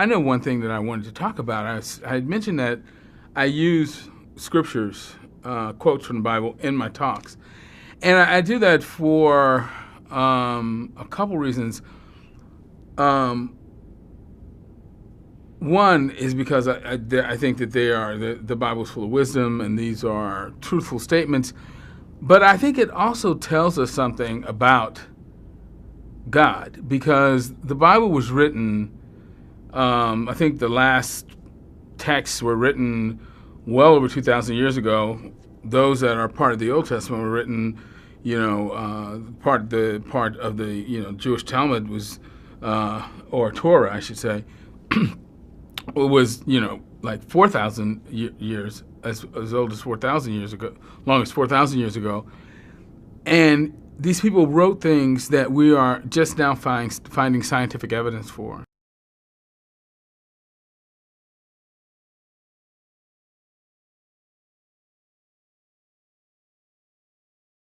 know one thing that I wanted to talk about. I had mentioned that I use scriptures, quotes from the Bible, in my talks, and I do that for a couple reasons. One is because I think that the Bible's full of wisdom, and these are truthful statements. But I think it also tells us something about God, because the Bible was written, I think the last texts were written well over 2,000 years ago. Those that are part of the Old Testament were written, part of the Jewish Talmud was, or Torah, I should say, was like 4,000 years, as old as 4,000 years ago, long as 4,000 years ago, and these people wrote things that we are just now finding scientific evidence for.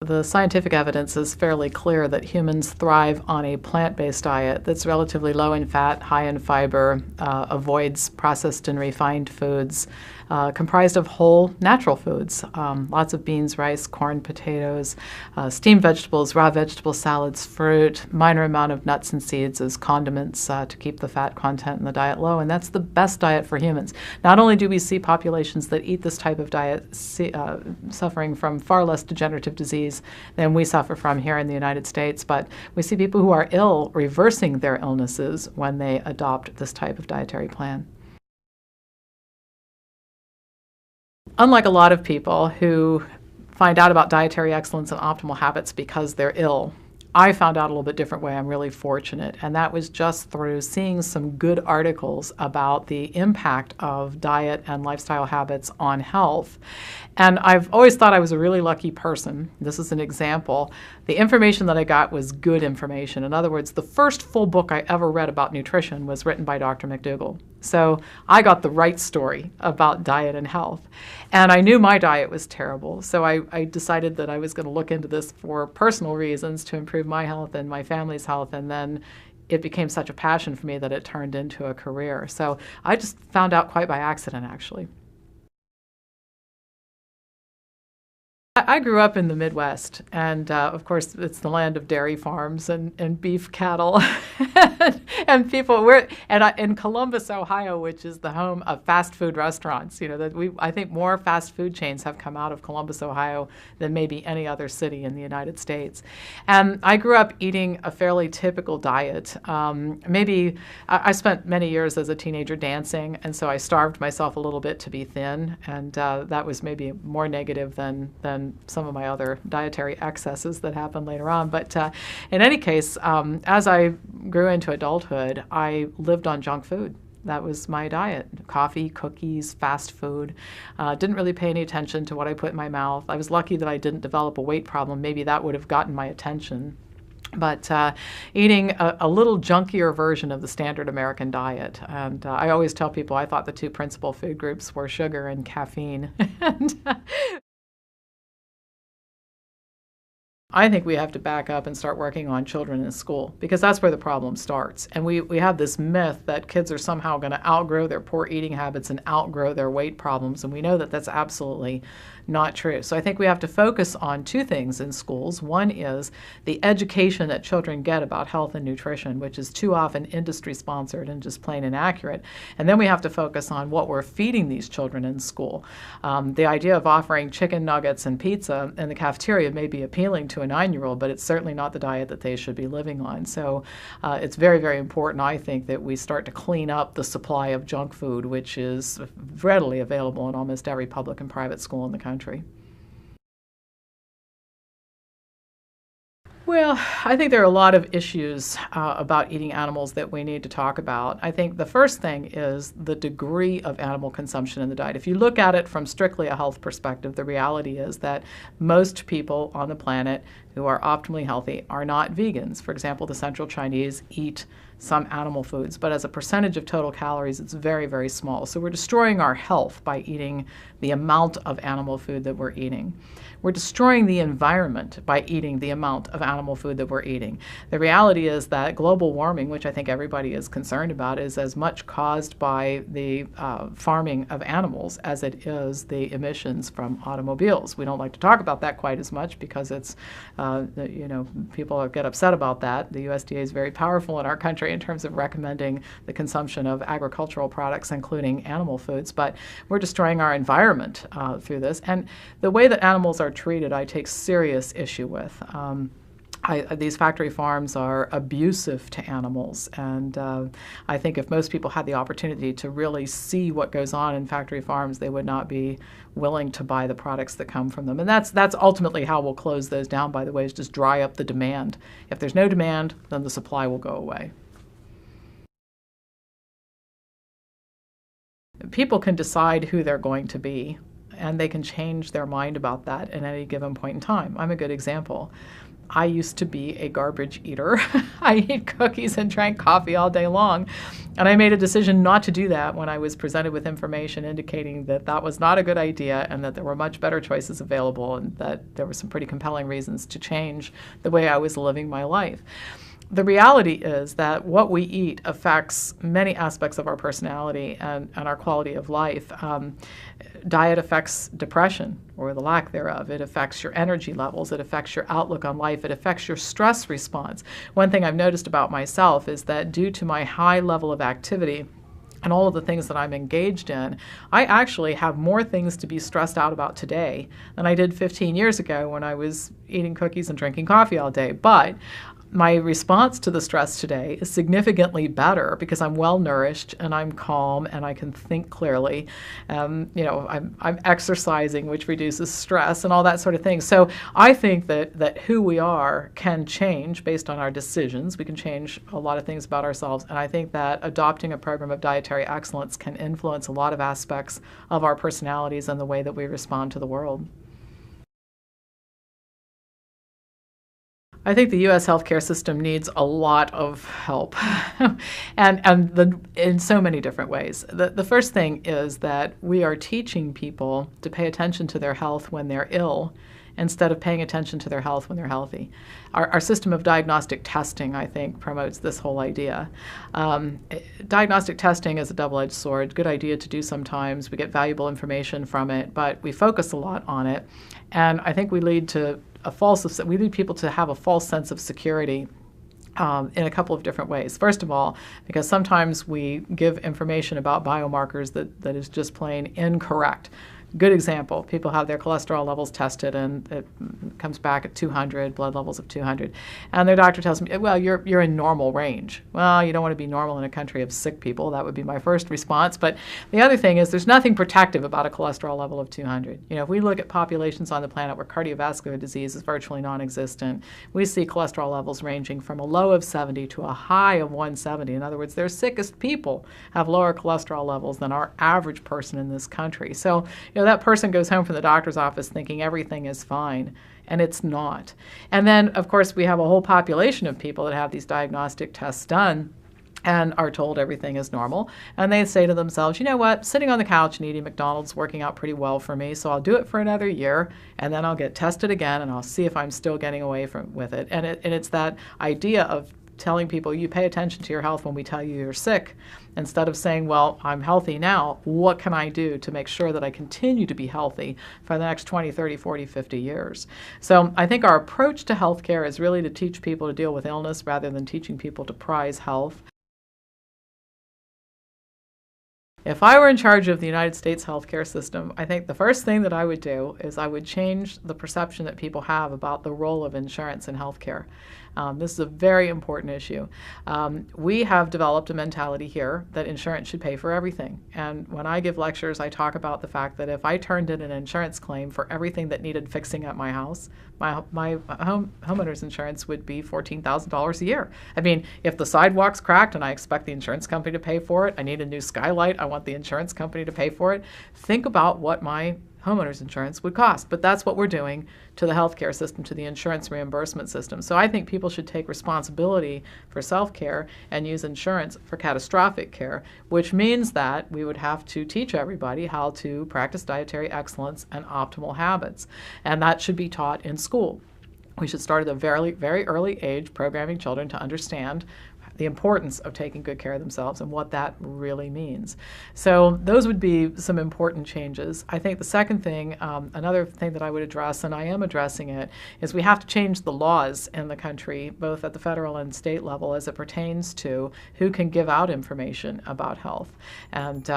The scientific evidence is fairly clear that humans thrive on a plant-based diet that's relatively low in fat, high in fiber, avoids processed and refined foods, comprised of whole natural foods, lots of beans, rice, corn, potatoes, steamed vegetables, raw vegetable salads, fruit, minor amount of nuts and seeds as condiments to keep the fat content in the diet low, and that's the best diet for humans. Not only do we see populations that eat this type of diet suffering from far less degenerative disease than we suffer from here in the United States, but we see people who are ill reversing their illnesses when they adopt this type of dietary plan. Unlike a lot of people who find out about dietary excellence and optimal habits because they're ill, I found out a little bit different way. I'm really fortunate, and that was just through seeing some good articles about the impact of diet and lifestyle habits on health. And I've always thought I was a really lucky person. This is an example. The information that I got was good information. In other words, the first full book I ever read about nutrition was written by Dr. McDougall. So I got the right story about diet and health. And I knew my diet was terrible, so I decided that I was going to look into this for personal reasons to improve my health and my family's health, and then it became such a passion for me that it turned into a career. So I just found out quite by accident, actually. I grew up in the Midwest, and of course it's the land of dairy farms and beef cattle and people. In Columbus, Ohio, which is the home of fast food restaurants. I think more fast food chains have come out of Columbus, Ohio than maybe any other city in the United States. And I grew up eating a fairly typical diet. I spent many years as a teenager dancing, and so I starved myself a little bit to be thin, and that was maybe more negative than some of my other dietary excesses that happened later on. But in any case, as I grew into adulthood, I lived on junk food. That was my diet: coffee, cookies, fast food. Didn't really pay any attention to what I put in my mouth. I was lucky that I didn't develop a weight problem. Maybe that would have gotten my attention. But eating a little junkier version of the standard American diet. And I always tell people I thought the two principal food groups were sugar and caffeine. I think we have to back up and start working on children in school, because that's where the problem starts. And we have this myth that kids are somehow going to outgrow their poor eating habits and outgrow their weight problems, and we know that that's absolutely not true. So I think we have to focus on two things in schools. One is the education that children get about health and nutrition, which is too often industry-sponsored and just plain inaccurate. And then we have to focus on what we're feeding these children in school. The idea of offering chicken nuggets and pizza in the cafeteria may be appealing to a 9-year-old, but it's certainly not the diet that they should be living on. So it's very, very important, I think, that we start to clean up the supply of junk food, which is readily available in almost every public and private school in the country. Well, I think there are a lot of issues about eating animals that we need to talk about. I think the first thing is the degree of animal consumption in the diet. If you look at it from strictly a health perspective, the reality is that most people on the planet who are optimally healthy are not vegans. For example, the Central Chinese eat some animal foods, but as a percentage of total calories, it's very, very small. So we're destroying our health by eating the amount of animal food that we're eating. We're destroying the environment by eating the amount of animal food that we're eating. The reality is that global warming, which I think everybody is concerned about, is as much caused by the farming of animals as it is the emissions from automobiles. We don't like to talk about that quite as much because it's, people get upset about that. The USDA is very powerful in our country in terms of recommending the consumption of agricultural products, including animal foods, but we're destroying our environment through this. And the way that animals are treated, I take serious issue with. These factory farms are abusive to animals, and I think if most people had the opportunity to really see what goes on in factory farms, they would not be willing to buy the products that come from them. And that's ultimately how we'll close those down, by the way, is just dry up the demand. If there's no demand, then the supply will go away. People can decide who they're going to be, and they can change their mind about that at any given point in time. I'm a good example. I used to be a garbage eater. I ate cookies and drank coffee all day long. And I made a decision not to do that when I was presented with information indicating that that was not a good idea and that there were much better choices available and that there were some pretty compelling reasons to change the way I was living my life. The reality is that what we eat affects many aspects of our personality and our quality of life. Diet affects depression, or the lack thereof. It affects your energy levels. It affects your outlook on life. It affects your stress response. One thing I've noticed about myself is that due to my high level of activity and all of the things that I'm engaged in, I actually have more things to be stressed out about today than I did 15 years ago when I was eating cookies and drinking coffee all day. But my response to the stress today is significantly better because I'm well nourished and I'm calm and I can think clearly. I'm exercising, which reduces stress and all that sort of thing. So I think that who we are can change based on our decisions. We can change a lot of things about ourselves, and I think that adopting a program of dietary excellence can influence a lot of aspects of our personalities and the way that we respond to the world. I think the U.S. healthcare system needs a lot of help, in so many different ways. The first thing is that we are teaching people to pay attention to their health when they're ill instead of paying attention to their health when they're healthy. Our system of diagnostic testing, I think, promotes this whole idea. Diagnostic testing is a double-edged sword. Good idea to do sometimes. We get valuable information from it, but we focus a lot on it. And I think we lead people to have a false sense of security in a couple of different ways. First of all, because sometimes we give information about biomarkers that is just plain incorrect. Good example, people have their cholesterol levels tested and it comes back at 200, blood levels of 200. And their doctor tells me, well, you're in normal range. Well, you don't want to be normal in a country of sick people. That would be my first response. But the other thing is there's nothing protective about a cholesterol level of 200. If we look at populations on the planet where cardiovascular disease is virtually non-existent, we see cholesterol levels ranging from a low of 70 to a high of 170. In other words, their sickest people have lower cholesterol levels than our average person in this country. So, that person goes home from the doctor's office thinking everything is fine, and it's not. And then, of course, we have a whole population of people that have these diagnostic tests done and are told everything is normal. And they say to themselves, you know what, sitting on the couch and eating McDonald's is working out pretty well for me, so I'll do it for another year, and then I'll get tested again, and I'll see if I'm still getting away with it. And it's that idea of telling people you pay attention to your health when we tell you you're sick, instead of saying, well, I'm healthy now, what can I do to make sure that I continue to be healthy for the next 20, 30, 40, 50 years? So I think our approach to healthcare is really to teach people to deal with illness rather than teaching people to prize health. If I were in charge of the United States healthcare system, I think the first thing that I would do is I would change the perception that people have about the role of insurance in healthcare. This is a very important issue. We have developed a mentality here that insurance should pay for everything. And when I give lectures, I talk about the fact that if I turned in an insurance claim for everything that needed fixing at my house, my homeowner's insurance would be $14,000 a year. I mean, if the sidewalk's cracked and I expect the insurance company to pay for it, I need a new skylight, I want the insurance company to pay for it. Think about what my homeowners insurance would cost. But that's what we're doing to the healthcare system, to the insurance reimbursement system. So I think people should take responsibility for self-care and use insurance for catastrophic care, which means that we would have to teach everybody how to practice dietary excellence and optimal habits. And that should be taught in school. We should start at a very, very early age programming children to understand the importance of taking good care of themselves and what that really means. So those would be some important changes. I think the second thing, another thing that I would address, and I am addressing it, is we have to change the laws in the country, both at the federal and state level, as it pertains to who can give out information about health, and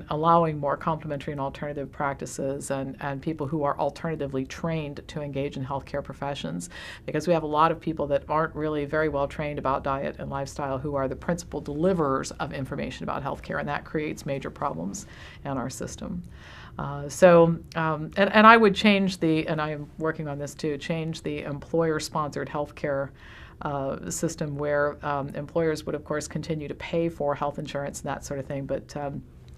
allowing more complementary and alternative practices and people who are alternatively trained to engage in healthcare professions, because we have a lot of people that aren't really very well trained about diet and lifestyle who are the principal deliverers of information about healthcare, and that creates major problems in our system. And I would change and I am working on this too, change the employer-sponsored healthcare system where employers would, of course, continue to pay for health insurance and that sort of thing, but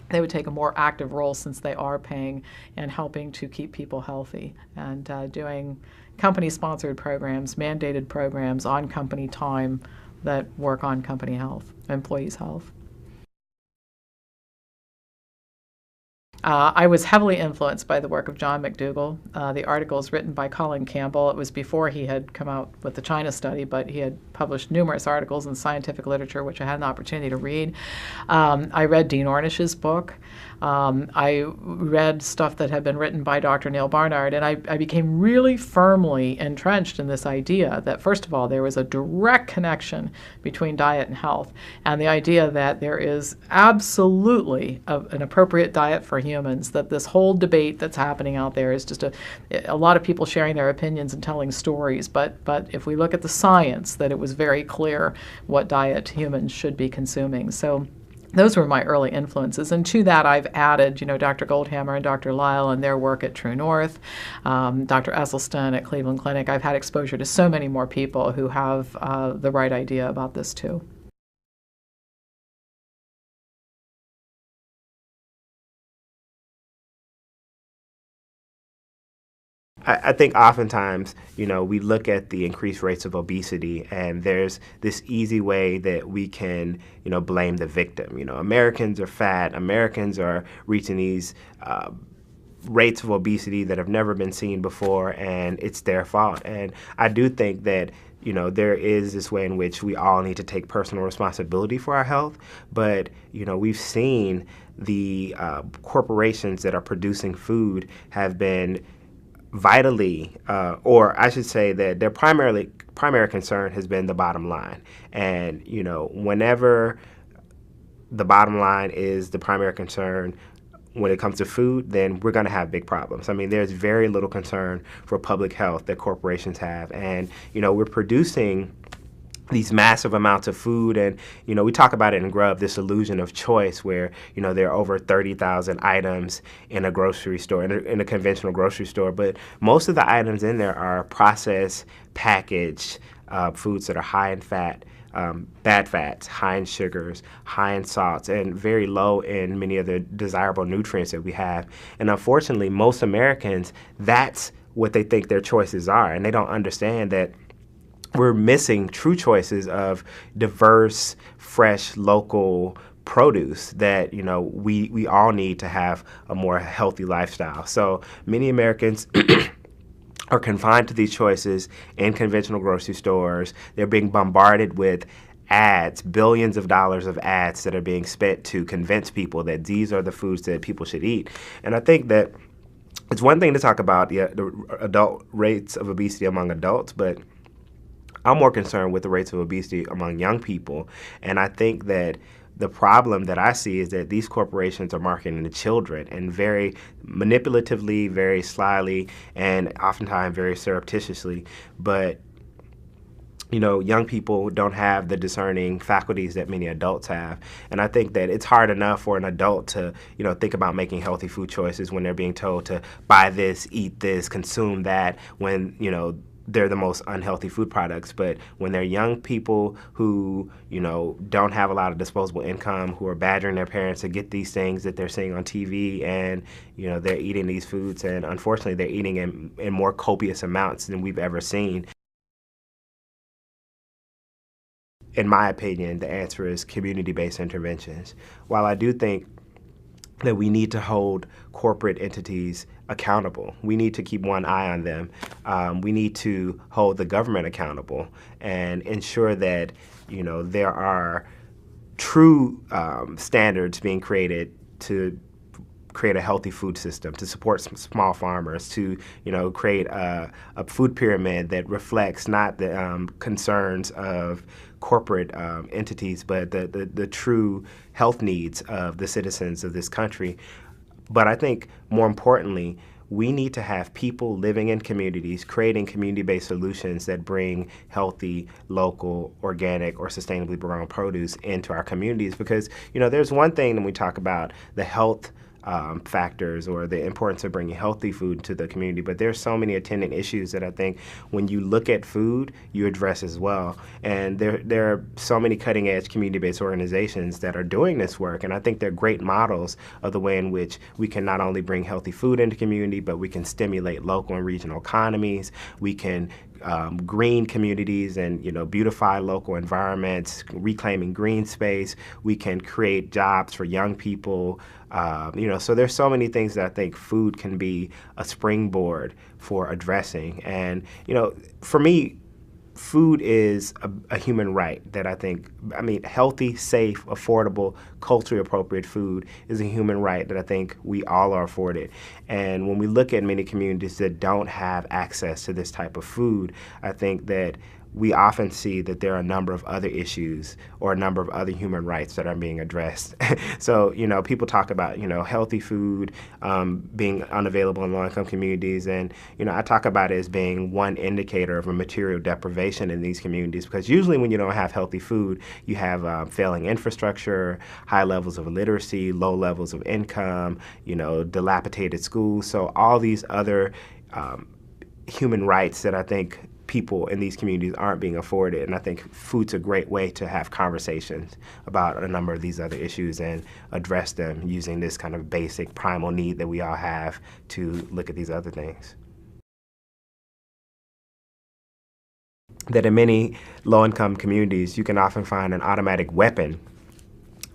they would take a more active role, since they are paying and helping to keep people healthy, and doing company-sponsored programs, mandated programs on company time that work on company health, employees' health. I was heavily influenced by the work of John McDougall. The article is written by Colin Campbell. It was before he had come out with the China study, but he had published numerous articles in scientific literature, which I had an opportunity to read. I read Dean Ornish's book. I read stuff that had been written by Dr. Neil Barnard, and I became really firmly entrenched in this idea that, first of all, there was a direct connection between diet and health, and the idea that there is absolutely an appropriate diet for humans, that this whole debate that's happening out there is just a lot of people sharing their opinions and telling stories, but if we look at the science, that it was very clear what diet humans should be consuming. So those were my early influences, and to that I've added, Dr. Goldhammer and Dr. Lyle and their work at True North, Dr. Esselstyn at Cleveland Clinic. I've had exposure to so many more people who have the right idea about this too. I think oftentimes, we look at the increased rates of obesity, and there's this easy way that we can, blame the victim. Americans are fat. Americans are reaching these rates of obesity that have never been seen before, and it's their fault. And I do think that, there is this way in which we all need to take personal responsibility for our health. But, we've seen the corporations that are producing food have been vitally, or I should say that their primary concern has been the bottom line. And, whenever the bottom line is the primary concern when it comes to food, then we're going to have big problems. I mean, there's very little concern for public health that corporations have. And, we're producing these massive amounts of food, and we talk about it in Grub, this illusion of choice, where there are over 30,000 items in a grocery store, in a conventional grocery store, but most of the items in there are processed, packaged foods that are high in fat, bad fats, high in sugars, high in salts, and very low in many of the desirable nutrients that we have. And unfortunately, most Americans, that's what they think their choices are, and they don't understand that we're missing true choices of diverse, fresh, local produce that, we all need to have a more healthy lifestyle. So many Americans are confined to these choices in conventional grocery stores. They're being bombarded with ads, billions of dollars of ads that are being spent to convince people that these are the foods that people should eat. And I think that it's one thing to talk about the adult rates of obesity among adults, but I'm more concerned with the rates of obesity among young people. And I think that the problem that I see is that these corporations are marketing to children, and very manipulatively, very slyly, and oftentimes very surreptitiously. But young people don't have the discerning faculties that many adults have. And I think that it's hard enough for an adult to, think about making healthy food choices when they're being told to buy this, eat this, consume that, when, they're the most unhealthy food products. But when they're young people who, don't have a lot of disposable income, who are badgering their parents to get these things that they're seeing on TV, and, they're eating these foods, and unfortunately they're eating in more copious amounts than we've ever seen. In my opinion, the answer is community-based interventions. While I do think that we need to hold corporate entities accountable. We need to keep one eye on them. We need to hold the government accountable and ensure that, there are true standards being created to create a healthy food system, to support small farmers, to create a food pyramid that reflects not the concerns of corporate entities, but the true health needs of the citizens of this country. But I think more importantly, we need to have people living in communities, creating community-based solutions that bring healthy, local, organic, or sustainably grown produce into our communities. Because, there's one thing when we talk about the health factors or the importance of bringing healthy food to the community, but there's so many attendant issues that I think when you look at food, you address as well. And there are so many cutting-edge community-based organizations that are doing this work, and I think they're great models of the way in which we can not only bring healthy food into community, but we can stimulate local and regional economies. We can green communities and beautify local environments, reclaiming green space. We can create jobs for young people. So there's so many things that I think food can be a springboard for addressing. And for me, food is a human right that healthy, safe, affordable, culturally appropriate food is a human right that I think we all are afforded. And when we look at many communities that don't have access to this type of food, I think that we often see that there are a number of other issues or a number of other human rights that are being addressed. So, people talk about, healthy food being unavailable in low-income communities. And, I talk about it as being one indicator of a material deprivation in these communities, because usually when you don't have healthy food, you have failing infrastructure, high levels of illiteracy, low levels of income, dilapidated schools. So all these other human rights that I think people in these communities aren't being afforded. And I think food's a great way to have conversations about a number of these other issues and address them using this kind of basic primal need that we all have to look at these other things. That in many low-income communities, you can often find an automatic weapon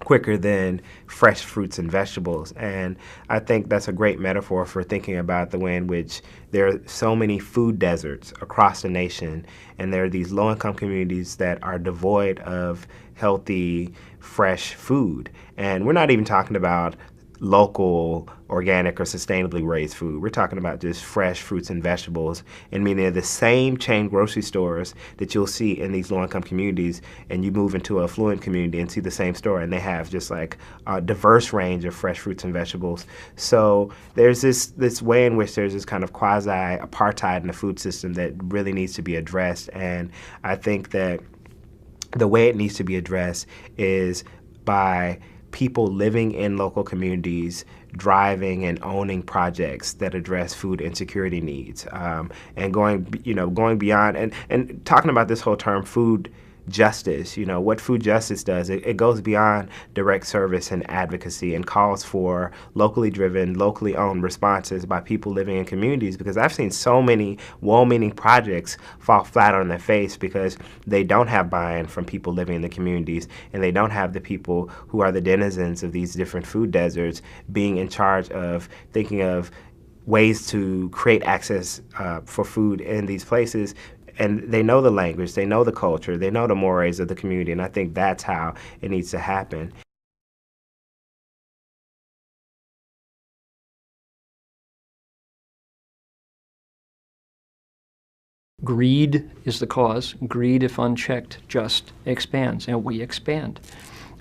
quicker than fresh fruits and vegetables. And I think that's a great metaphor for thinking about the way in which there are so many food deserts across the nation, and there are these low-income communities that are devoid of healthy, fresh food. And we're not even talking about local, organic, or sustainably raised food. We're talking about just fresh fruits and vegetables, and meaning they're the same chain grocery stores that you'll see in these low-income communities, and you move into an affluent community and see the same store, and they have just like a diverse range of fresh fruits and vegetables. So there's this way in which there's this kind of quasi-apartheid in the food system that really needs to be addressed, and I think that the way it needs to be addressed is by people living in local communities driving and owning projects that address food insecurity needs, and going beyond and talking about this whole term food justice. What food justice does, it goes beyond direct service and advocacy and calls for locally driven, locally owned responses by people living in communities, because I've seen so many well-meaning projects fall flat on their face because they don't have buy-in from people living in the communities, and they don't have the people who are the denizens of these different food deserts being in charge of thinking of ways to create access for food in these places. And they know the language, they know the culture, they know the mores of the community, and I think that's how it needs to happen. Greed is the cause. Greed, if unchecked, just expands, and we expand.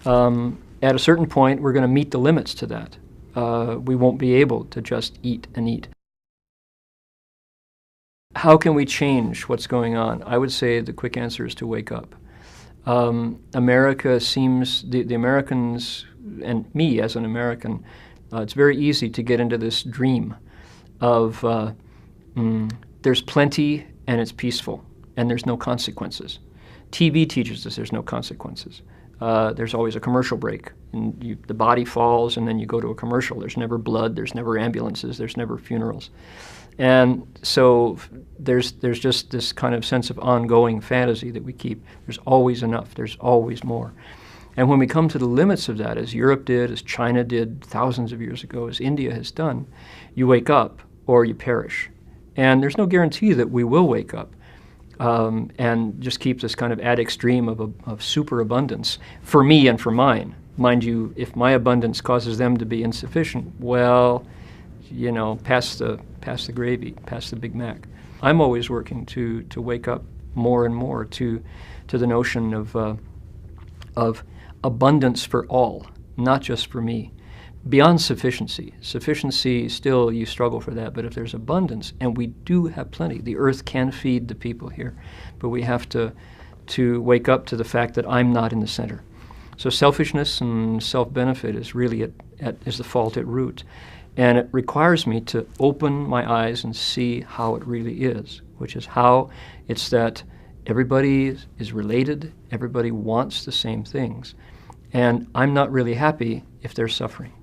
At a certain point, we're going to meet the limits to that. We won't be able to just eat and eat. How can we change what's going on? I would say the quick answer is to wake up. America seems, the Americans, and me as an American, it's very easy to get into this dream of there's plenty and it's peaceful, and there's no consequences. TV teaches us there's no consequences. There's always a commercial break, and the body falls, and then you go to a commercial. There's never blood, there's never ambulances, there's never funerals. And so there's just this kind of sense of ongoing fantasy that we keep. There's always enough, there's always more. And when we come to the limits of that, as Europe did, as China did thousands of years ago, as India has done, you wake up or you perish. And there's no guarantee that we will wake up. And just keep this kind of ad extreme of superabundance for me and for mine. Mind you, if my abundance causes them to be insufficient, well, you know, pass the gravy, pass the Big Mac. I'm always working to wake up more and more to the notion of abundance for all, not just for me. Beyond sufficiency. Sufficiency, still, you struggle for that, but if there's abundance, and we do have plenty, the earth can feed the people here, but we have to wake up to the fact that I'm not in the center. So selfishness and self-benefit is really is the fault at root. And it requires me to open my eyes and see how it really is, which is how it's that everybody is related, everybody wants the same things, and I'm not really happy if they're suffering.